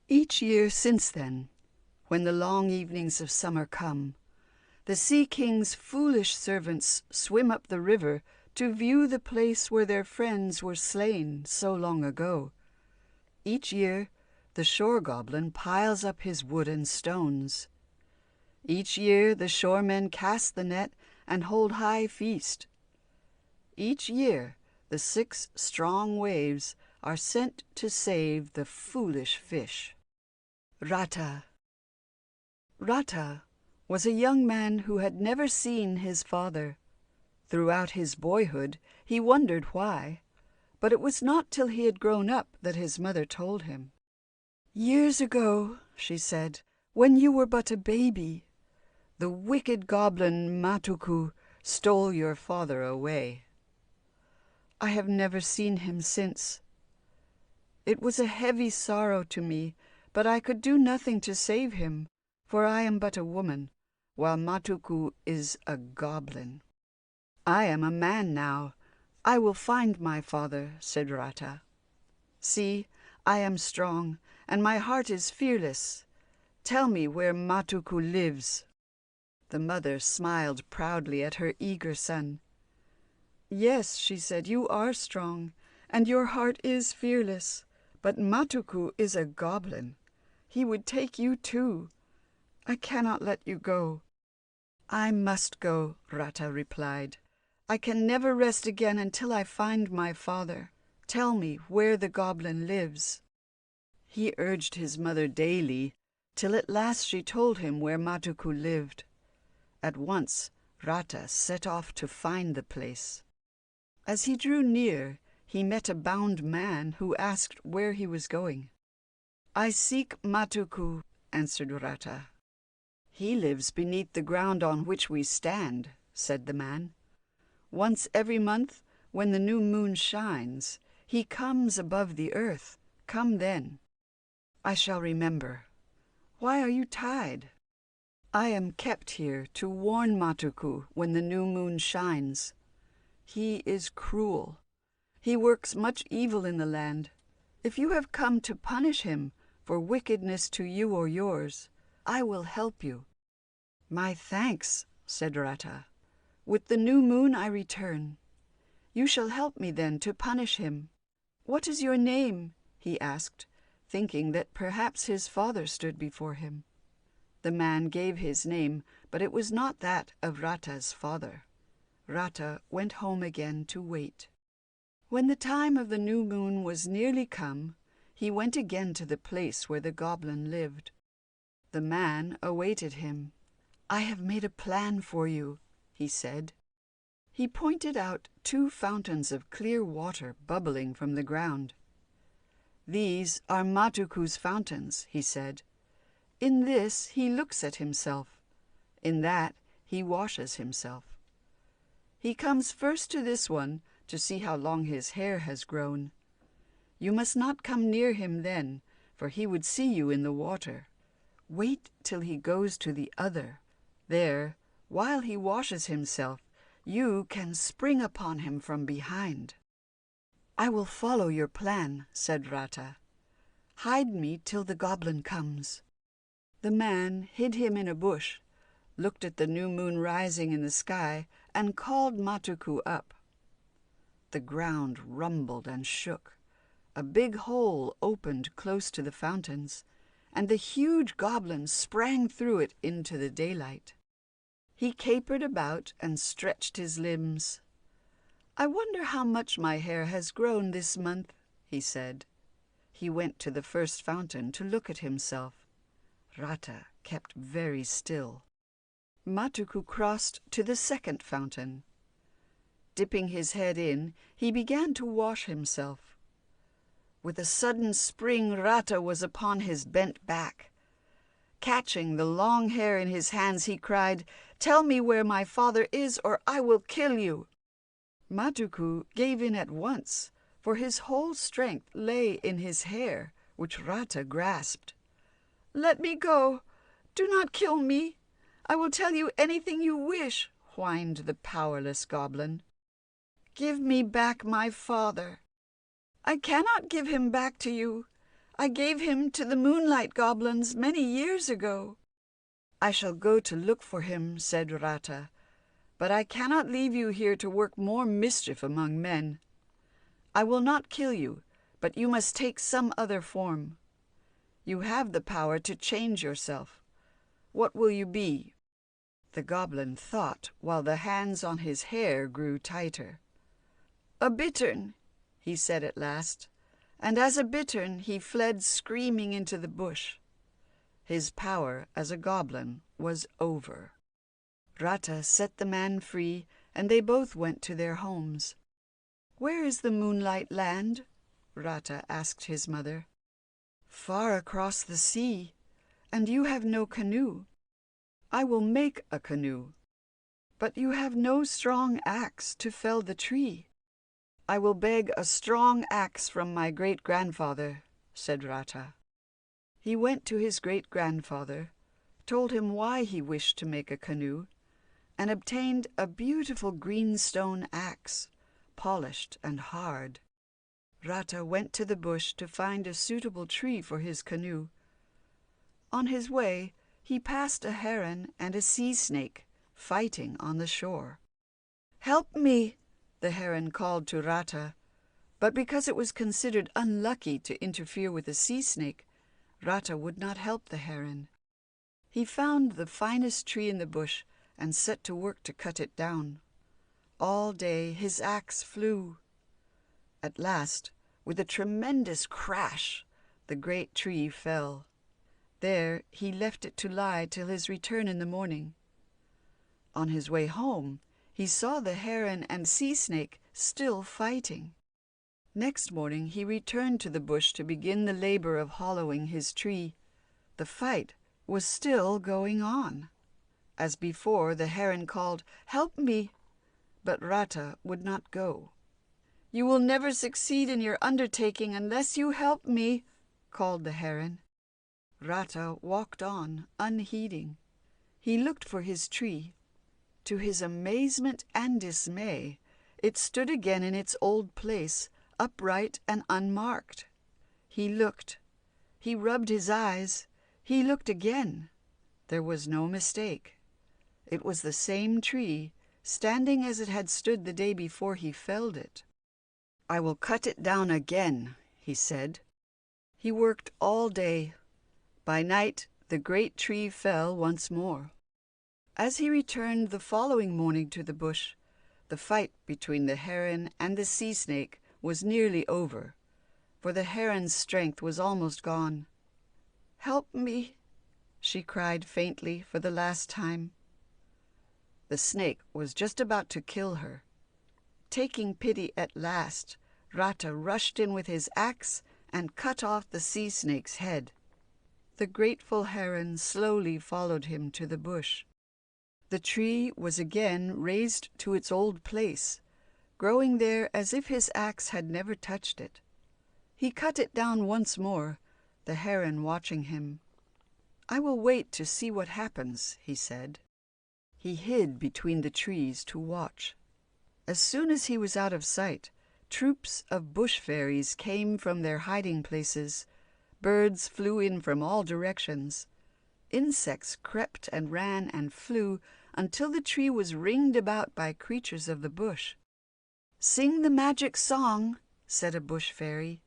Each year since then, when the long evenings of summer come, the Sea King's foolish servants swim up the river to view the place where their friends were slain so long ago. Each year, the shore goblin piles up his wood and stones. Each year, the shoremen cast the net and hold high feast. Each year, the 6 strong waves are sent to save the foolish fish. Rata. Rata was a young man who had never seen his father. Throughout his boyhood, he wondered why, but it was not till he had grown up that his mother told him. "Years ago," she said, "when you were but a baby, the wicked goblin Matuku stole your father away. I have never seen him since. It was a heavy sorrow to me, but I could do nothing to save him, for I am but a woman, while Matuku is a goblin. I am a man now. I will find my father," said Rata. "See, I am strong, and my heart is fearless. Tell me where Matuku lives." The mother smiled proudly at her eager son. "Yes," she said, "you are strong, and your heart is fearless, but Matuku is a goblin. He would take you too. I cannot let you go." "I must go," Rata replied. "I can never rest again until I find my father. Tell me where the goblin lives." He urged his mother daily, till at last she told him where Matuku lived. At once Rata set off to find the place. As he drew near, he met a bound man who asked where he was going. "I seek Matuku," answered Rata. "He lives beneath the ground on which we stand," said the man. "Once every month, when the new moon shines, he comes above the earth. Come then." "I shall remember. Why are you tied?" "I am kept here to warn Matuku when the new moon shines. He is cruel. He works much evil in the land. If you have come to punish him for wickedness to you or yours, I will help you." "My thanks," said Rata. "With the new moon I return. You shall help me then to punish him." "What is your name?" he asked, thinking that perhaps his father stood before him. The man gave his name, but it was not that of Rata's father. Rata went home again to wait. When the time of the new moon was nearly come, he went again to the place where the goblin lived. The man awaited him. "I have made a plan for you," he said. He pointed out 2 fountains of clear water bubbling from the ground. "These are Matuku's fountains," he said. "In this he looks at himself. In that he washes himself. He comes first to this one to see how long his hair has grown. You must not come near him then, for he would see you in the water. Wait till he goes to the other. There, while he washes himself, you can spring upon him from behind." "I will follow your plan," said Rata. "Hide me till the goblin comes." The man hid him in a bush, looked at the new moon rising in the sky, and called Matuku up. The ground rumbled and shook. A big hole opened close to the fountains, and the huge goblin sprang through it into the daylight. He capered about and stretched his limbs. "I wonder how much my hair has grown this month," he said. He went to the first fountain to look at himself. Rata kept very still. Matuku crossed to the second fountain. Dipping his head in, he began to wash himself. With a sudden spring, Rata was upon his bent back. Catching the long hair in his hands, he cried, "Tell me where my father is, or I will kill you." Matuku gave in at once, for his whole strength lay in his hair, which Rata grasped. "Let me go! Do not kill me! I will tell you anything you wish," whined the powerless goblin. "Give me back my father." "I cannot give him back to you. I gave him to the moonlight goblins many years ago." "I shall go to look for him," said Rata, "but I cannot leave you here to work more mischief among men. I will not kill you, but you must take some other form. You have the power to change yourself. What will you be?" The goblin thought while the hands on his hair grew tighter. "A bittern," he said at last, and as a bittern he fled screaming into the bush. His power as a goblin was over. Rata set the man free, and they both went to their homes. "Where is the moonlight land?" Rata asked his mother. "Far across the sea, and you have no canoe." "I will make a canoe." "But you have no strong axe to fell the tree." "I will beg a strong axe from my great-grandfather," said Rata. He went to his great-grandfather, told him why he wished to make a canoe, and obtained a beautiful greenstone axe, polished and hard. Rata went to the bush to find a suitable tree for his canoe. On his way, he passed a heron and a sea snake fighting on the shore. "Help me!" the heron called to Rata, but because it was considered unlucky to interfere with a sea snake, Rata would not help the heron. He found the finest tree in the bush and set to work to cut it down. All day his axe flew. At last, with a tremendous crash, the great tree fell. There he left it to lie till his return in the morning. On his way home, he saw the heron and sea snake still fighting. Next morning he returned to the bush to begin the labor of hollowing his tree. The fight was still going on. As before, the heron called, "Help me!" but Rata would not go. "You will never succeed in your undertaking unless you help me," called the heron. Rata walked on, unheeding. He looked for his tree. To his amazement and dismay, it stood again in its old place, upright and unmarked. He looked. He rubbed his eyes. He looked again. There was no mistake. It was the same tree, standing as it had stood the day before he felled it. "I will cut it down again," he said. He worked all day. By night, the great tree fell once more. As he returned the following morning to the bush, the fight between the heron and the sea snake was nearly over, for the heron's strength was almost gone. "Help me," she cried faintly for the last time. The snake was just about to kill her. Taking pity at last, Rata rushed in with his axe and cut off the sea snake's head. The grateful heron slowly followed him to the bush. The tree was again raised to its old place, growing there as if his axe had never touched it. He cut it down once more, the heron watching him. "I will wait to see what happens," he said. He hid between the trees to watch. As soon as he was out of sight, troops of bush fairies came from their hiding places. Birds flew in from all directions. Insects crept and ran and flew until the tree was ringed about by creatures of the bush. "Sing the magic song," said a bush fairy.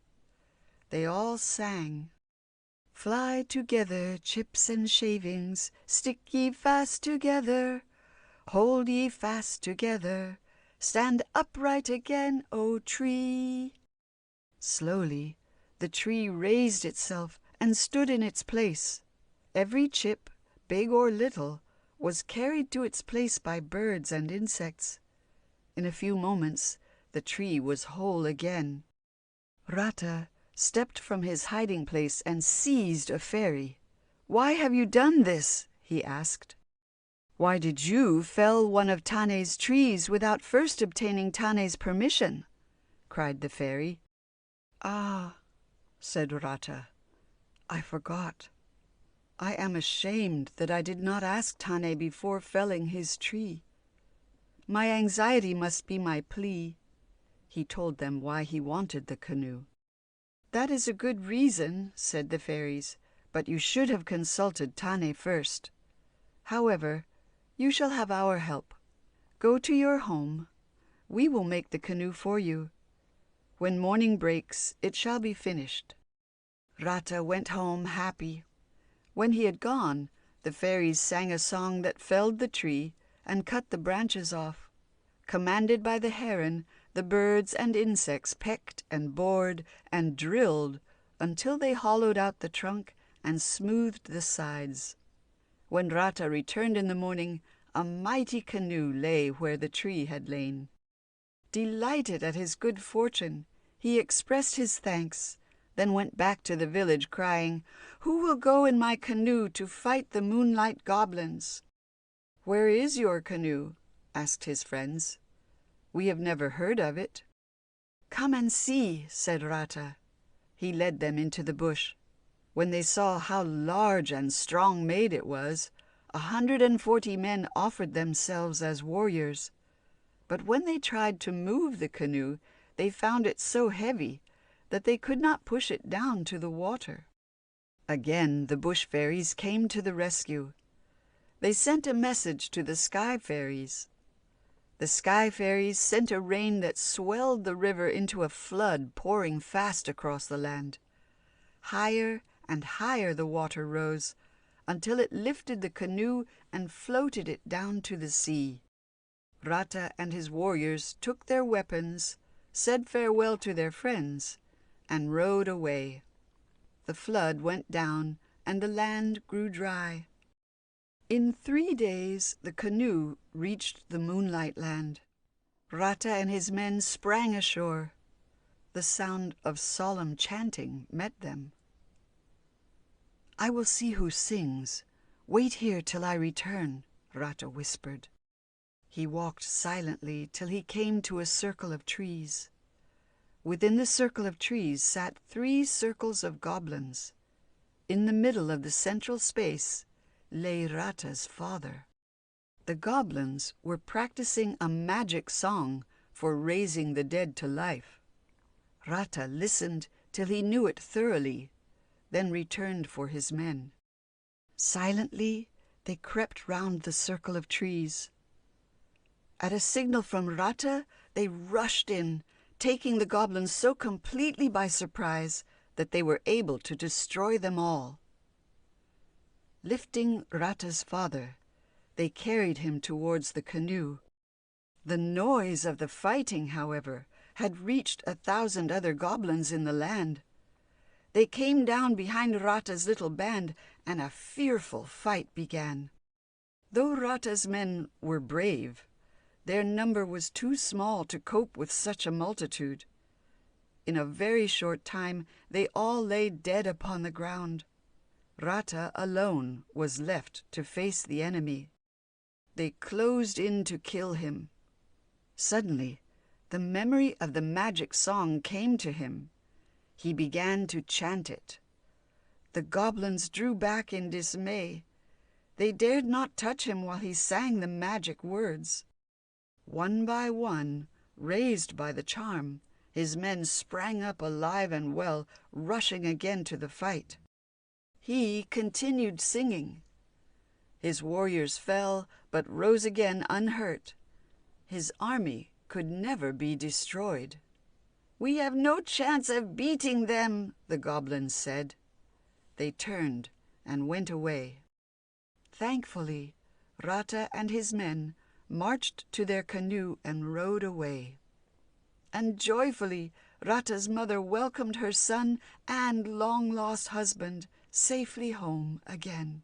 They all sang. "Fly together, chips and shavings, stick ye fast together. Hold ye fast together, stand upright again, O tree." Slowly, the tree raised itself and stood in its place. Every chip, big or little, was carried to its place by birds and insects. In a few moments, the tree was whole again. Rata stepped from his hiding place and seized a fairy. "Why have you done this?" he asked. "Why did you fell one of Tane's trees without first obtaining Tane's permission?" cried the fairy. "Ah," said Rata, "I forgot. I am ashamed that I did not ask Tane before felling his tree. My anxiety must be my plea." He told them why he wanted the canoe. "That is a good reason," said the fairies, "but you should have consulted Tane first. However, you shall have our help. Go to your home. We will make the canoe for you. When morning breaks, it shall be finished." Rata went home happy. When he had gone, the fairies sang a song that felled the tree and cut the branches off. Commanded by the heron, the birds and insects pecked and bored and drilled until they hollowed out the trunk and smoothed the sides. When Rata returned in the morning, a mighty canoe lay where the tree had lain. Delighted at his good fortune, he expressed his thanks, then went back to the village crying, "Who will go in my canoe to fight the moonlight goblins?" "Where is your canoe?" asked his friends. "We have never heard of it." "Come and see," said Rata. He led them into the bush. When they saw how large and strong-made it was, 140 men offered themselves as warriors. But when they tried to move the canoe, they found it so heavy that they could not push it down to the water. Again the bush fairies came to the rescue. They sent a message to the sky fairies. The sky fairies sent a rain that swelled the river into a flood pouring fast across the land. Higher and higher the water rose, until it lifted the canoe and floated it down to the sea. Rata and his warriors took their weapons, said farewell to their friends, and rowed away. The flood went down, and the land grew dry. In 3 days the canoe reached the moonlight land. Rata and his men sprang ashore. The sound of solemn chanting met them. "I will see who sings. Wait here till I return," Rata whispered. He walked silently till he came to a circle of trees. Within the circle of trees sat 3 circles of goblins. In the middle of the central space lay Rata's father. The goblins were practicing a magic song for raising the dead to life. Rata listened till he knew it thoroughly, then returned for his men. Silently they crept round the circle of trees. At a signal from Rata, they rushed in, taking the goblins so completely by surprise that they were able to destroy them all. Lifting Rata's father, they carried him towards the canoe. The noise of the fighting, however, had reached 1,000 other goblins in the land. They came down behind Rata's little band, and a fearful fight began. Though Rata's men were brave, their number was too small to cope with such a multitude. In a very short time, they all lay dead upon the ground. Rata alone was left to face the enemy. They closed in to kill him. Suddenly, the memory of the magic song came to him. He began to chant it. The goblins drew back in dismay. They dared not touch him while he sang the magic words. One by one, raised by the charm, his men sprang up alive and well, rushing again to the fight. He continued singing. His warriors fell, but rose again unhurt. His army could never be destroyed. "We have no chance of beating them," the goblins said. They turned and went away. Thankfully, Rata and his men marched to their canoe and rowed away. And joyfully Rata's mother welcomed her son and long-lost husband safely home again.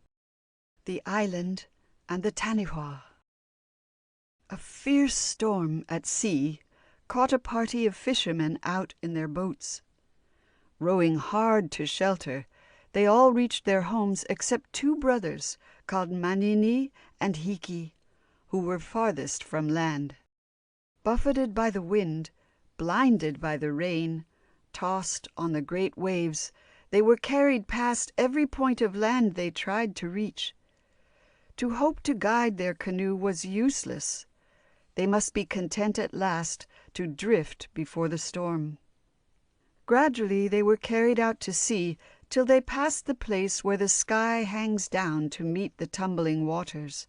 The Island and the Taniwha. A fierce storm at sea caught a party of fishermen out in their boats. Rowing hard to shelter, they all reached their homes except 2 brothers called Manini and Hiki, who were farthest from land. Buffeted by the wind, blinded by the rain, tossed on the great waves, they were carried past every point of land they tried to reach. To hope to guide their canoe was useless. They must be content at last to drift before the storm. Gradually they were carried out to sea till they passed the place where the sky hangs down to meet the tumbling waters.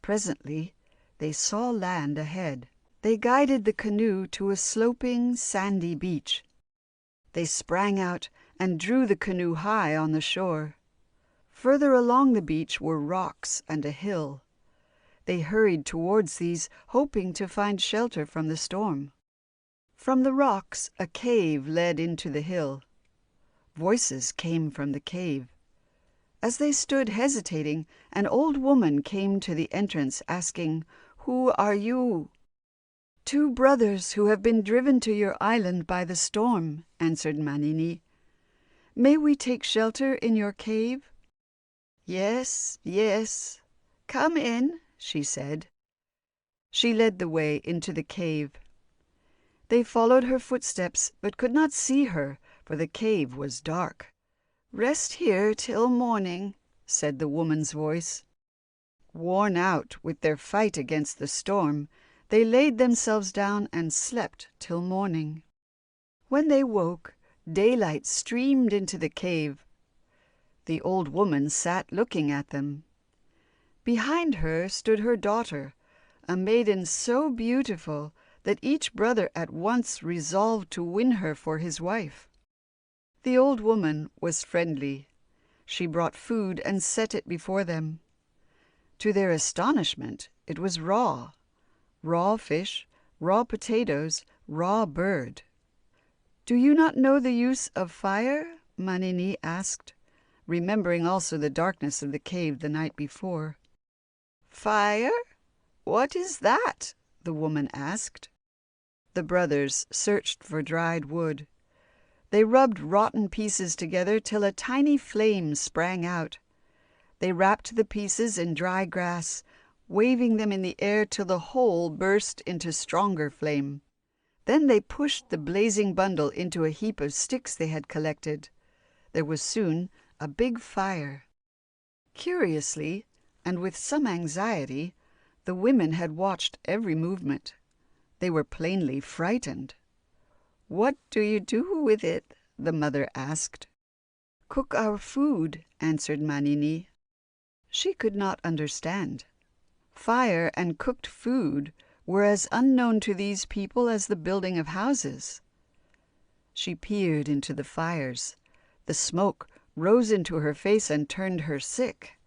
Presently they saw land ahead. They guided the canoe to a sloping, sandy beach. They sprang out and drew the canoe high on the shore. Further along the beach were rocks and a hill. They hurried towards these, hoping to find shelter from the storm. From the rocks a cave led into the hill. Voices came from the cave. As they stood hesitating, an old woman came to the entrance asking, "Who are you?" "2 brothers who have been driven to your island by the storm," answered Manini. "May we take shelter in your cave?" "Yes, yes. Come in," she said. She led the way into the cave. They followed her footsteps, but could not see her, for the cave was dark. "Rest here till morning," said the woman's voice. Worn out with their fight against the storm, they laid themselves down and slept till morning. When they woke, daylight streamed into the cave. The old woman sat looking at them. Behind her stood her daughter, a maiden so beautiful that each brother at once resolved to win her for his wife. The old woman was friendly. She brought food and set it before them. To their astonishment, it was raw fish, raw potatoes, raw bird. "Do you not know the use of fire?" Manini asked, remembering also the darkness of the cave the night before. "Fire? What is that?" the woman asked. The brothers searched for dried wood. They rubbed rotten pieces together till a tiny flame sprang out. They wrapped the pieces in dry grass, waving them in the air till the whole burst into stronger flame. Then they pushed the blazing bundle into a heap of sticks they had collected. There was soon a big fire. Curiously, and with some anxiety, the women had watched every movement. They were plainly frightened. "What do you do with it?" the mother asked. "Cook our food," answered Manini. She could not understand. Fire and cooked food were as unknown to these people as the building of houses. She peered into the fires. The smoke rose into her face and turned her sick.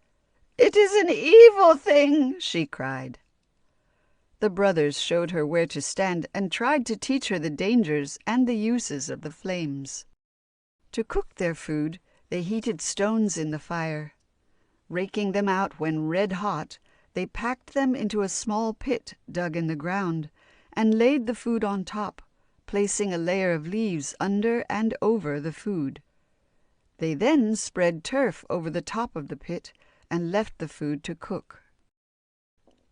"It is an evil thing!" she cried. The brothers showed her where to stand and tried to teach her the dangers and the uses of the flames. To cook their food, they heated stones in the fire. Raking them out when red hot, they packed them into a small pit dug in the ground and laid the food on top, placing a layer of leaves under and over the food. They then spread turf over the top of the pit and left the food to cook.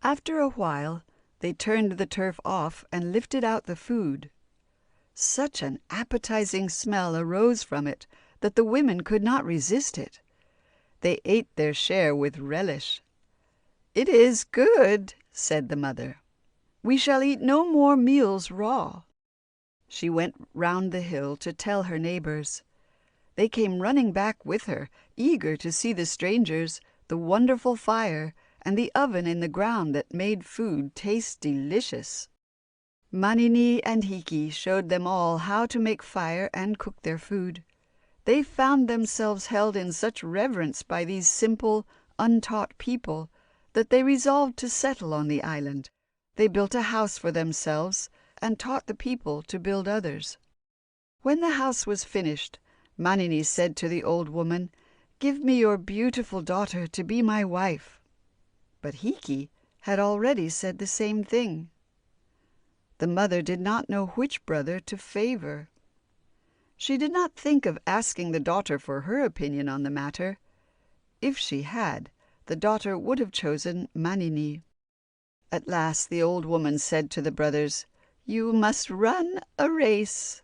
After a while, they turned the turf off and lifted out the food. Such an appetizing smell arose from it that the women could not resist it. They ate their share with relish. "It is good," said the mother. "We shall eat no more meals raw." She went round the hill to tell her neighbors. They came running back with her, eager to see the strangers, the wonderful fire, and the oven in the ground that made food taste delicious. Manini and Hiki showed them all how to make fire and cook their food. They found themselves held in such reverence by these simple, untaught people that they resolved to settle on the island. They built a house for themselves and taught the people to build others. When the house was finished, Manini said to the old woman, "Give me your beautiful daughter to be my wife." But Hiki had already said the same thing. The mother did not know which brother to favor. She did not think of asking the daughter for her opinion on the matter. If she had, the daughter would have chosen Manini. At last the old woman said to the brothers, "You must run a race.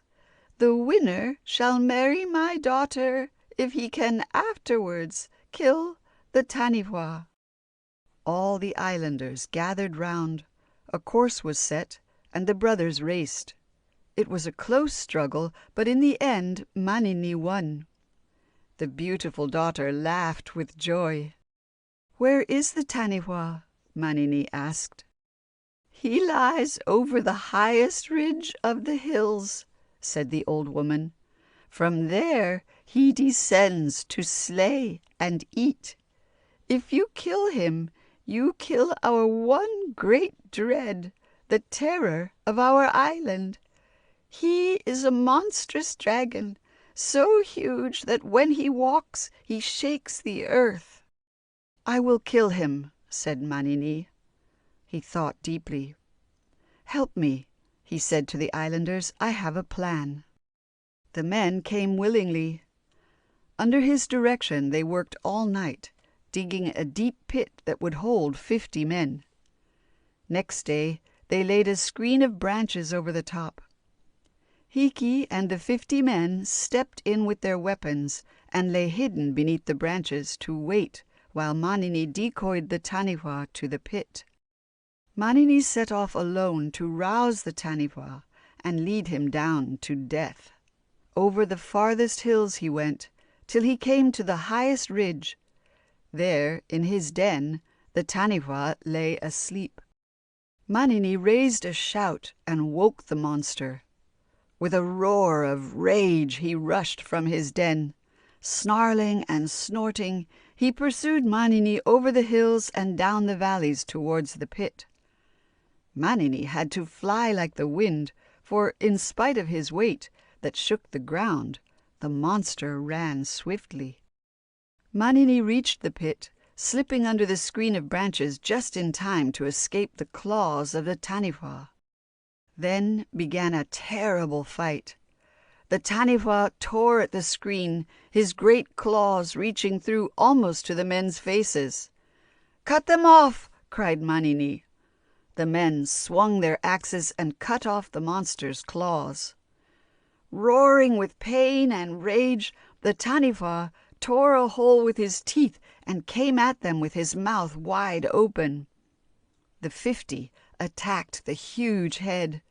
The winner shall marry my daughter if he can afterwards kill the Taniwha." All the islanders gathered round. A course was set, and the brothers raced. It was a close struggle, but in the end Manini won. The beautiful daughter laughed with joy. "Where is the Taniwha?" Manini asked. "He lies over the highest ridge of the hills," said the old woman. "From there he descends to slay and eat. If you kill him, you kill our one great dread, the terror of our island. He is a monstrous dragon, so huge that when he walks he shakes the earth." "I will kill him," said Manini. He thought deeply. "Help me," he said to the islanders. "I have a plan." The men came willingly. Under his direction they worked all night, digging a deep pit that would hold 50 men. Next day they laid a screen of branches over the top. Hiki and the 50 men stepped in with their weapons and lay hidden beneath the branches to wait while Manini decoyed the Taniwha to the pit. Manini set off alone to rouse the Taniwha and lead him down to death. Over the farthest hills he went, till he came to the highest ridge. There, in his den, the Taniwha lay asleep. Manini raised a shout and woke the monster. With a roar of rage he rushed from his den. Snarling and snorting, he pursued Manini over the hills and down the valleys towards the pit. Manini had to fly like the wind, for in spite of his weight that shook the ground, the monster ran swiftly. Manini reached the pit, slipping under the screen of branches just in time to escape the claws of the Taniwha. Then began a terrible fight. The Taniwha tore at the screen, his great claws reaching through almost to the men's faces. "Cut them off!" cried Manini. The men swung their axes and cut off the monster's claws. Roaring with pain and rage, the Taniwha tore a hole with his teeth and came at them with his mouth wide open. The 50 attacked the huge head.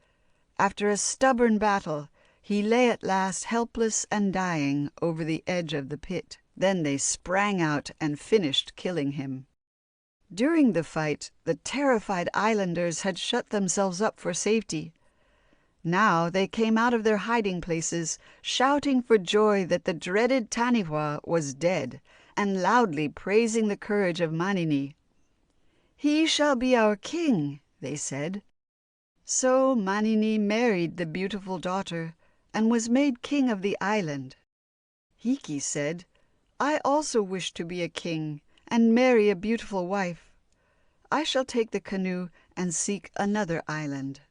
After a stubborn battle, he lay at last helpless and dying over the edge of the pit. Then they sprang out and finished killing him. During the fight, the terrified islanders had shut themselves up for safety. Now they came out of their hiding places, shouting for joy that the dreaded Taniwha was dead, and loudly praising the courage of Manini. "He shall be our king," they said. So Manini married the beautiful daughter, and was made king of the island. Hiki said, "I also wish to be a king, and marry a beautiful wife. I shall take the canoe and seek another island."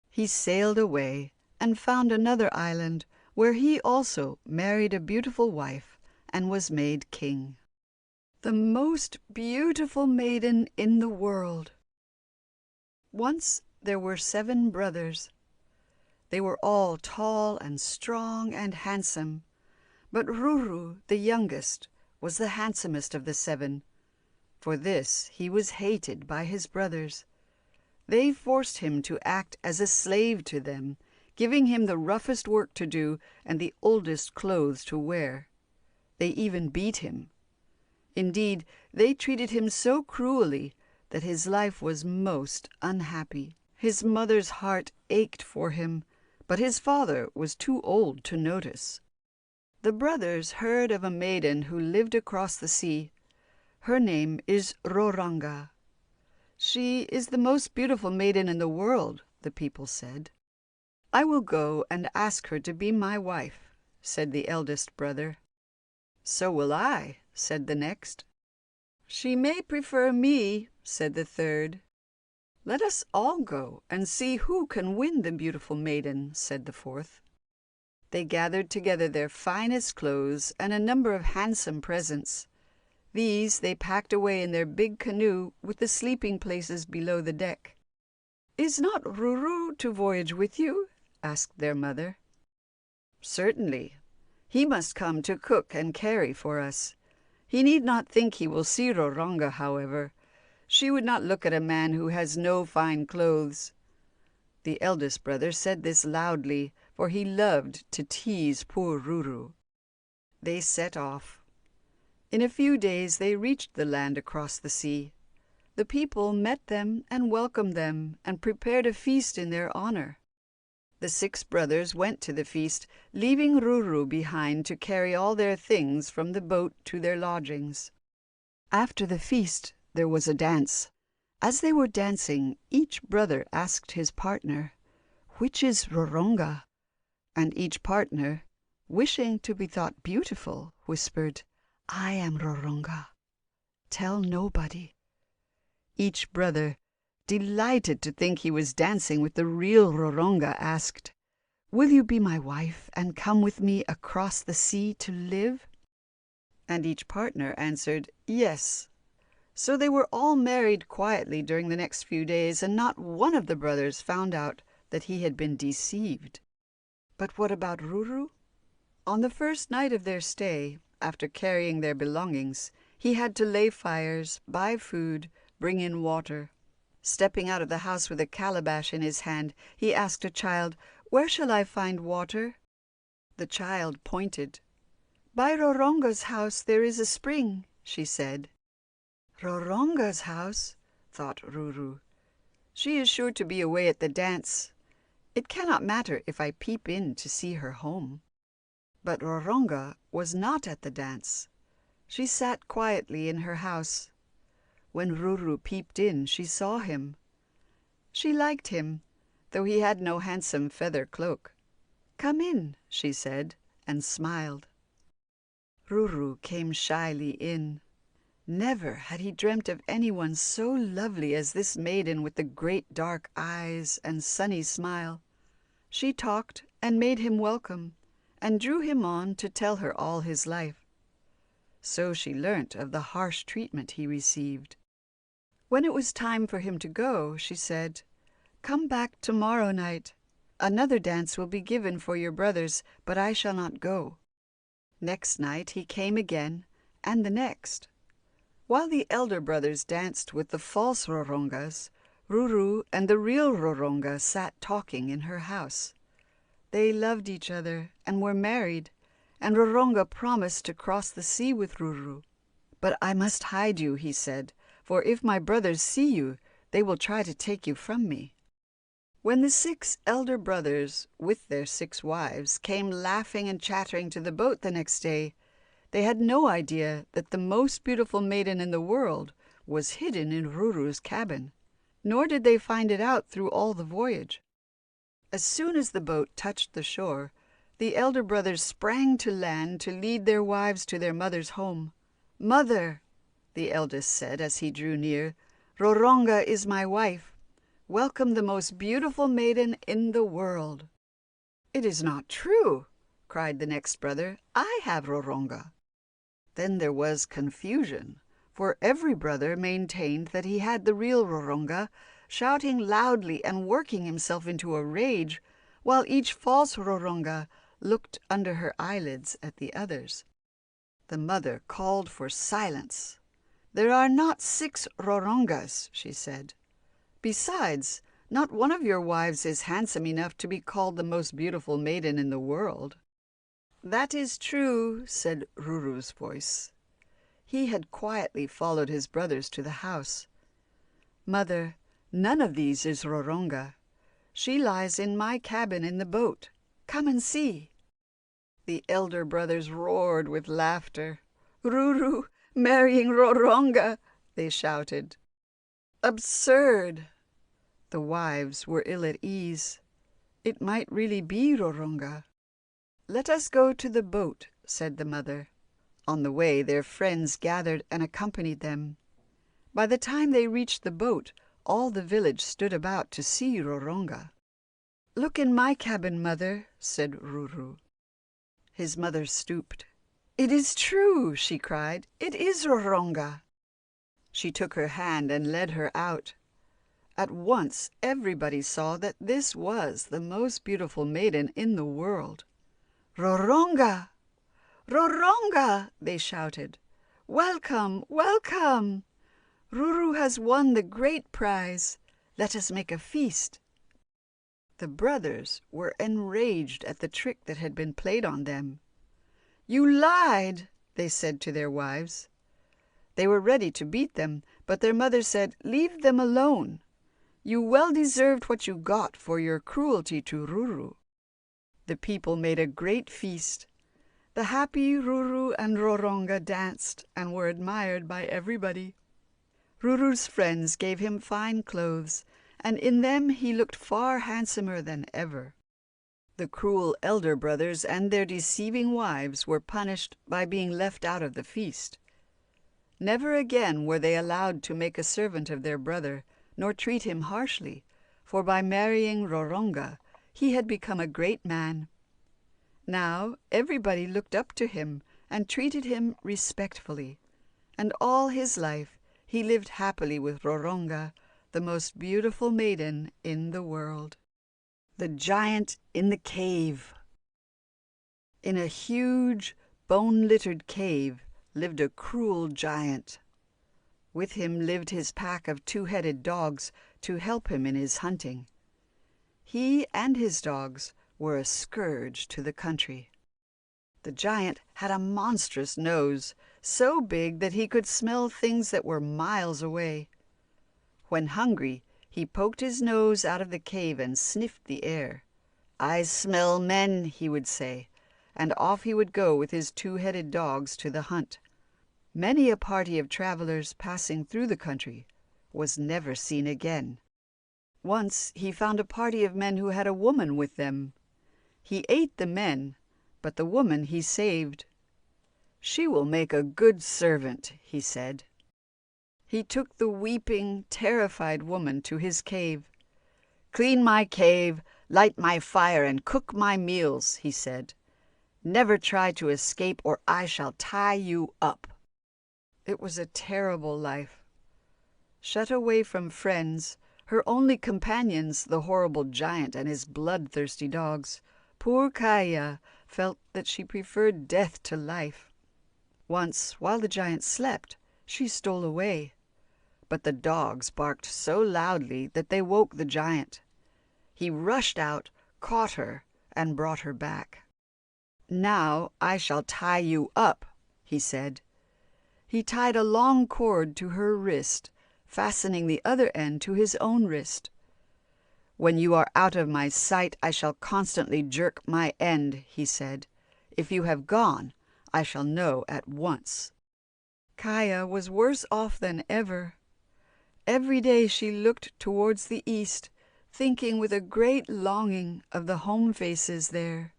He sailed away and found another island where he also married a beautiful wife and was made king. The most beautiful maiden in the world. Once there were 7 brothers. They were all tall and strong and handsome, but Ruru, the youngest, was the handsomest of the 7. For this he was hated by his brothers. They forced him to act as a slave to them, giving him the roughest work to do and the oldest clothes to wear. They even beat him. Indeed, they treated him so cruelly that his life was most unhappy. His mother's heart ached for him, but his father was too old to notice. The brothers heard of a maiden who lived across the sea. Her name is Roronga. "She is the most beautiful maiden in the world," the people said. "I will go and ask her to be my wife," said the eldest brother. "So will I," said the next. "She may prefer me," said the third. "Let us all go and see who can win the beautiful maiden," said the fourth. They gathered together their finest clothes and a number of handsome presents. These they packed away in their big canoe with the sleeping places below the deck. "Is not Ruru to voyage with you?" asked their mother. "Certainly. He must come to cook and carry for us. He need not think he will see Roronga, however. She would not look at a man who has no fine clothes." The eldest brother said this loudly, for he loved to tease poor Ruru. They set off. In a few days they reached the land across the sea. The people met them and welcomed them and prepared a feast in their honor. The 6 brothers went to the feast, leaving Ruru behind to carry all their things from the boat to their lodgings. After the feast there was a dance. As they were dancing, each brother asked his partner, "Which is Roronga?" And each partner, wishing to be thought beautiful, whispered, "I am Roronga. Tell nobody." Each brother, delighted to think he was dancing with the real Roronga, asked, "Will you be my wife and come with me across the sea to live?" And each partner answered, "Yes." So they were all married quietly during the next few days, and not one of the brothers found out that he had been deceived. But what about Ruru? On the first night of their stay, after carrying their belongings, he had to lay fires, buy food, bring in water. Stepping out of the house with a calabash in his hand, he asked a child, "Where shall I find water?" The child pointed. "By Roronga's house there is a spring," she said. "Roronga's house," thought Ruru. "She is sure to be away at the dance. It cannot matter if I peep in to see her home." But Roronga was not at the dance. She sat quietly in her house. When Ruru peeped in, she saw him. She liked him, though he had no handsome feather cloak. "Come in," she said, and smiled. Ruru came shyly in. Never had he dreamt of anyone so lovely as this maiden with the great dark eyes and sunny smile. She talked and made him welcome, and drew him on to tell her all his life. So she learnt of the harsh treatment he received. When it was time for him to go, she said, "Come back tomorrow night. Another dance will be given for your brothers, but I shall not go." Next night he came again, and the next. While the elder brothers danced with the false Rorongas, Ruru and the real Roronga sat talking in her house. They loved each other and were married, and Roronga promised to cross the sea with Ruru. "But I must hide you," he said, "for if my brothers see you, they will try to take you from me." When the 6 elder brothers, with their 6 wives, came laughing and chattering to the boat the next day, they had no idea that the most beautiful maiden in the world was hidden in Ruru's cabin, nor did they find it out through all the voyage. As soon as the boat touched the shore, the elder brothers sprang to land to lead their wives to their mother's home. "Mother," the eldest said as he drew near, "Roronga is my wife. Welcome the most beautiful maiden in the world." "It is not true," cried the next brother. "I have Roronga." Then there was confusion, for every brother maintained that he had the real Roronga, shouting loudly and working himself into a rage, while each false Roronga looked under her eyelids at the others. The mother called for silence. "There are not 6 Rorongas," she said. "Besides, not one of your wives is handsome enough to be called the most beautiful maiden in the world." "That is true," said Ruru's voice. He had quietly followed his brothers to the house. "Mother, none of these is Roronga. She lies in my cabin in the boat. Come and see." The elder brothers roared with laughter. "Ruru marrying Roronga!" they shouted. "Absurd!" The wives were ill at ease. It might really be Roronga. "Let us go to the boat," said the mother. On the way their friends gathered and accompanied them. By the time they reached the boat, all the village stood about to see Roronga. "Look in my cabin, mother," said Ruru. His mother stooped. "It is true," she cried. "It is Roronga." She took her hand and led her out. At once everybody saw that this was the most beautiful maiden in the world. "Roronga! Roronga!" they shouted. "Welcome! Welcome! Ruru has won the great prize. Let us make a feast." The brothers were enraged at the trick that had been played on them. "You lied," they said to their wives. They were ready to beat them, but their mother said, "Leave them alone. You well deserved what you got for your cruelty to Ruru." The people made a great feast. The happy Ruru and Roronga danced and were admired by everybody. Ruru's friends gave him fine clothes, and in them he looked far handsomer than ever. The cruel elder brothers and their deceiving wives were punished by being left out of the feast. Never again were they allowed to make a servant of their brother, nor treat him harshly, for by marrying Roronga he had become a great man. Now everybody looked up to him and treated him respectfully, and all his life he lived happily with Roronga, the most beautiful maiden in the world. The Giant in the Cave. In a huge, bone-littered cave lived a cruel giant. With him lived his pack of 2-headed dogs to help him in his hunting. He and his dogs were a scourge to the country. The giant had a monstrous nose, so big that he could smell things that were miles away. When hungry, he poked his nose out of the cave and sniffed the air. "I smell men," he would say, and off he would go with his 2-headed dogs to the hunt. Many a party of travelers passing through the country was never seen again. Once he found a party of men who had a woman with them. He ate the men, but the woman he saved. "She will make a good servant," he said. He took the weeping, terrified woman to his cave. "Clean my cave, light my fire, and cook my meals," he said. "Never try to escape, or I shall tie you up." It was a terrible life. Shut away from friends, her only companions the horrible giant and his bloodthirsty dogs, poor Kaya felt that she preferred death to life. Once, while the giant slept, she stole away. But the dogs barked so loudly that they woke the giant. He rushed out, caught her, and brought her back. "Now I shall tie you up," he said. He tied a long cord to her wrist, fastening the other end to his own wrist. "When you are out of my sight, I shall constantly jerk my end," he said. "If you have gone, I shall know at once." Kaya was worse off than ever. Every day she looked towards the east, thinking with a great longing of the home faces there.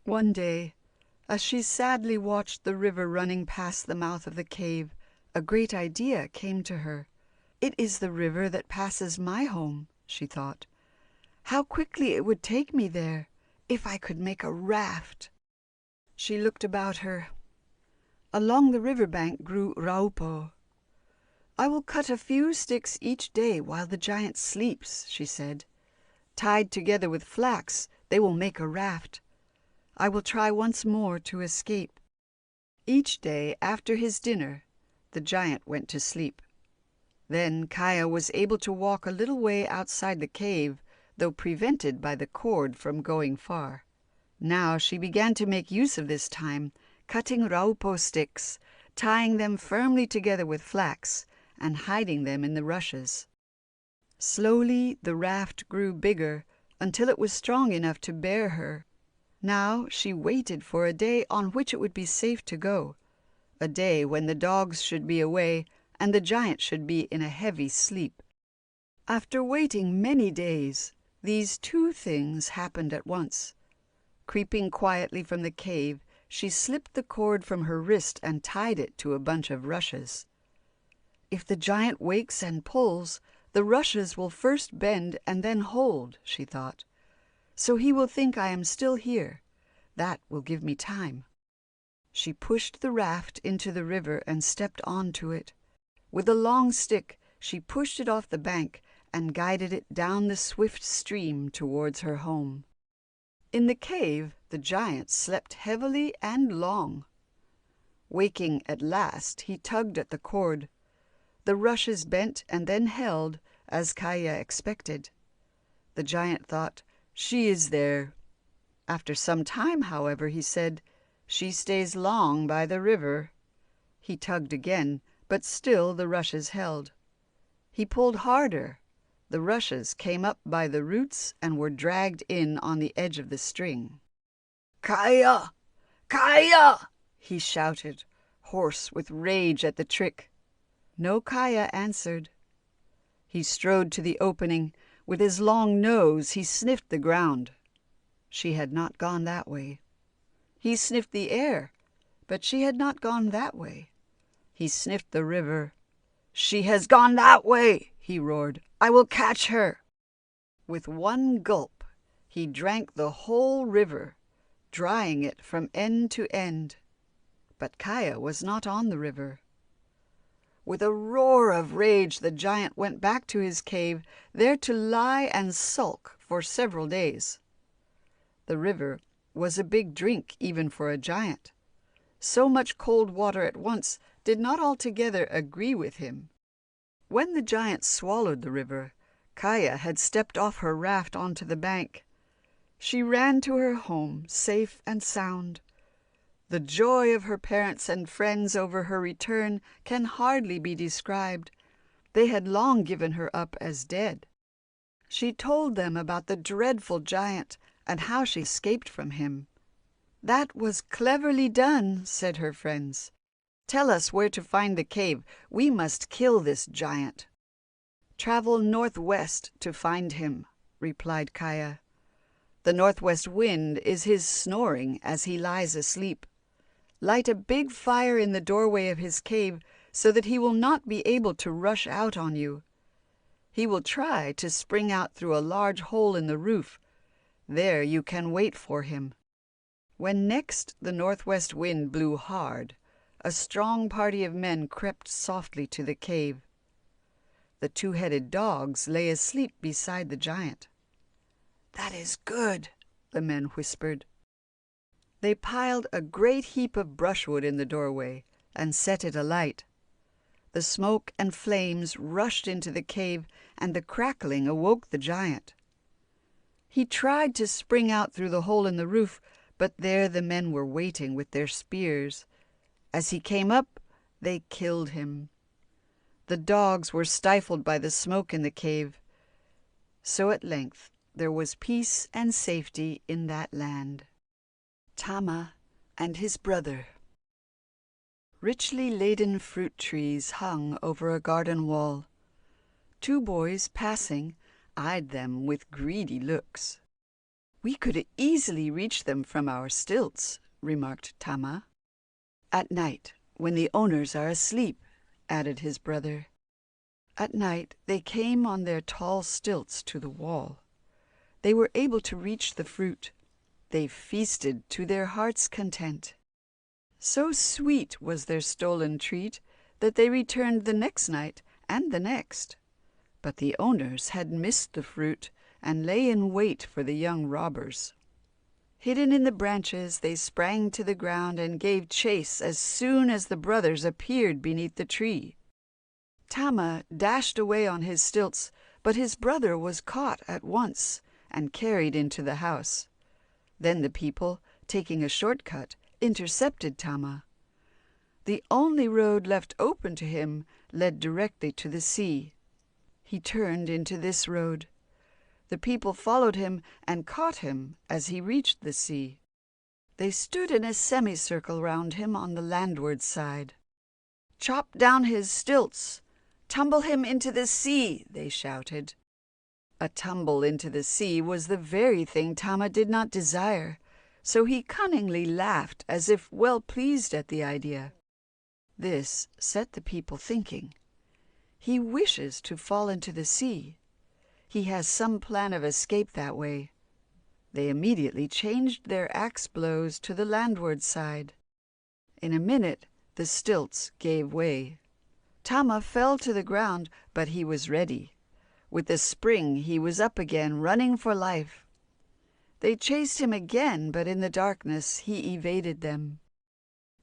One day, as she sadly watched the river running past the mouth of the cave, a great idea came to her. "It is the river that passes my home," she thought. "How quickly it would take me there, if I could make a raft." She looked about her. Along the river bank grew raupo. "I will cut a few sticks each day while the giant sleeps," she said. "Tied together with flax, they will make a raft. I will try once more to escape." Each day after his dinner, the giant went to sleep. Then Kaya was able to walk a little way outside the cave, though prevented by the cord from going far. Now she began to make use of this time, cutting raupo sticks, tying them firmly together with flax, and hiding them in the rushes. Slowly the raft grew bigger until it was strong enough to bear her. Now she waited for a day on which it would be safe to go, a day when the dogs should be away and the giant should be in a heavy sleep. After waiting many days, these two things happened at once. Creeping quietly from the cave, she slipped the cord from her wrist and tied it to a bunch of rushes. "If the giant wakes and pulls, the rushes will first bend and then hold," she thought. "So he will think I am still here. That will give me time." She pushed the raft into the river and stepped onto it. With a long stick, she pushed it off the bank and guided it down the swift stream towards her home. In the cave, the giant slept heavily and long. Waking at last, he tugged at the cord. The rushes bent and then held, as Kaya expected. The giant thought, "She is there." After some time, however, he said, "She stays long by the river." He tugged again, but still the rushes held. He pulled harder. The rushes came up by the roots and were dragged in on the edge of the string. "Kaya! Kaya!" he shouted, hoarse with rage at the trick. No Kaya answered. He strode to the opening. With his long nose he sniffed the ground. She had not gone that way. He sniffed the air, but she had not gone that way. He sniffed the river. "She has gone that way," he roared. "I will catch her." With one gulp, he drank the whole river, drying it from end to end. But Kaya was not on the river. With a roar of rage, the giant went back to his cave, there to lie and sulk for several days. The river was a big drink even for a giant. So much cold water at once did not altogether agree with him. When the giant swallowed the river, Kaya had stepped off her raft onto the bank. She ran to her home, safe and sound. The joy of her parents and friends over her return can hardly be described. They had long given her up as dead. She told them about the dreadful giant and how she escaped from him. "That was cleverly done," said her friends. "Tell us where to find the cave. We must kill this giant." "Travel northwest to find him," replied Kaya. "The northwest wind is his snoring as he lies asleep. Light a big fire in the doorway of his cave so that he will not be able to rush out on you. He will try to spring out through a large hole in the roof. There you can wait for him. When next the northwest wind blew hard, a strong party of men crept softly to the cave. The two-headed dogs lay asleep beside the giant. "That is good," the men whispered. They piled a great heap of brushwood in the doorway and set it alight. The smoke and flames rushed into the cave, and the crackling awoke the giant. He tried to spring out through the hole in the roof, but there the men were waiting with their spears. As he came up, they killed him. The dogs were stifled by the smoke in the cave. So at length there was peace and safety in that land. Tama and his brother. Richly laden fruit trees hung over a garden wall. Two boys passing eyed them with greedy looks. "We could easily reach them from our stilts," remarked Tama. "At night, when the owners are asleep," added his brother. At night they came on their tall stilts to the wall. They were able to reach the fruit. They feasted to their heart's content. So sweet was their stolen treat that they returned the next night and the next. But the owners had missed the fruit and lay in wait for the young robbers. Hidden in the branches, they sprang to the ground and gave chase as soon as the brothers appeared beneath the tree. Tama dashed away on his stilts, but his brother was caught at once and carried into the house. Then the people, taking a shortcut, intercepted Tama. The only road left open to him led directly to the sea. He turned into this road. The people followed him and caught him as he reached the sea. They stood in a semicircle round him on the landward side. "Chop down his stilts! Tumble him into the sea!" they shouted. A tumble into the sea was the very thing Tama did not desire, so he cunningly laughed as if well pleased at the idea. This set the people thinking. He wishes to fall into the sea. He has some plan of escape that way. They immediately changed their axe blows to the landward side. In a minute the stilts gave way. Tama fell to the ground, but he was ready. With a spring he was up again, running for life. They chased him again, but in the darkness he evaded them.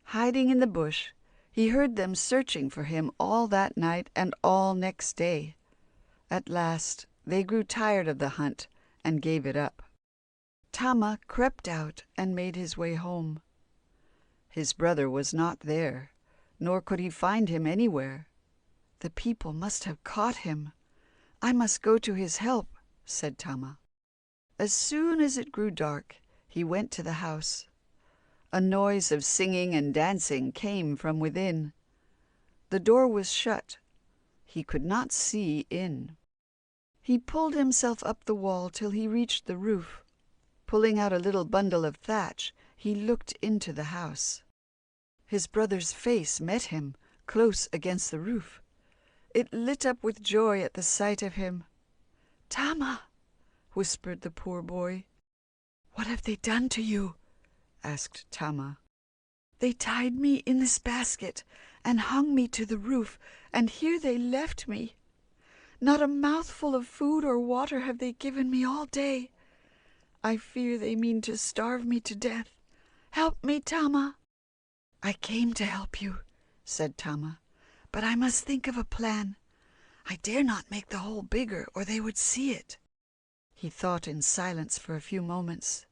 Hiding in the bush, he heard them searching for him all that night and all next day. At last they grew tired of the hunt and gave it up. Tama crept out and made his way home. His brother was not there, nor could he find him anywhere. "The people must have caught him. I must go to his help," said Tama. As soon as it grew dark, he went to the house. A noise of singing and dancing came from within. The door was shut. He could not see in. He pulled himself up the wall till he reached the roof. Pulling out a little bundle of thatch, he looked into the house. His brother's face met him, close against the roof. It lit up with joy at the sight of him. "Tama," whispered the poor boy. "What have they done to you?" asked Tama. "They tied me in this basket and hung me to the roof, and here they left me. Not a mouthful of food or water have they given me all day. I fear they mean to starve me to death. Help me, Tama." "I came to help you," said Tama, "but I must think of a plan. I dare not make the hole bigger, or they would see it." He thought in silence for a few moments.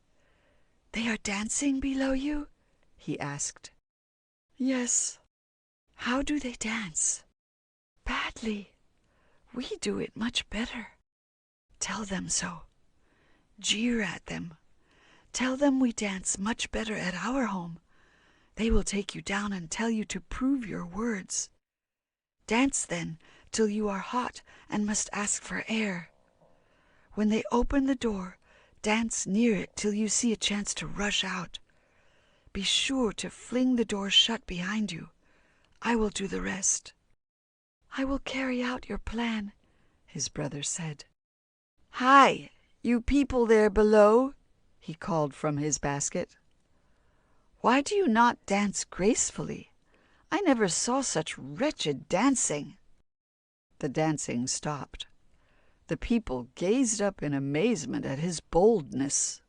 "They are dancing below you?" he asked. "Yes." "How do they dance?" "Badly. We do it much better." "Tell them so. Jeer at them. Tell them we dance much better at our home. They will take you down and tell you to prove your words. Dance then till you are hot and must ask for air. When they open the door, dance near it till you see a chance to rush out. Be sure to fling the door shut behind you. I will do the rest." "I will carry out your plan," his brother said. "Hi, you people there below," he called from his basket. "Why do you not dance gracefully? I never saw such wretched dancing." The dancing stopped. The people gazed up in amazement at his boldness.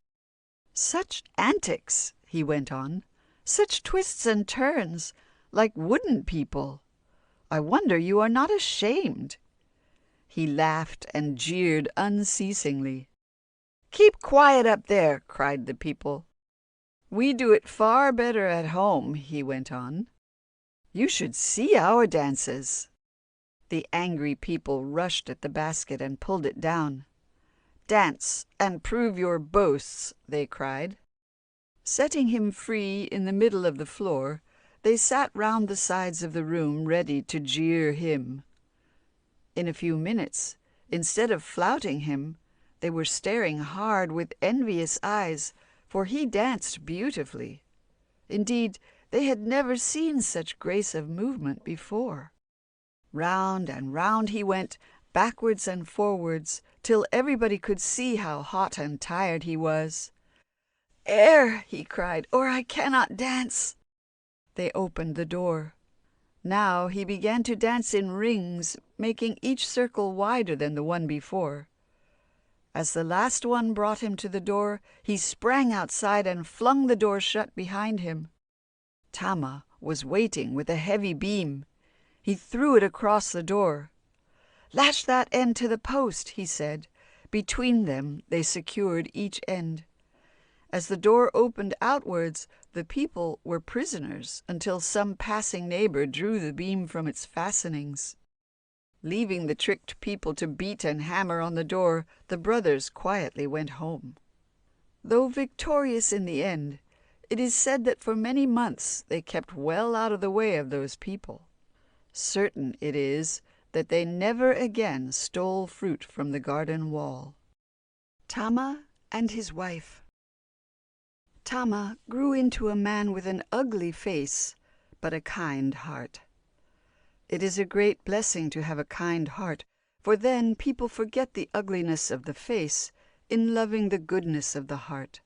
"Such antics," he went on, "such twists and turns, like wooden people. I wonder you are not ashamed." He laughed and jeered unceasingly. "Keep quiet up there," cried the people. "We do it far better at home," he went on. "You should see our dances." The angry people rushed at the basket and pulled it down. "Dance and prove your boasts," they cried. Setting him free in the middle of the floor, they sat round the sides of the room ready to jeer him. In a few minutes, instead of flouting him, they were staring hard with envious eyes, for he danced beautifully. Indeed, they had never seen such grace of movement before. Round and round he went, backwards and forwards, till everybody could see how hot and tired he was. "Air," he cried, "or I cannot dance." They opened the door. Now he began to dance in rings, making each circle wider than the one before. As the last one brought him to the door, he sprang outside and flung the door shut behind him. Tama was waiting with a heavy beam. He threw it across the door. "Lash that end to the post," he said. Between them they secured each end. As the door opened outwards, the people were prisoners until some passing neighbor drew the beam from its fastenings. Leaving the tricked people to beat and hammer on the door, the brothers quietly went home. Though victorious in the end, it is said that for many months they kept well out of the way of those people. Certain it is that they never again stole fruit from the garden wall. Tama and his wife. Tama grew into a man with an ugly face, but a kind heart. It is a great blessing to have a kind heart, for then people forget the ugliness of the face in loving the goodness of the heart.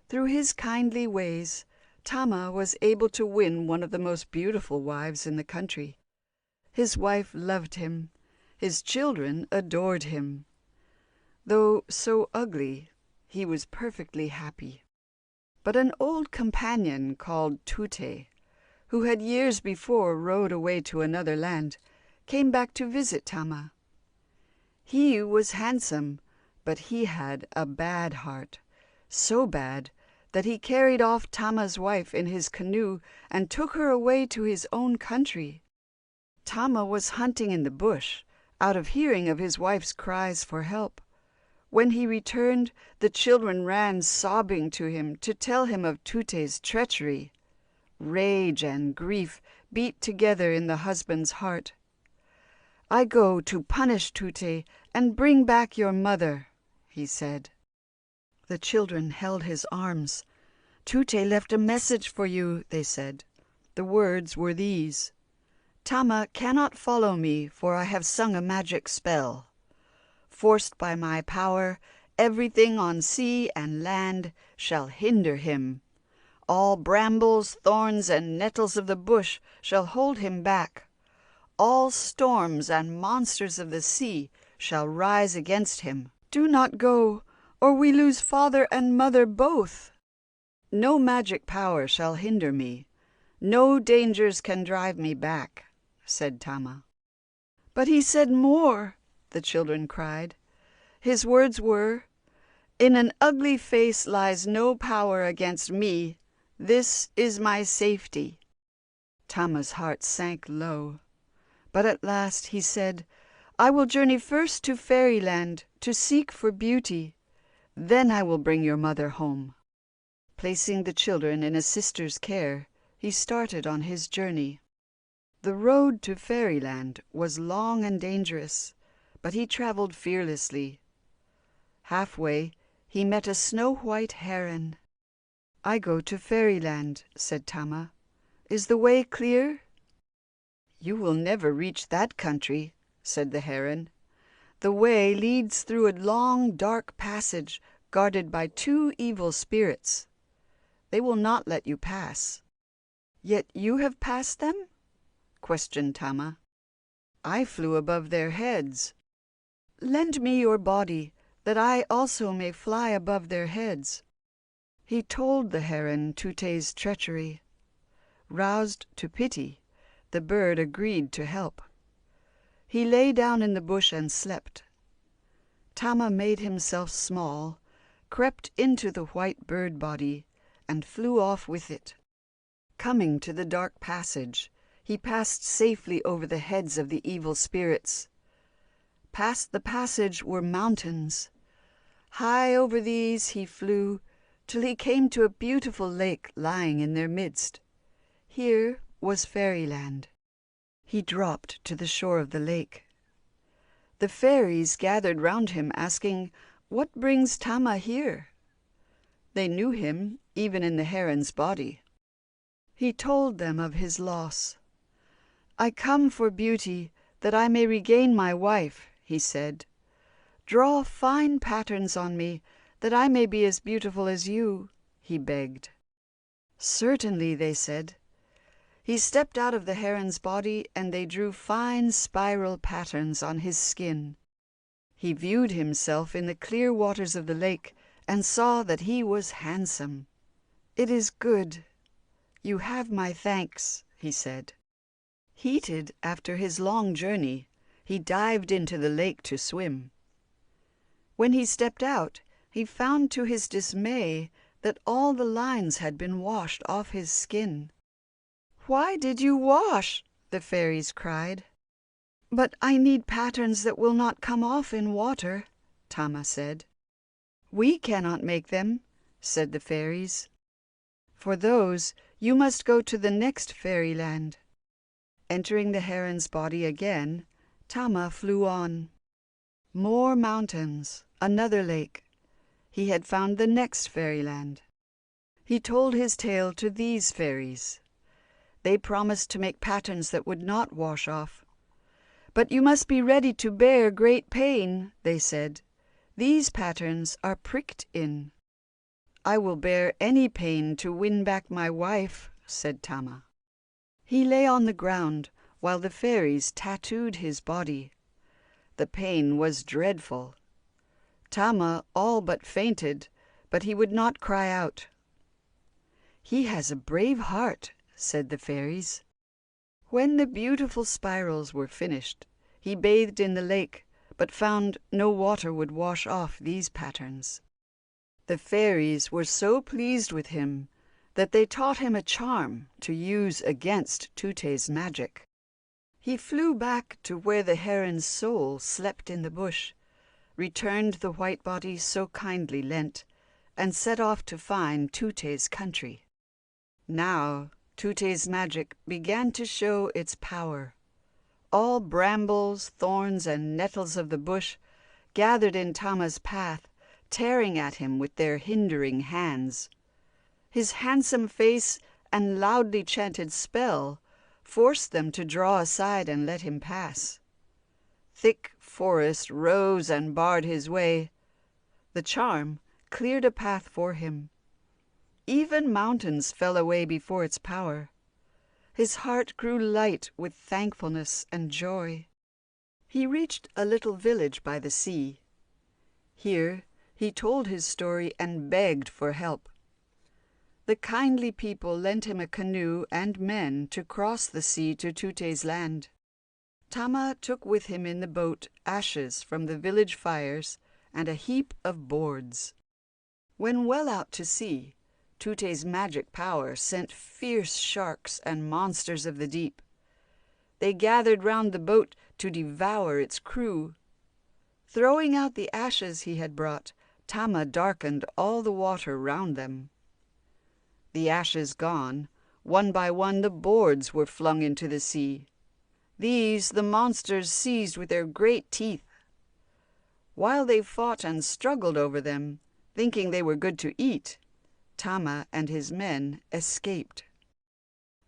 Through his kindly ways, Tama was able to win one of the most beautiful wives in the country. His wife loved him. His children adored him. Though so ugly, he was perfectly happy. But an old companion called Tute, who had years before rowed away to another land, came back to visit Tama. He was handsome, but he had a bad heart, so bad that he carried off Tama's wife in his canoe and took her away to his own country. Tama was hunting in the bush, out of hearing of his wife's cries for help. When he returned, the children ran sobbing to him to tell him of Tute's treachery. Rage and grief beat together in the husband's heart. "I go to punish Tute and bring back your mother," he said. The children held his arms. "Tute left a message for you," they said. The words were these: "Tama cannot follow me, for I have sung a magic spell. Forced by my power, everything on sea and land shall hinder him. All brambles, thorns, and nettles of the bush shall hold him back. All storms and monsters of the sea shall rise against him. Do not go, or we lose father and mother both." "No magic power shall hinder me. No dangers can drive me back," said Tama. "But he said more," the children cried. "His words were, 'In an ugly face lies no power against me. This is my safety.'" Tama's heart sank low. But at last he said, "I will journey first to Fairyland to seek for beauty. Then I will bring your mother home." Placing the children in a sister's care, he started on his journey. The road to Fairyland was long and dangerous, but he traveled fearlessly. Halfway, he met a snow-white heron. "I go to Fairyland," said Tama. "Is the way clear?" "You will never reach that country," said the heron. "The way leads through a long, dark passage guarded by 2 evil spirits. They will not let you pass." "Yet you have passed them?" questioned Tama. "I flew above their heads." "Lend me your body, that I also may fly above their heads." He told the heron Tute's treachery. Roused to pity, the bird agreed to help. He lay down in the bush and slept. Tama made himself small, crept into the white bird body, and flew off with it. Coming to the dark passage, he passed safely over the heads of the evil spirits. Past the passage were mountains. High over these he flew, till he came to a beautiful lake lying in their midst. Here was Fairyland. He dropped to the shore of the lake. The fairies gathered round him, asking, "What brings Tama here?" They knew him, even in the heron's body. He told them of his loss. "I come for beauty, that I may regain my wife," he said. "Draw fine patterns on me, that I may be as beautiful as you," he begged. "Certainly," they said. He stepped out of the heron's body, and they drew fine spiral patterns on his skin. He viewed himself in the clear waters of the lake, and saw that he was handsome. "It is good. You have my thanks," he said. Heated after his long journey, he dived into the lake to swim. When he stepped out, he found to his dismay that all the lines had been washed off his skin. "Why did you wash?" the fairies cried. "But I need patterns that will not come off in water," Tama said. "We cannot make them," said the fairies. "For those, you must go to the next fairyland." Entering the heron's body again, Tama flew on. More mountains, another lake. He had found the next fairyland. He told his tale to these fairies. They promised to make patterns that would not wash off. "But you must be ready to bear great pain," they said. "These patterns are pricked in." "I will bear any pain to win back my wife," said Tama. He lay on the ground while the fairies tattooed his body. The pain was dreadful. Tama all but fainted, but he would not cry out. "He has a brave heart," said the fairies. When the beautiful spirals were finished, he bathed in the lake, but found no water would wash off these patterns. The fairies were so pleased with him that they taught him a charm to use against Tute's magic. He flew back to where the heron's soul slept in the bush, returned the white body so kindly lent, and set off to find Tute's country. Now Tute's magic began to show its power. All brambles, thorns, and nettles of the bush gathered in Tama's path, tearing at him with their hindering hands. His handsome face and loudly chanted spell forced them to draw aside and let him pass. Thick forest rose and barred his way. The charm cleared a path for him. Even mountains fell away before its power. His heart grew light with thankfulness and joy. He reached a little village by the sea. Here he told his story and begged for help. The kindly people lent him a canoe and men to cross the sea to Tute's land. Tama took with him in the boat ashes from the village fires and a heap of boards. When well out to sea, Tute's magic power sent fierce sharks and monsters of the deep. They gathered round the boat to devour its crew. Throwing out the ashes he had brought, Tama darkened all the water round them. The ashes gone, one by one the boards were flung into the sea. These the monsters seized with their great teeth. While they fought and struggled over them, thinking they were good to eat, Tama and his men escaped.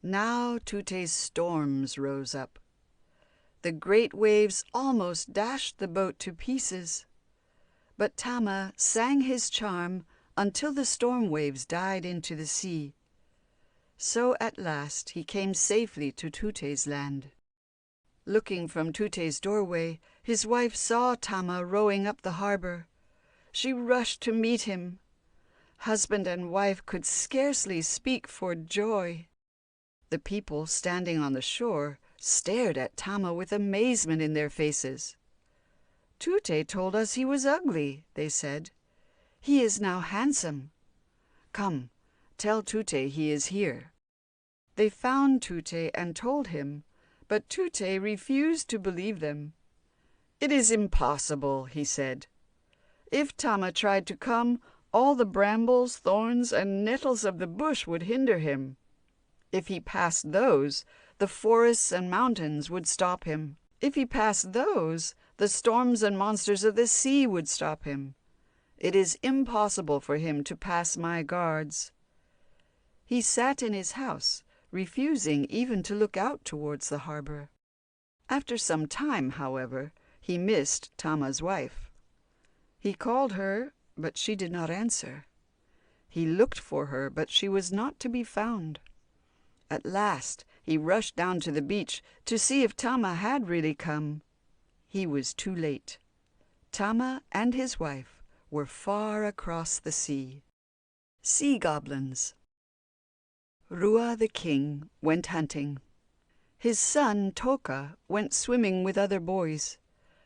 Now Tute's storms rose up. The great waves almost dashed the boat to pieces. But Tama sang his charm until the storm waves died into the sea. So at last he came safely to Tute's land. Looking from Tute's doorway, his wife saw Tama rowing up the harbor. She rushed to meet him. Husband and wife could scarcely speak for joy. The people standing on the shore stared at Tama with amazement in their faces. "Tute told us he was ugly," they said. "He is now handsome. Come, tell Tute he is here." They found Tute and told him, but Tute refused to believe them. "It is impossible," he said. "If Tama tried to come, all the brambles, thorns, and nettles of the bush would hinder him. If he passed those, the forests and mountains would stop him. If he passed those, the storms and monsters of the sea would stop him. It is impossible for him to pass my guards." He sat in his house, refusing even to look out towards the harbor. After some time, however, he missed Tama's wife. He called her, but she did not answer. He looked for her, but she was not to be found. At last he rushed down to the beach to see if Tama had really come. He was too late. Tama and his wife were far across the sea. Sea Goblins. Rua the king went hunting. His son Toka went swimming with other boys.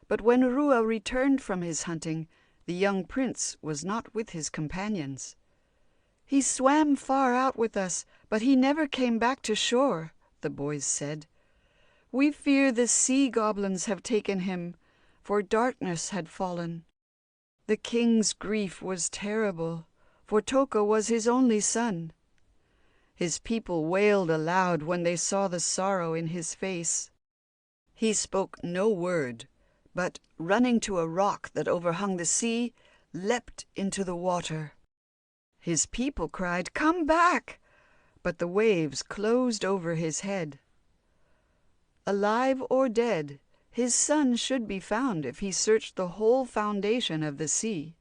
But when Rua returned from his hunting, the young prince was not with his companions. "He swam far out with us, but he never came back to shore," the boys said. "We fear the sea goblins have taken him, for darkness had fallen." The king's grief was terrible, for Toka was his only son. His people wailed aloud when they saw the sorrow in his face. He spoke no word, but, running to a rock that overhung the sea, leapt into the water. His people cried, "Come back!" but the waves closed over his head. Alive or dead, his son should be found if he searched the whole foundation of the sea.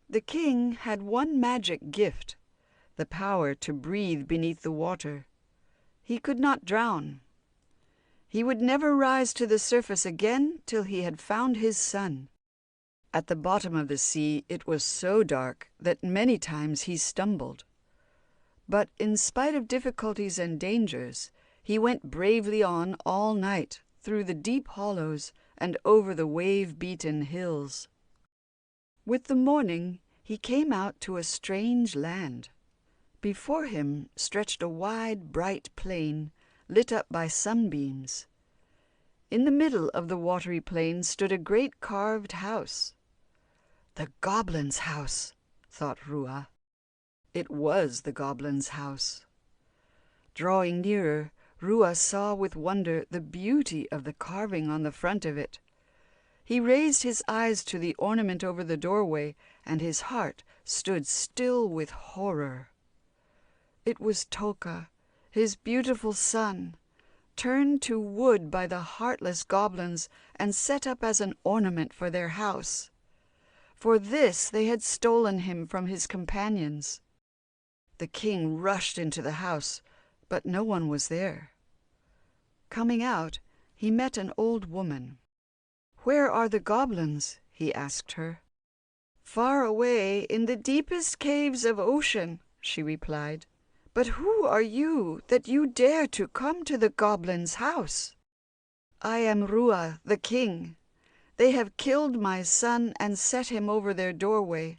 The king had one magic gift, the power to breathe beneath the water. He could not drown. He would never rise to the surface again till he had found his son. At the bottom of the sea it was so dark that many times he stumbled. But in spite of difficulties and dangers, he went bravely on all night through the deep hollows and over the wave-beaten hills. With the morning he came out to a strange land. Before him stretched a wide, bright plain, lit up by sunbeams. In the middle of the watery plain stood a great carved house. "The goblin's house," thought Rua. It was the goblin's house. Drawing nearer, Rua saw with wonder the beauty of the carving on the front of it. He raised his eyes to the ornament over the doorway, and his heart stood still with horror. It was Toka, his beautiful son, turned to wood by the heartless goblins and set up as an ornament for their house. For this they had stolen him from his companions. The king rushed into the house, but no one was there. Coming out, he met an old woman. "Where are the goblins?" he asked her. "Far away in the deepest caves of ocean," she replied. "But who are you that you dare to come to the goblin's house?" "I am Rua, the king. They have killed my son and set him over their doorway.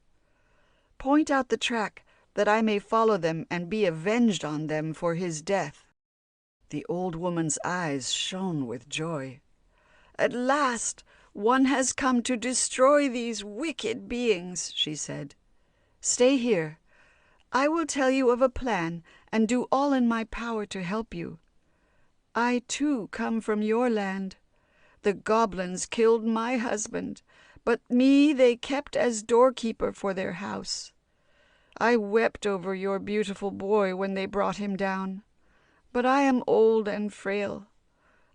Point out the track, that I may follow them and be avenged on them for his death." The old woman's eyes shone with joy. "At last one has come to destroy these wicked beings," she said. "Stay here. I will tell you of a plan and do all in my power to help you. I too come from your land. The goblins killed my husband, but me they kept as doorkeeper for their house. I wept over your beautiful boy when they brought him down. But I am old and frail.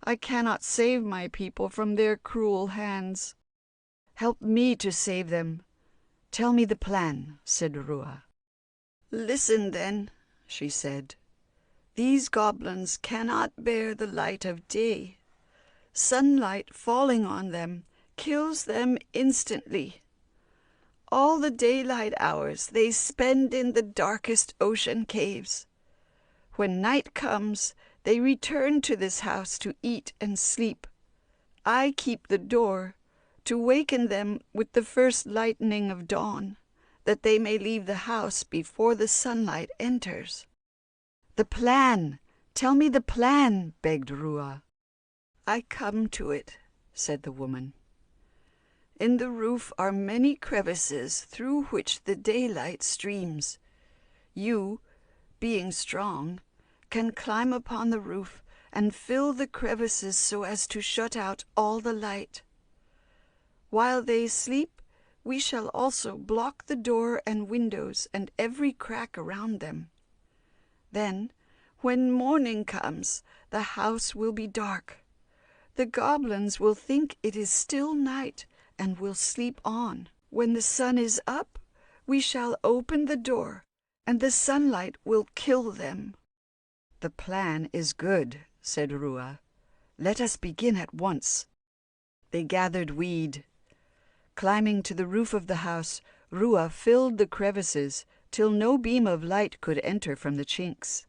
I cannot save my people from their cruel hands. Help me to save them. Tell me the plan, said Rua. Listen then, she said. These goblins cannot bear the light of day. Sunlight falling on them kills them instantly. All the daylight hours they spend in the darkest ocean caves. When night comes, they return to this house to eat and sleep. I keep the door to waken them with the first lightening of dawn, that they may leave the house before the sunlight enters. The plan! Tell me the plan, begged Rua. I come to it, said the woman. In the roof are many crevices through which the daylight streams. You, being strong, can climb upon the roof and fill the crevices so as to shut out all the light. While they sleep, we shall also block the door and windows and every crack around them. Then, when morning comes, the house will be dark. The goblins will think it is still night and will sleep on. When the sun is up, we shall open the door, and the sunlight will kill them. The plan is good, said Rua. Let us begin at once. They gathered weed. Climbing to the roof of the house, Rua filled the crevices till no beam of light could enter from the chinks.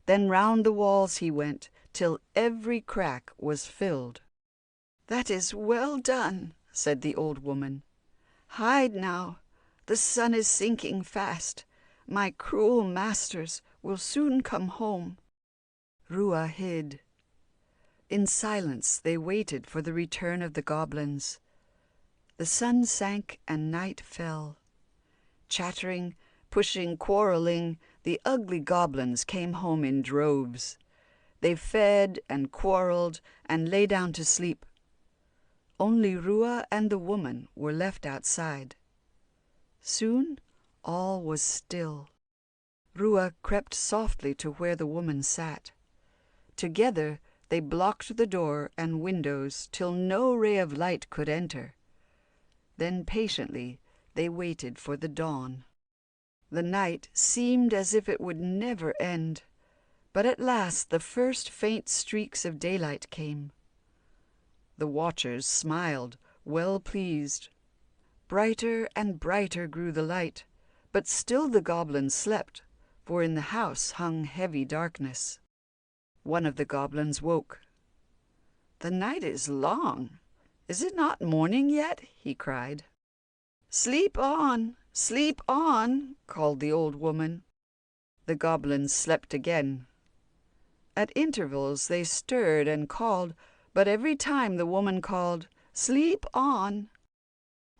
Then round the walls he went, till every crack was filled. That is well done, said the old woman. Hide now. The sun is sinking fast. My cruel masters will soon come home. Rua hid. In silence they waited for the return of the goblins. The sun sank and night fell. Chattering, pushing, quarreling, the ugly goblins came home in droves. They fed and quarreled and lay down to sleep. Only Rua and the woman were left outside. Soon all was still. Rua crept softly to where the woman sat. Together they blocked the door and windows till no ray of light could enter. Then patiently they waited for the dawn. The night seemed as if it would never end, but at last the first faint streaks of daylight came. The watchers smiled, well pleased. Brighter and brighter grew the light, but still the goblins slept, for in the house hung heavy darkness. One of the goblins woke. "The night is long. Is it not morning yet?" he cried. "Sleep on, called the old woman. The goblins slept again. At intervals they stirred and called, but every time the woman called, "Sleep on."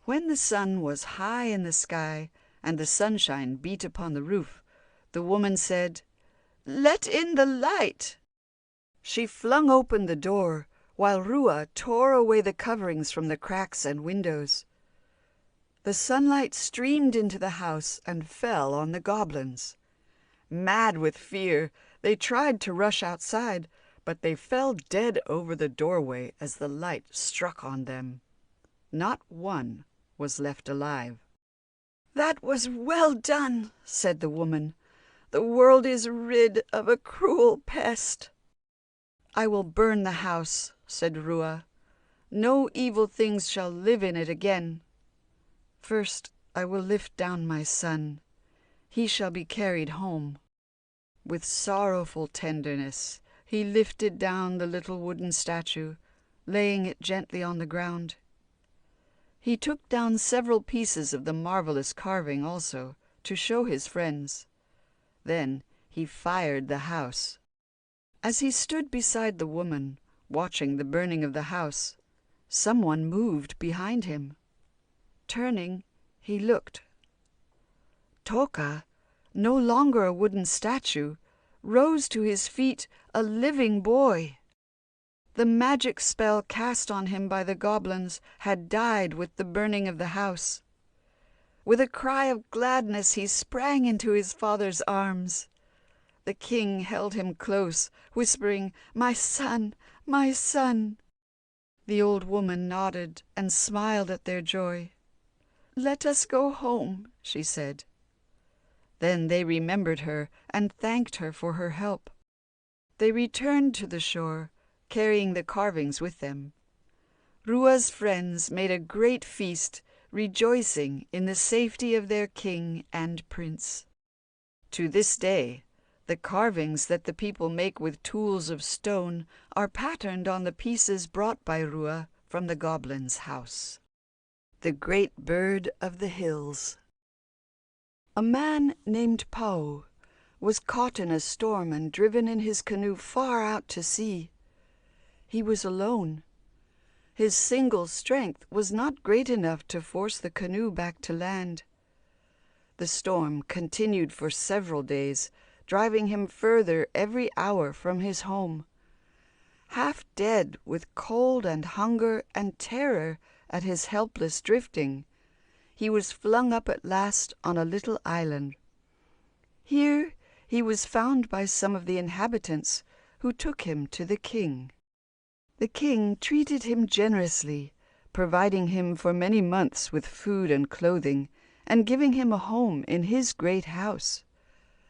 When the sun was high in the sky and the sunshine beat upon the roof, the woman said, "Let in the light." She flung open the door, while Rua tore away the coverings from the cracks and windows. The sunlight streamed into the house and fell on the goblins. Mad with fear, they tried to rush outside, but they fell dead over the doorway as the light struck on them. Not one was left alive. "That was well done," said the woman. "The world is rid of a cruel pest." "I will burn the house," said Rua. "No evil things shall live in it again. First I will lift down my son. He shall be carried home." With sorrowful tenderness he lifted down the little wooden statue, laying it gently on the ground. He took down several pieces of the marvelous carving also, to show his friends. Then he fired the house. As he stood beside the woman, watching the burning of the house, someone moved behind him. Turning, he looked. Toka, no longer a wooden statue, rose to his feet, a living boy. The magic spell cast on him by the goblins had died with the burning of the house. With a cry of gladness he sprang into his father's arms. The king held him close, whispering, "My son, my son." The old woman nodded and smiled at their joy. "Let us go home," she said. Then they remembered her and thanked her for her help. They returned to the shore, carrying the carvings with them. Rua's friends made a great feast, rejoicing in the safety of their king and prince. To this day, the carvings that the people make with tools of stone are patterned on the pieces brought by Rua from the goblin's house. The Great Bird of the Hills. A man named Pau was caught in a storm and driven in his canoe far out to sea. He was alone. His single strength was not great enough to force the canoe back to land. The storm continued for several days, driving him further every hour from his home. Half dead with cold and hunger and terror at his helpless drifting, he was flung up at last on a little island. Here he was found by some of the inhabitants, who took him to the king. The king treated him generously, providing him for many months with food and clothing, and giving him a home in his great house.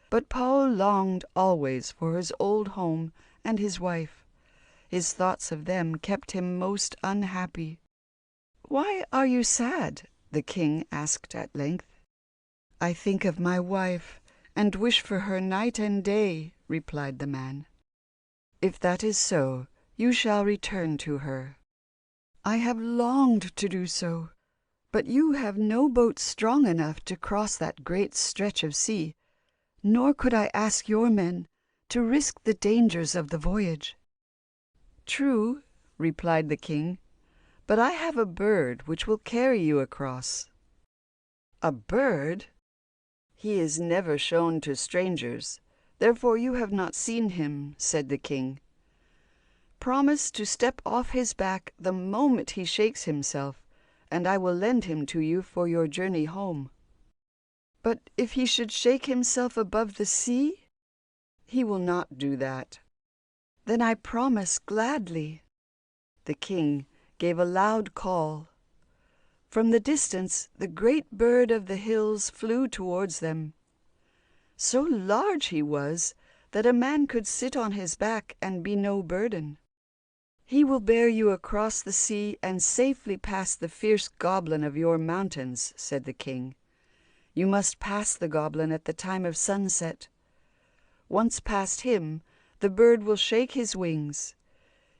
But Pau longed always for his old home and his wife. His thoughts of them kept him most unhappy. "Why are you sad?" the king asked at length. "I think of my wife, and wish for her night and day," replied the man. "If that is so, you shall return to her." "I have longed to do so, but you have no boat strong enough to cross that great stretch of sea, nor could I ask your men to risk the dangers of the voyage." "True," replied the king, "but I have a bird which will carry you across." "A bird? He is never shown to strangers, therefore you have not seen him," said the king. "Promise to step off his back the moment he shakes himself, and I will lend him to you for your journey home." "But if he should shake himself above the sea?" "He will not do that." "Then I promise gladly." The king gave a loud call. From the distance the great bird of the hills flew towards them. So large he was that a man could sit on his back and be no burden. "He will bear you across the sea and safely past the fierce goblin of your mountains," said the king. "You must pass the goblin at the time of sunset. Once past him, the bird will shake his wings.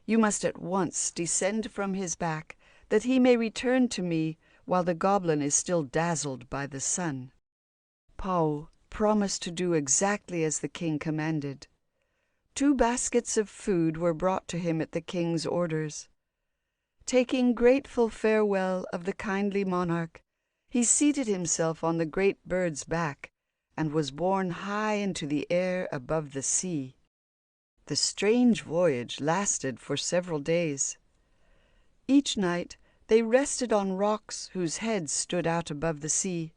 You must at once descend from his back, that he may return to me while the goblin is still dazzled by the sun." Pau promised to do exactly as the king commanded. 2 baskets of food were brought to him at the king's orders. Taking grateful farewell of the kindly monarch, he seated himself on the great bird's back and was borne high into the air above the sea. The strange voyage lasted for several days. Each night they rested on rocks whose heads stood out above the sea.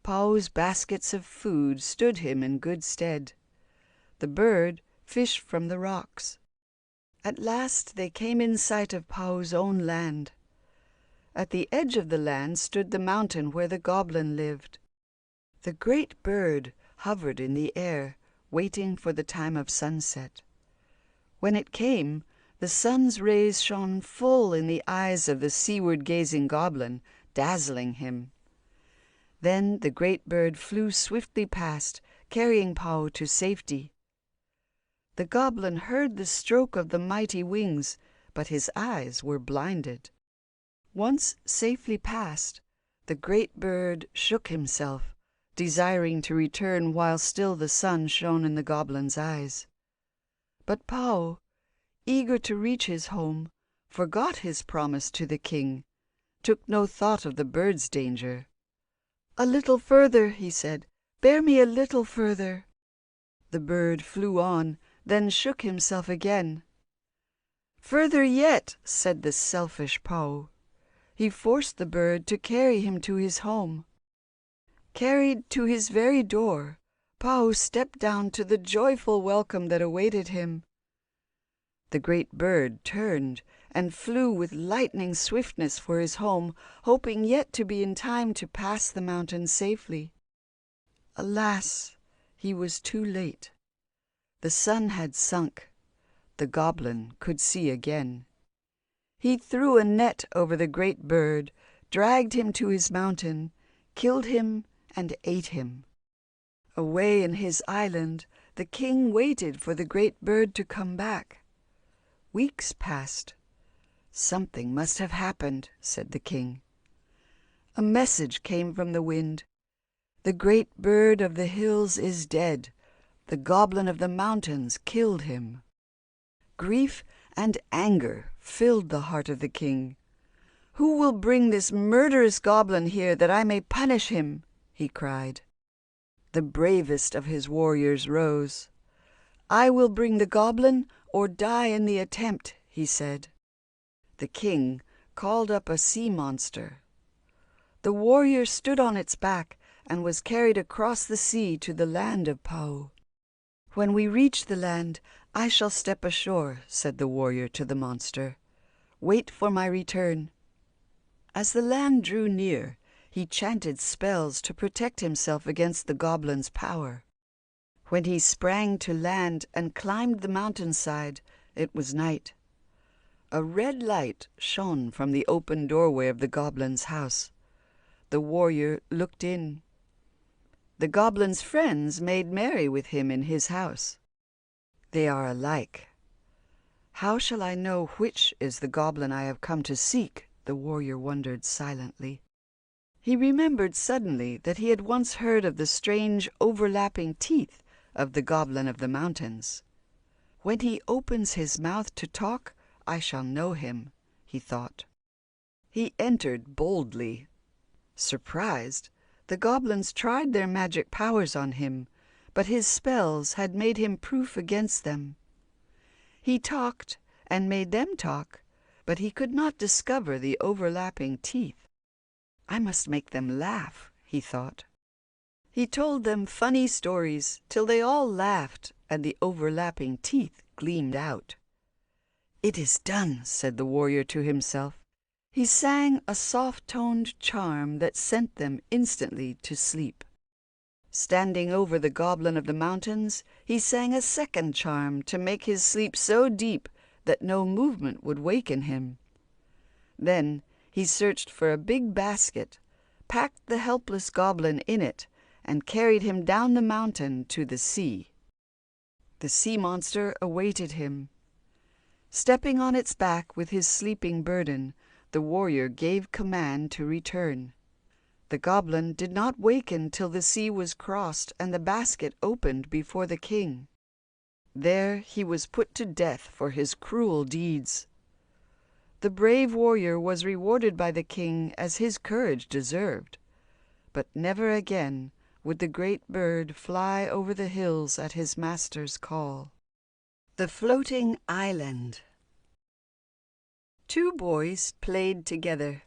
Pau's baskets of food stood him in good stead. The bird fished from the rocks. At last they came in sight of Pau's own land. At the edge of the land stood the mountain where the goblin lived. The great bird hovered in the air, waiting for the time of sunset. When it came, the sun's rays shone full in the eyes of the seaward-gazing goblin, dazzling him. Then the great bird flew swiftly past, carrying Pau to safety. The goblin heard the stroke of the mighty wings, but his eyes were blinded. Once safely past, the great bird shook himself, desiring to return while still the sun shone in the goblin's eyes. But Pau, eager to reach his home, forgot his promise to the king, took no thought of the bird's danger. "A little further," he said. "Bear me a little further." The bird flew on, then shook himself again. "Further yet," said the selfish Pau. He forced the bird to carry him to his home. Carried to his very door, Pau stepped down to the joyful welcome that awaited him. The great bird turned and flew with lightning swiftness for his home, hoping yet to be in time to pass the mountain safely. Alas, he was too late. The sun had sunk. The goblin could see again. He threw a net over the great bird, dragged him to his mountain, killed him and ate him. Away in his island, the king waited for the great bird to come back. Weeks passed. "Something must have happened," said the king. A message came from the wind. "The great bird of the hills is dead. The goblin of the mountains killed him." Grief and anger filled the heart of the king. "Who will bring this murderous goblin here that I may punish him?" he cried. The bravest of his warriors rose. "I will bring the goblin or die in the attempt," he said. The king called up a sea monster. The warrior stood on its back and was carried across the sea to the land of Pau. "When we reach the land, I shall step ashore," said the warrior to the monster. "Wait for my return." As the land drew near, he chanted spells to protect himself against the goblin's power. When he sprang to land and climbed the mountainside, it was night. A red light shone from the open doorway of the goblin's house. The warrior looked in. The goblin's friends made merry with him in his house. They are alike. How shall I know which is the goblin I have come to seek? The warrior wondered silently. He remembered suddenly that he had once heard of the strange overlapping teeth of the goblin of the mountains. "When he opens his mouth to talk, I shall know him," he thought. He entered boldly. Surprised, the goblins tried their magic powers on him, but his spells had made him proof against them. He talked and made them talk, but he could not discover the overlapping teeth. "I must make them laugh," he thought. He told them funny stories till they all laughed and the overlapping teeth gleamed out. "It is done," said the warrior to himself. He sang a soft-toned charm that sent them instantly to sleep. Standing over the goblin of the mountains, he sang a second charm to make his sleep so deep that no movement would waken him. Then he searched for a big basket, packed the helpless goblin in it, and carried him down the mountain to the sea. The sea monster awaited him. Stepping on its back with his sleeping burden, the warrior gave command to return. The goblin did not waken till the sea was crossed and the basket opened before the king. There he was put to death for his cruel deeds. The brave warrior was rewarded by the king as his courage deserved, but never again would the great bird fly over the hills at his master's call. The Floating Island. Two boys played together.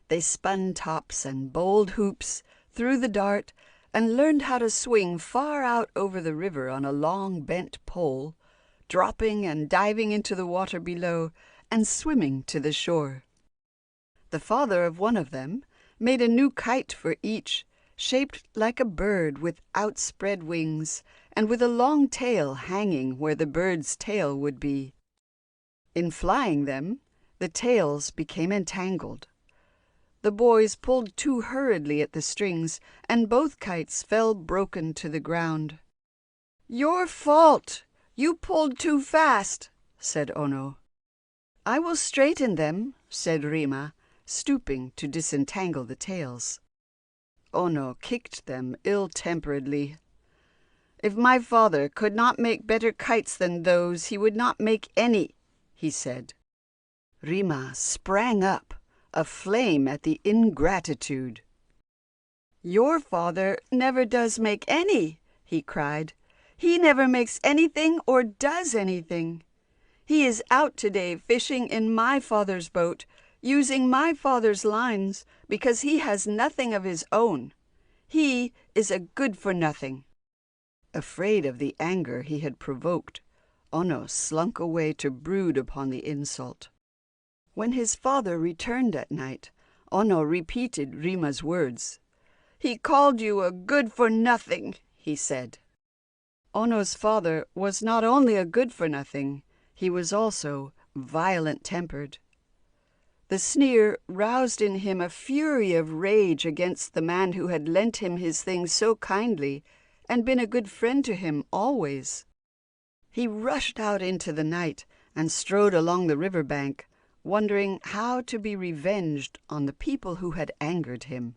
They spun tops and bowled hoops, threw the dart, and learned how to swing far out over the river on a long bent pole, dropping and diving into the water below and swimming to the shore. The father of one of them made a new kite for each, shaped like a bird with outspread wings and with a long tail hanging where the bird's tail would be. In flying them, the tails became entangled. The boys pulled too hurriedly at the strings, and both kites fell broken to the ground. "Your fault! You pulled too fast," said Ono. "I will straighten them," said Rima, stooping to disentangle the tails. Ono kicked them ill-temperedly. "If my father could not make better kites than those, he would not make any," he said. Rima sprang up, aflame at the ingratitude. "Your father never does make any," he cried. "He never makes anything or does anything. He is out today fishing in my father's boat, using my father's lines, because he has nothing of his own. He is a good-for-nothing." Afraid of the anger he had provoked, Ono slunk away to brood upon the insult. When his father returned at night, Ono repeated Rima's words. "He called you a good-for-nothing," he said. Ono's father was not only a good-for-nothing, he was also violent-tempered. The sneer roused in him a fury of rage against the man who had lent him his things so kindly and been a good friend to him always. He rushed out into the night and strode along the river bank, wondering how to be revenged on the people who had angered him.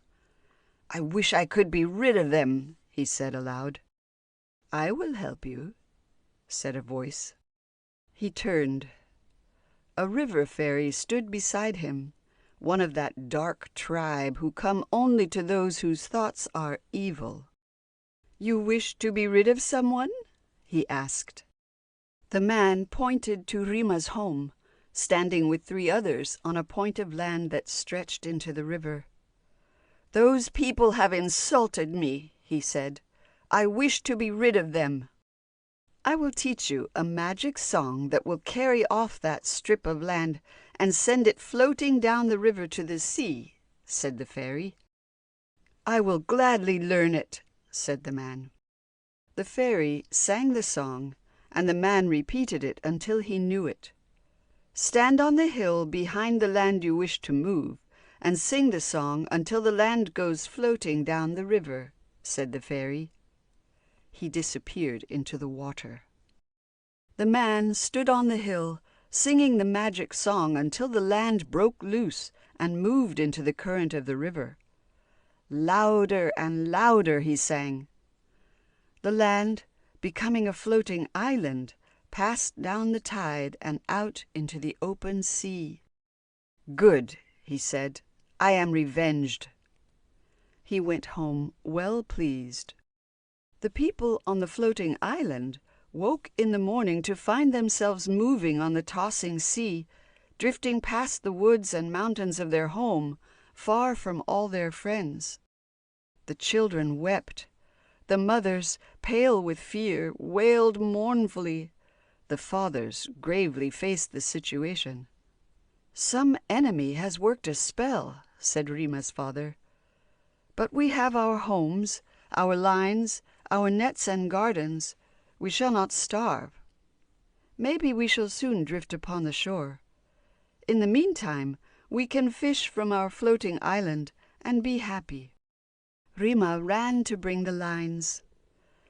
"I wish I could be rid of them," he said aloud. "I will help you," said a voice. He turned. A river fairy stood beside him, one of that dark tribe who come only to those whose thoughts are evil. "You wish to be rid of someone?" he asked. The man pointed to Rima's home, standing with 3 others on a point of land that stretched into the river. "Those people have insulted me," he said. "I wish to be rid of them." "I will teach you a magic song that will carry off that strip of land and send it floating down the river to the sea," said the fairy. "I will gladly learn it," said the man. The fairy sang the song, and the man repeated it until he knew it. "Stand on the hill behind the land you wish to move, and sing the song until the land goes floating down the river," said the fairy. He disappeared into the water. The man stood on the hill, singing the magic song until the land broke loose and moved into the current of the river. Louder and louder he sang. The land, becoming a floating island, passed down the tide and out into the open sea. "Good," he said. "I am revenged." He went home well pleased. The people on the floating island woke in the morning to find themselves moving on the tossing sea, drifting past the woods and mountains of their home, far from all their friends. The children wept. The mothers, pale with fear, wailed mournfully. The fathers gravely faced the situation. "Some enemy has worked a spell," said Rima's father. "But we have our homes, our lines, our nets and gardens. We shall not starve. Maybe we shall soon drift upon the shore. In the meantime, we can fish from our floating island and be happy." Rima ran to bring the lines.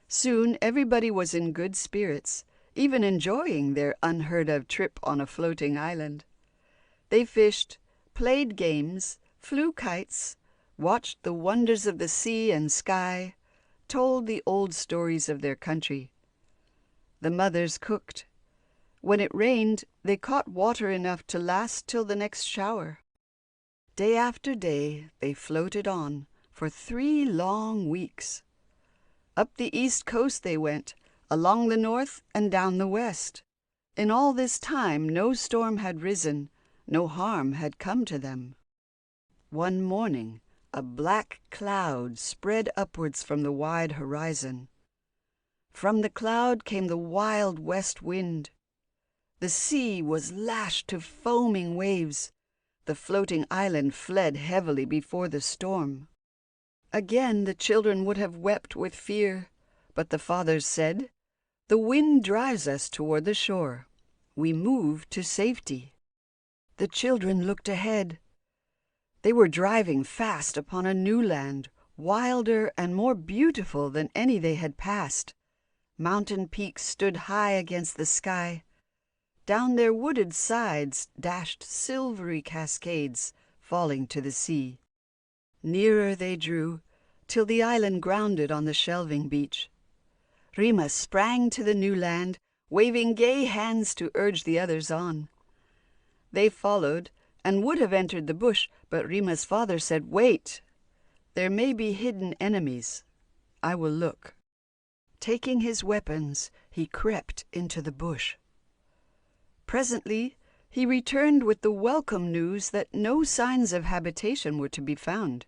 Soon everybody was in good spirits, even enjoying their unheard-of trip on a floating island. They fished, played games, flew kites, watched the wonders of the sea and sky, told the old stories of their country. The mothers cooked. When it rained, they caught water enough to last till the next shower. Day after day they floated on for 3 long weeks. Up the east coast they went, along the north and down the west. In all this time no storm had risen, no harm had come to them. One morning a black cloud spread upwards from the wide horizon. From the cloud came the wild west wind. The sea was lashed to foaming waves. The floating island fled heavily before the storm. Again the children would have wept with fear, but the fathers said, "The wind drives us toward the shore. We move to safety." The children looked ahead. They were driving fast upon a new land, wilder and more beautiful than any they had passed. Mountain peaks stood high against the sky. Down their wooded sides dashed silvery cascades, falling to the sea. Nearer they drew, till the island grounded on the shelving beach. Rima sprang to the new land, waving gay hands to urge the others on. They followed, and would have entered the bush, but Rima's father said, "Wait! There may be hidden enemies. I will look." Taking his weapons, he crept into the bush. Presently he returned with the welcome news that no signs of habitation were to be found.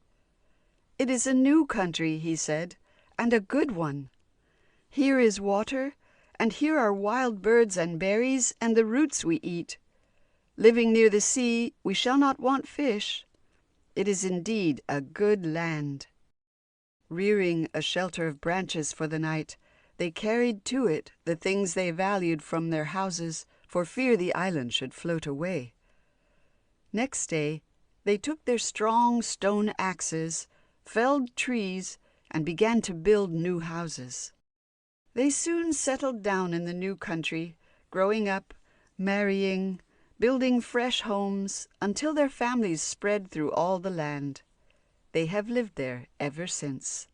"It is a new country," he said, "and a good one. Here is water, and here are wild birds and berries and the roots we eat. Living near the sea, we shall not want fish. It is indeed a good land." Rearing a shelter of branches for the night, they carried to it the things they valued from their houses, for fear the island should float away. Next day, they took their strong stone axes, felled trees, and began to build new houses. They soon settled down in the new country, growing up, marrying, building fresh homes, until their families spread through all the land. They have lived there ever since.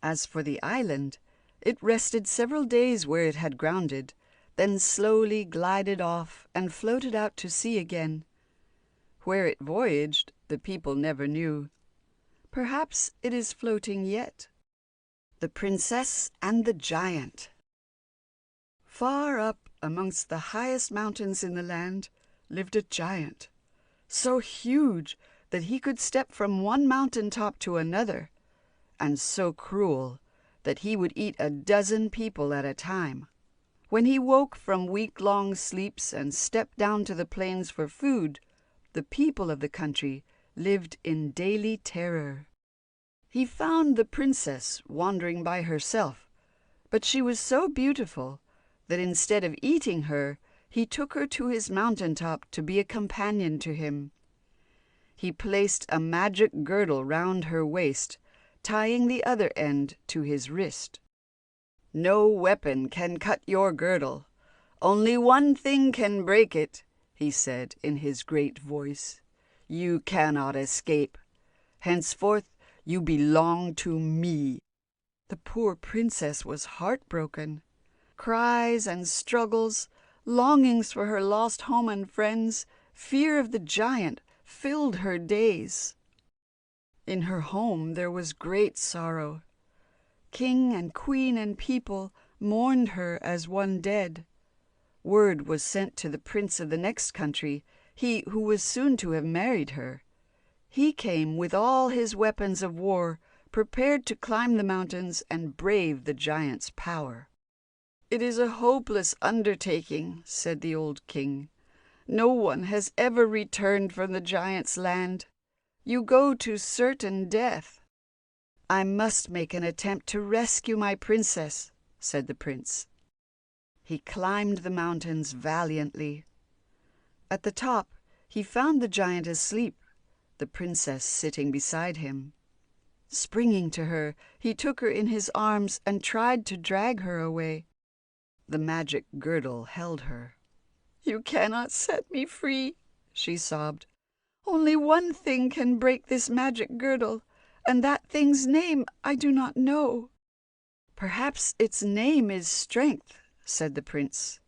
As for the island, it rested several days where it had grounded, then slowly glided off and floated out to sea again. Where it voyaged, the people never knew. Perhaps it is floating yet. The Princess and the Giant. Far up amongst the highest mountains in the land lived a giant, so huge that he could step from one mountain top to another, and so cruel that he would eat a dozen people at a time. When he woke from week-long sleeps and stepped down to the plains for food, the people of the country lived in daily terror. He found the princess wandering by herself, but she was so beautiful that instead of eating her, he took her to his mountain-top to be a companion to him. He placed a magic girdle round her waist, tying the other end to his wrist. "No weapon can cut your girdle. Only one thing can break it," he said in his great voice. "You cannot escape. Henceforth you belong to me." The poor princess was heartbroken. Cries and struggles, longings for her lost home and friends, fear of the giant filled her days. In her home there was great sorrow. King and queen and people mourned her as one dead. Word was sent to the prince of the next country, he who was soon to have married her. He came with all his weapons of war, prepared to climb the mountains and brave the giant's power. "It is a hopeless undertaking," said the old king. "No one has ever returned from the giant's land. You go to certain death." "I must make an attempt to rescue my princess," said the prince. He climbed the mountains valiantly. At the top, he found the giant asleep, the princess sitting beside him. Springing to her, he took her in his arms and tried to drag her away. The magic girdle held her. "You cannot set me free," she sobbed. "Only one thing can break this magic girdle, and that thing's name I do not know." "Perhaps its name is strength," said the prince.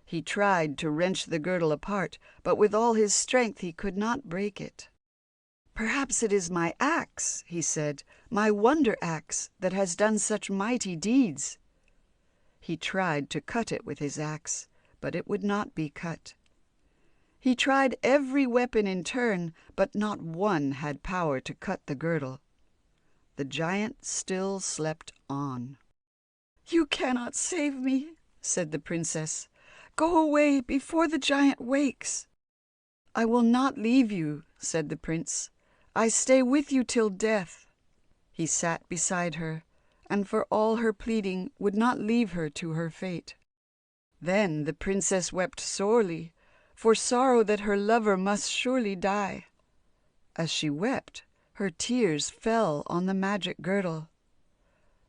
He tried to wrench the girdle apart, but with all his strength he could not break it. "Perhaps it is my axe," he said, "my wonder axe that has done such mighty deeds." He tried to cut it with his axe, but it would not be cut. He tried every weapon in turn, but not one had power to cut the girdle. The giant still slept on. "You cannot save me," said the princess. "Go away before the giant wakes." "I will not leave you," said the prince. "I stay with you till death." He sat beside her, and for all her pleading would not leave her to her fate. Then the princess wept sorely, for sorrow that her lover must surely die. As she wept, her tears fell on the magic girdle.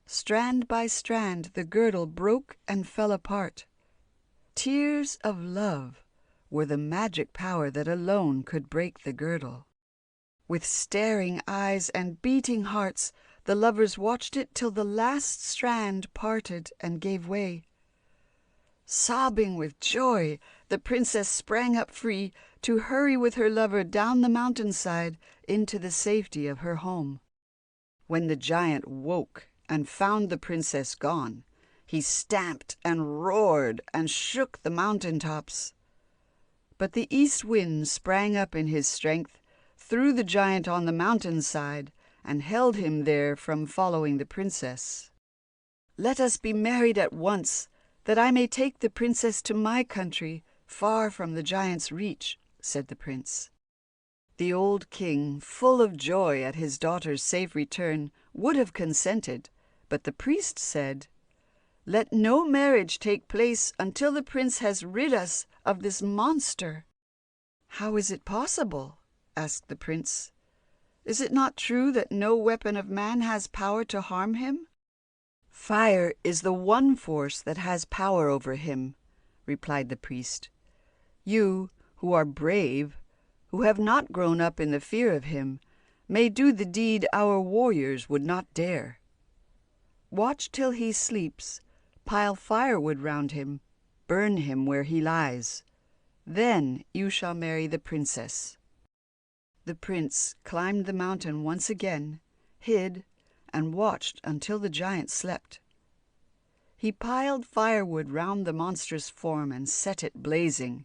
Strand by strand the girdle broke and fell apart. Tears of love were the magic power that alone could break the girdle. With staring eyes and beating hearts, the lovers watched it till the last strand parted and gave way. Sobbing with joy, the princess sprang up free to hurry with her lover down the mountainside into the safety of her home. When the giant woke and found the princess gone, he stamped and roared and shook the mountain tops. But the east wind sprang up in his strength, threw the giant on the mountainside, and held him there from following the princess. "Let us be married at once, that I may take the princess to my country, far from the giant's reach," said the prince. The old king, full of joy at his daughter's safe return, would have consented, but the priest said, "Let no marriage take place until the prince has rid us of this monster." "How is it possible?" asked the prince. "Is it not true that no weapon of man has power to harm him?" "Fire is the one force that has power over him," replied the priest. "You, who are brave, who have not grown up in the fear of him, may do the deed our warriors would not dare. Watch till he sleeps, pile firewood round him, burn him where he lies. Then you shall marry the princess." The prince climbed the mountain once again, hid, and watched until the giant slept. He piled firewood round the monstrous form and set it blazing.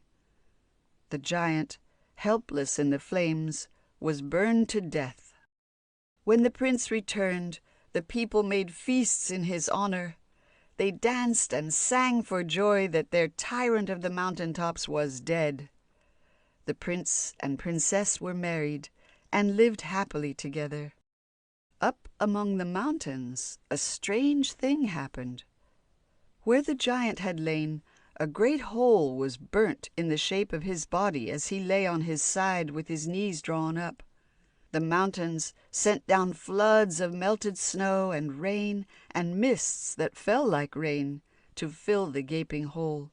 The giant, helpless in the flames, was burned to death. When the prince returned, the people made feasts in his honor. They danced and sang for joy that their tyrant of the mountain tops was dead. The prince and princess were married and lived happily together. Up among the mountains, a strange thing happened. Where the giant had lain, a great hole was burnt in the shape of his body as he lay on his side with his knees drawn up. The mountains sent down floods of melted snow and rain and mists that fell like rain to fill the gaping hole.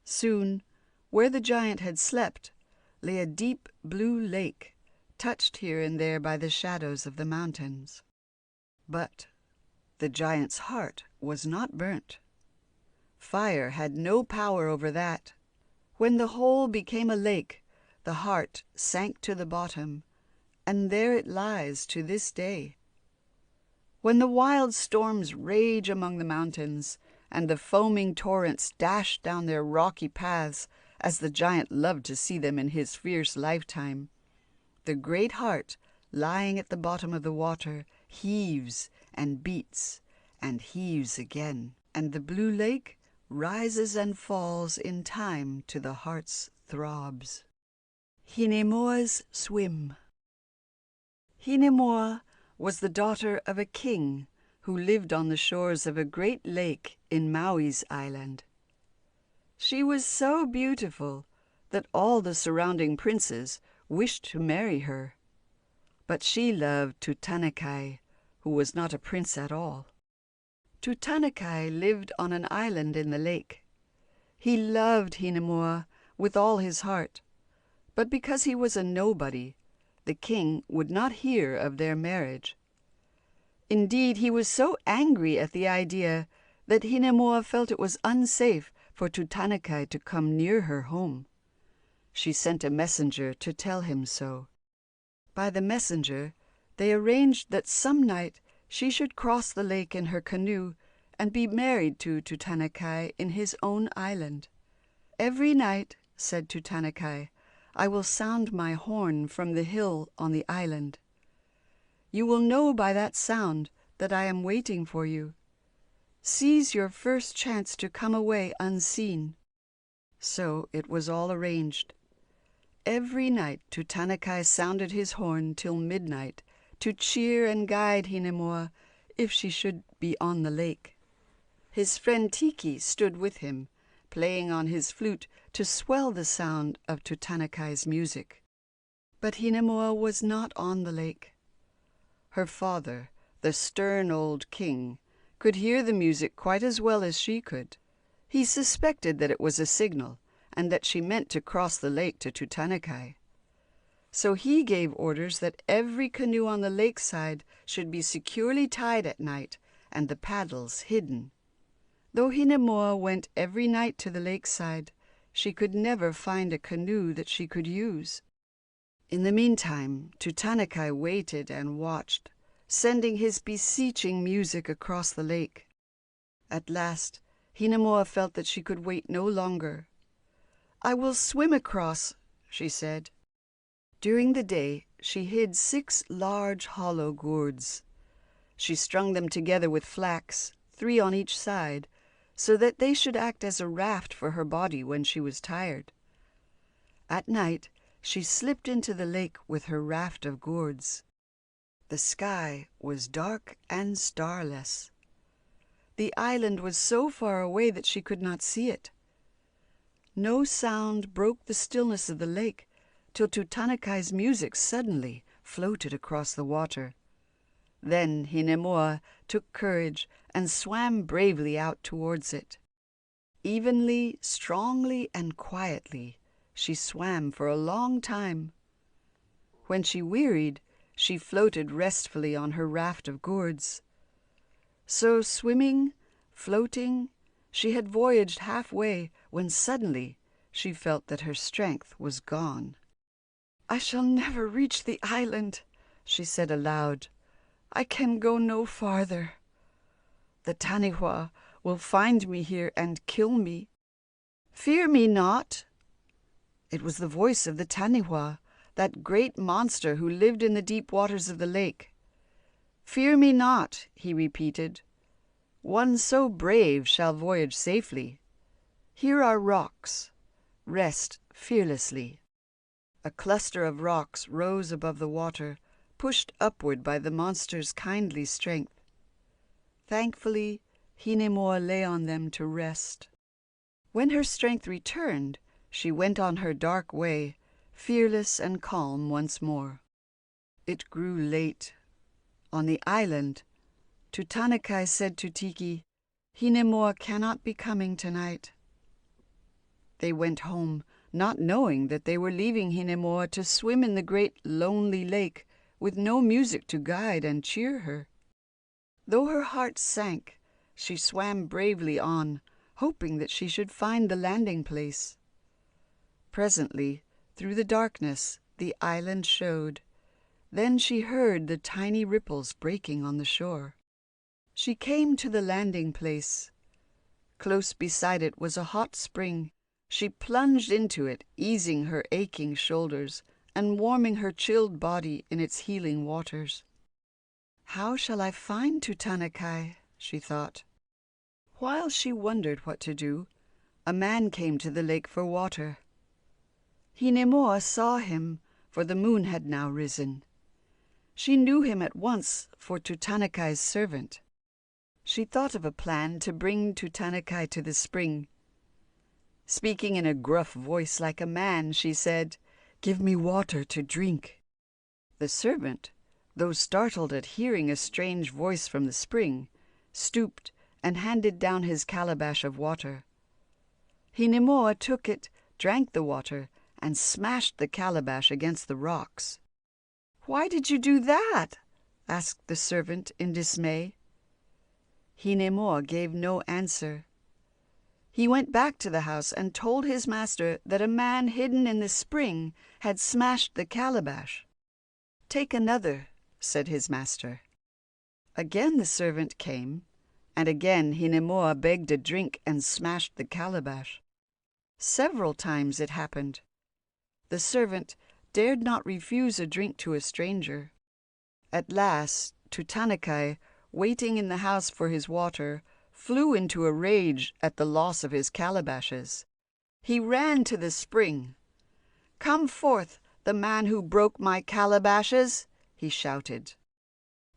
Soon, where the giant had slept, lay a deep blue lake, touched here and there by the shadows of the mountains. But the giant's heart was not burnt. Fire had no power over that. When the hole became a lake, the heart sank to the bottom, and there it lies to this day. When the wild storms rage among the mountains, and the foaming torrents dash down their rocky paths, as the giant loved to see them in his fierce lifetime, the great heart, lying at the bottom of the water, heaves and beats and heaves again, and the blue lake rises and falls in time to the heart's throbs. Hinemoa's Swim. Hinemoa was the daughter of a king who lived on the shores of a great lake in Maui's island. She was so beautiful that all the surrounding princes wished to marry her. But she loved Tutanakai, who was not a prince at all. Tutanakai lived on an island in the lake. He loved Hinemoa with all his heart, but because he was a nobody, the king would not hear of their marriage. Indeed, he was so angry at the idea that Hinemoa felt it was unsafe for Tutanakai to come near her home. She sent a messenger to tell him so. By the messenger, they arranged that some night she should cross the lake in her canoe and be married to Tutanakai in his own island. "Every night," said Tutanakai, "I will sound my horn from the hill on the island. You will know by that sound that I am waiting for you. Seize your first chance to come away unseen." So it was all arranged. Every night Tutanakai sounded his horn till midnight to cheer and guide Hinemoa if she should be on the lake. His friend Tiki stood with him, playing on his flute to swell the sound of Tutanakai's music. But Hinemoa was not on the lake. Her father, the stern old king, could hear the music quite as well as she could. He suspected that it was a signal, and that she meant to cross the lake to Tutanakai. So he gave orders that every canoe on the lakeside should be securely tied at night, and the paddles hidden. Though Hinemoa went every night to the lakeside, she could never find a canoe that she could use. In the meantime, Tutanakai waited and watched, sending his beseeching music across the lake. At last, Hinemoa felt that she could wait no longer. "I will swim across," she said. During the day, she hid 6 large hollow gourds. She strung them together with flax, 3 on each side, so that they should act as a raft for her body when she was tired. At night, she slipped into the lake with her raft of gourds. The sky was dark and starless. The island was so far away that she could not see it. No sound broke the stillness of the lake till Tutanakai's music suddenly floated across the water. Then Hinemoa took courage and swam bravely out towards it. Evenly, strongly, and quietly, she swam for a long time. When she wearied, she floated restfully on her raft of gourds. So swimming, floating, she had voyaged halfway when suddenly she felt that her strength was gone. "I shall never reach the island," she said aloud. "I can go no farther. The Taniwha will find me here and kill me." "Fear me not." It was the voice of the Taniwha, that great monster who lived in the deep waters of the lake. "Fear me not," he repeated. "One so brave shall voyage safely. Here are rocks. Rest fearlessly." A cluster of rocks rose above the water, pushed upward by the monster's kindly strength. Thankfully, Hinemoa lay on them to rest. When her strength returned, she went on her dark way, fearless and calm once more. It grew late. On the island, Tutanakai said to Tiki, "Hinemoa cannot be coming tonight." They went home, not knowing that they were leaving Hinemoa to swim in the great lonely lake with no music to guide and cheer her. Though her heart sank, she swam bravely on, hoping that she should find the landing place. Presently, through the darkness, the island showed. Then she heard the tiny ripples breaking on the shore. She came to the landing place. Close beside it was a hot spring. She plunged into it, easing her aching shoulders and warming her chilled body in its healing waters. "How shall I find Tutanakai?" she thought. While she wondered what to do, a man came to the lake for water. Hinemoa saw him, for the moon had now risen. She knew him at once for Tutanakai's servant. She thought of a plan to bring Tutanakai to the spring. Speaking in a gruff voice like a man, she said, "Give me water to drink." The servant, though startled at hearing a strange voice from the spring, stooped and handed down his calabash of water. Hinemoa took it, drank the water, and smashed the calabash against the rocks. "Why did you do that?" asked the servant in dismay. Hinemoa gave no answer. He went back to the house and told his master that a man hidden in the spring had smashed the calabash. "Take another," said his master. Again the servant came, and again Hinemoa begged a drink and smashed the calabash. Several times it happened. The servant dared not refuse a drink to a stranger. At last, Tutanakai, waiting in the house for his water, flew into a rage at the loss of his calabashes. He ran to the spring. "Come forth, the man who broke my calabashes!" he shouted.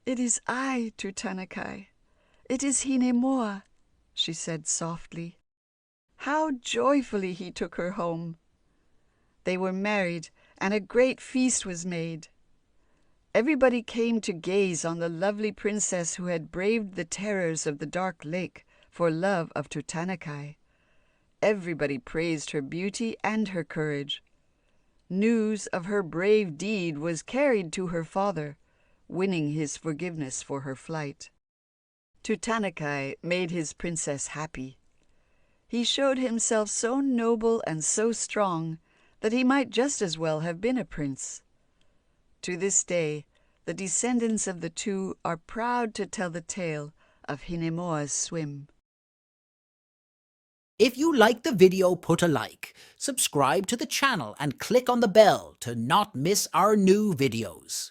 "It is I, Tutanakai. It is Hinemoa," she said softly. How joyfully he took her home. They were married, and a great feast was made. Everybody came to gaze on the lovely princess who had braved the terrors of the dark lake for love of Tutanakai. Everybody praised her beauty and her courage. News of her brave deed was carried to her father, winning his forgiveness for her flight. Tutanakai made his princess happy. He showed himself so noble and so strong that he might just as well have been a prince. To this day, the descendants of the two are proud to tell the tale of Hinemoa's swim. If you liked the video, put a like, subscribe to the channel and click on the bell to not miss our new videos.